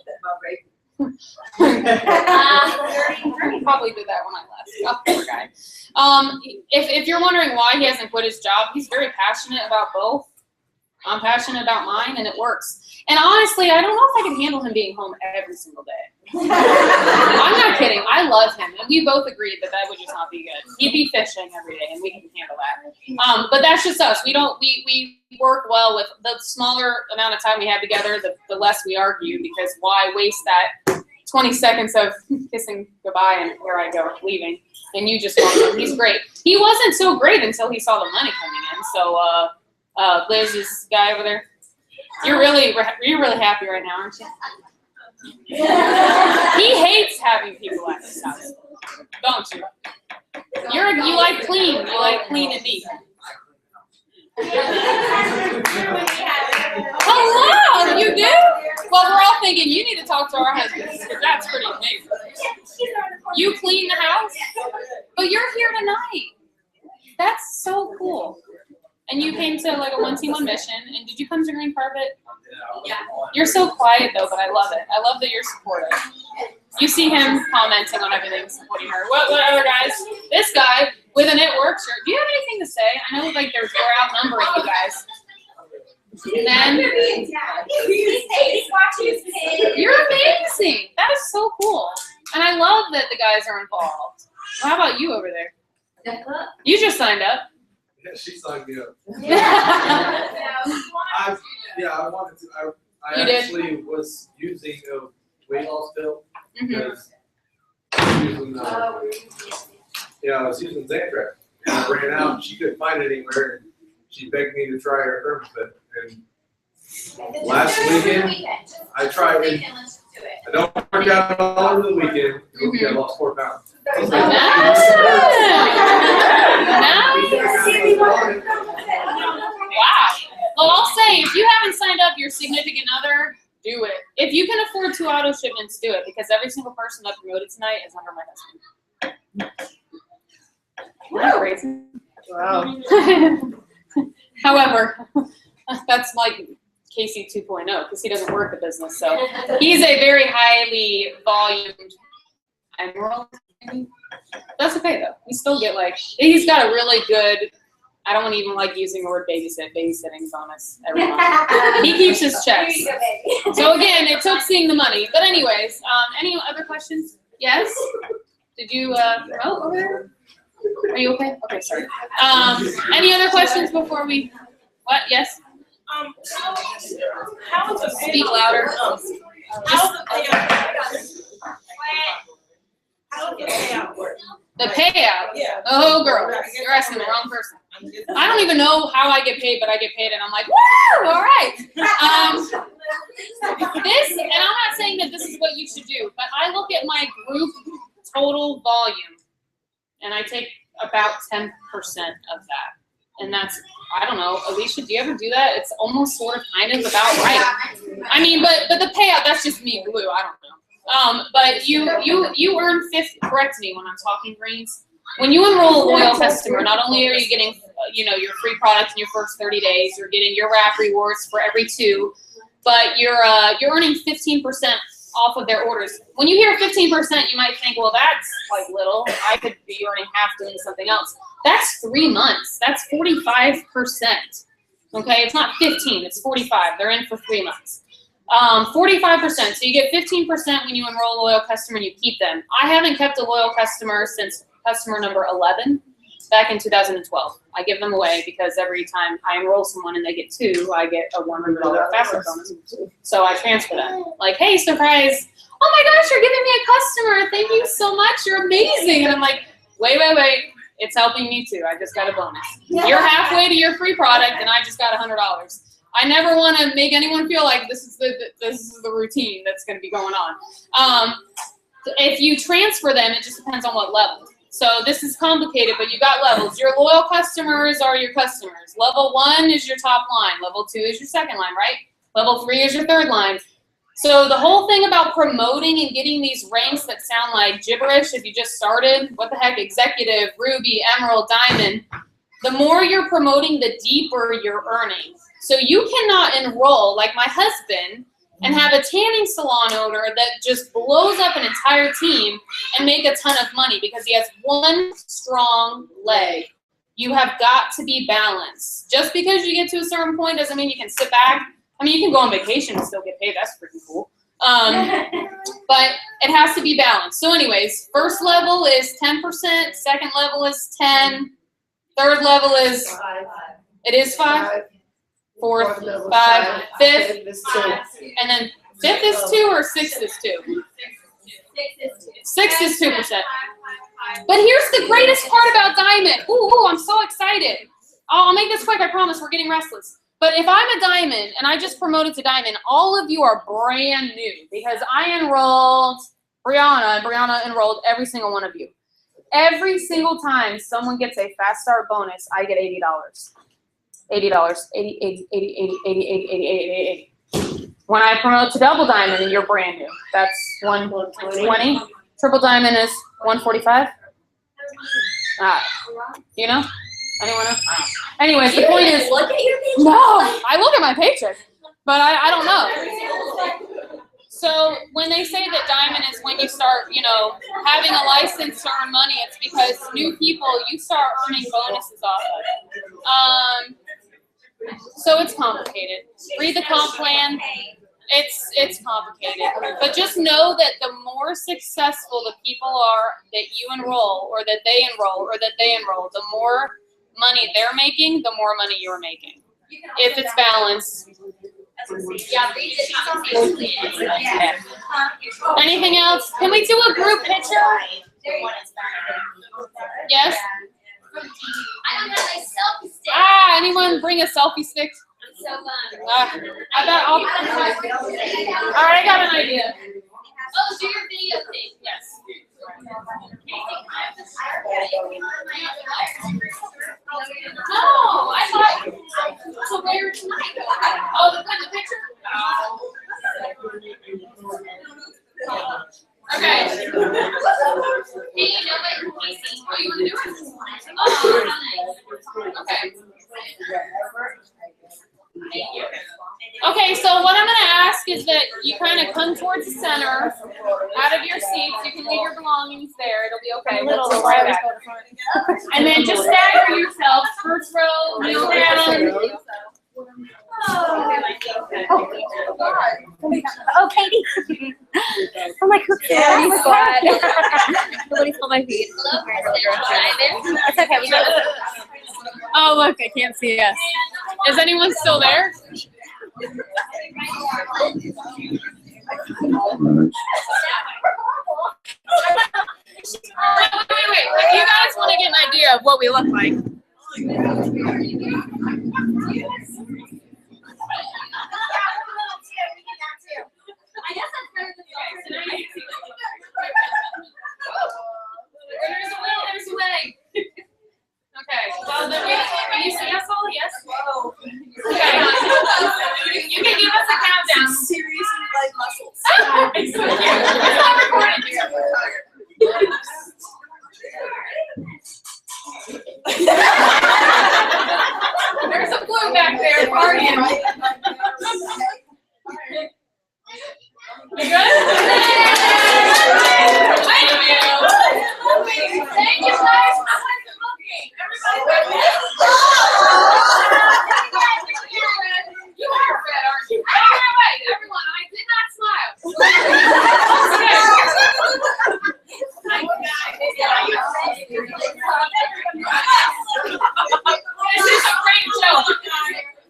Probably did that when I left. Oh, poor guy. If you're wondering why he hasn't quit his job, he's very passionate about both. I'm passionate about mine, and it works. And honestly, I don't know if I can handle him being home every single day. I'm not kidding. I love him, and we both agreed that would just not be good. He'd be fishing every day, and we can handle that. But that's just us. We work well with the smaller amount of time we have together, the less we argue, because why waste that 20 seconds of kissing goodbye and here I go, leaving, and you just want him. He's great. He wasn't so great until he saw the money coming in. So, Liz, this guy over there, you're really happy right now, aren't you? He hates having people at his house, don't you? You like clean. You like clean and neat. Hello, you do? Well, we're all thinking you need to talk to our husbands, because that's pretty amazing. You clean the house, but you're here tonight. That's so cool. And you came to like a 1-team-1 mission. And did you come to Green Carpet? Yeah. You're so quiet though, but I love it. I love that you're supportive. You see him commenting on everything, supporting her. What other guys? This guy with an It Works shirt. Do you have anything to say? I know like we're outnumbering you guys. Men. You're amazing. That is so cool. And I love that the guys are involved. Well, how about you over there? You just signed up. Yeah, she signed me up. Yeah. I wanted to. I You did? actually was using a weight loss pill Mhm. because I was using, I was using Xantrax. And I ran out and she couldn't find it anywhere. And she begged me to try her Thermofit. And last weekend, I tried it. I don't work out all over the weekend. I lost 4 pounds. Wow. Well, I'll say, if you haven't signed up your significant other, do it. If you can afford 2 auto shipments, do it, because every single person that promoted tonight is under my husband. Isn't that crazy? Wow. However, that's like Casey 2.0, because he doesn't work the business, so he's a very highly volumed emerald. That's okay though. We still get he's got a really good, I don't even like using the word babysitting bonus every month. He keeps his checks. So again, it took seeing the money. But anyways, any other questions? Yes? Did you promote over there? Are you okay? Okay, sorry. Any other questions before we, what, yes? How is the Speak louder. How does the payout work? The payout? Yeah. Oh, girl, you're asking the wrong person. I don't even know how I get paid, but I get paid, and I'm like, woo, all right. This, and I'm not saying that this is what you should do, but I look at my group total volume, and I take about 10% of that. And that's, I don't know, Alicia, do you ever do that? It's almost sort of kind of about right. I mean, but the payout, that's just me, glue, I don't know. But you earn 50, correct me when I'm talking greens. When you enroll a loyal customer, not only are you getting, your free products in your first 30 days, you're getting your wrap rewards for every 2, but you're earning 15% off of their orders. When you hear 15%, you might think, well, that's like little. I could be earning half doing something else. That's 3 months. That's 45%. Okay, it's not 15, it's 45. They're in for 3 months. 45%. So you get 15% when you enroll a loyal customer and you keep them. I haven't kept a loyal customer since customer number 11 back in 2012. I give them away because every time I enroll someone and they get 2, I get a $100 faster bonus. So I transfer them. Like, hey, surprise. Oh my gosh, you're giving me a customer. Thank you so much. You're amazing. And I'm like, wait. It's helping me too. I just got a bonus. You're halfway to your free product and I just got $100. I never want to make anyone feel like this is the routine that's going to be going on. If you transfer them, it just depends on what level. So this is complicated, but you got levels. Your loyal customers are your customers. Level 1 is your top line. Level 2 is your second line, right? Level 3 is your third line. So the whole thing about promoting and getting these ranks that sound like gibberish, if you just started, what the heck, executive, ruby, emerald, diamond, the more you're promoting, the deeper you're earning. So you cannot enroll, like my husband, and have a tanning salon owner that just blows up an entire team and make a ton of money because he has one strong leg. You have got to be balanced. Just because you get to a certain point doesn't mean you can sit back. I mean, you can go on vacation and still get paid. That's pretty cool. But it has to be balanced. So anyways, first level is 10%. Second level is 10. Third level is, it is 5. Fourth, 5, fifth, and then 5th is 2 or 6th is 2? 6th is 2%. But here's the greatest part about diamond. Ooh, I'm so excited. I'll make this quick, I promise, we're getting restless. But if I'm a diamond and I just promoted to diamond, all of you are brand new because I enrolled Brianna, and Brianna enrolled every single one of you. Every single time someone gets a fast start bonus, I get $80. $80, 80. When I promote to double diamond and you're brand new, that's 120. Triple diamond is 145. You know? Anyone know? Anyways, the point is, Look at your paycheck. no, I look at my paycheck, but I don't know. So when they say that diamond is when you start, having a license to earn money, it's because new people, you start earning bonuses off of. So it's complicated. Read the comp plan. It's complicated. But just know that the more successful the people are that you enroll or that they enroll, the more money they're making, the more money you're making. If it's balanced. Yeah, read it. Anything else? Can we do a group picture? Yes? I don't have my selfie stick. Ah, anyone bring a selfie stick? So fun. I bet I'll. All right, I got an idea. Oh, do your video thing. Yes. No, I thought. So where tonight? Oh, the picture? Oh. Okay. Hey, you know what? Casey, what you want to do? Oh, okay. Thank you. Okay, so what I'm going to ask is that you kind of come towards the center, out of your seats. You can leave your belongings there. It'll be okay. And then just stagger yourselves. First row, kneel down. Oh, Katie. Oh my God. Squad. Nobody saw my feet. It's okay. We got it. Oh, look, I can't see us. Is anyone still there? Wait. If you guys want to get an idea of what we look like. There's a will, there's a way. Okay, well, can you see us all? Yes? Whoa. Okay. You can give us a countdown. Seriously, like muscles. It's so cute. It's not recorded. There's a blue back there partying. You good? Thank you guys. You are red, aren't you? Wait, everyone, I did not smile. This is a great show.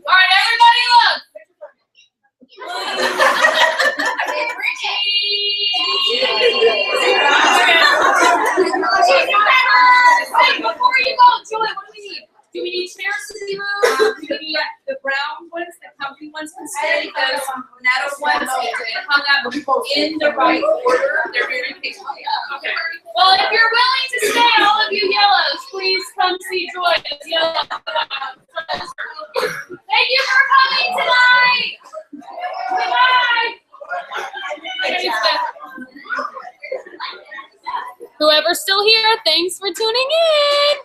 All right, everybody look. Before you go, Joy, what do we need? Do we need chairs to be moved? Do we need the brown ones, the comfy ones can stay? Those metal ones hung up in the right order. They're very big. Okay. Well, if you're willing to stay, all of you yellows, please come see Joy. It's yellow. Thank you for coming tonight. Goodbye. Whoever's still here, thanks for tuning in.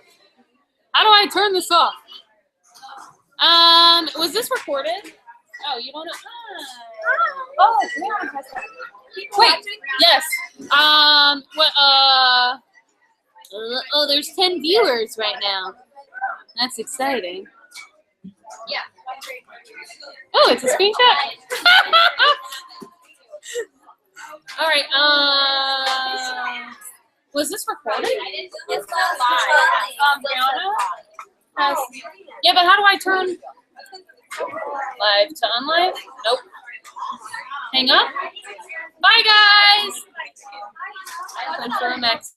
How do I turn this off? Was this recorded? Oh, you don't know? Oh, yeah. Wait, yes. What, oh, there's 10 viewers right now. That's exciting. Yeah. Oh, it's a screenshot. All right, was this recorded? It's not live. Brianna? Yeah, but how do I turn live to unlive? Nope. Hang up. Bye, guys. Confirm X.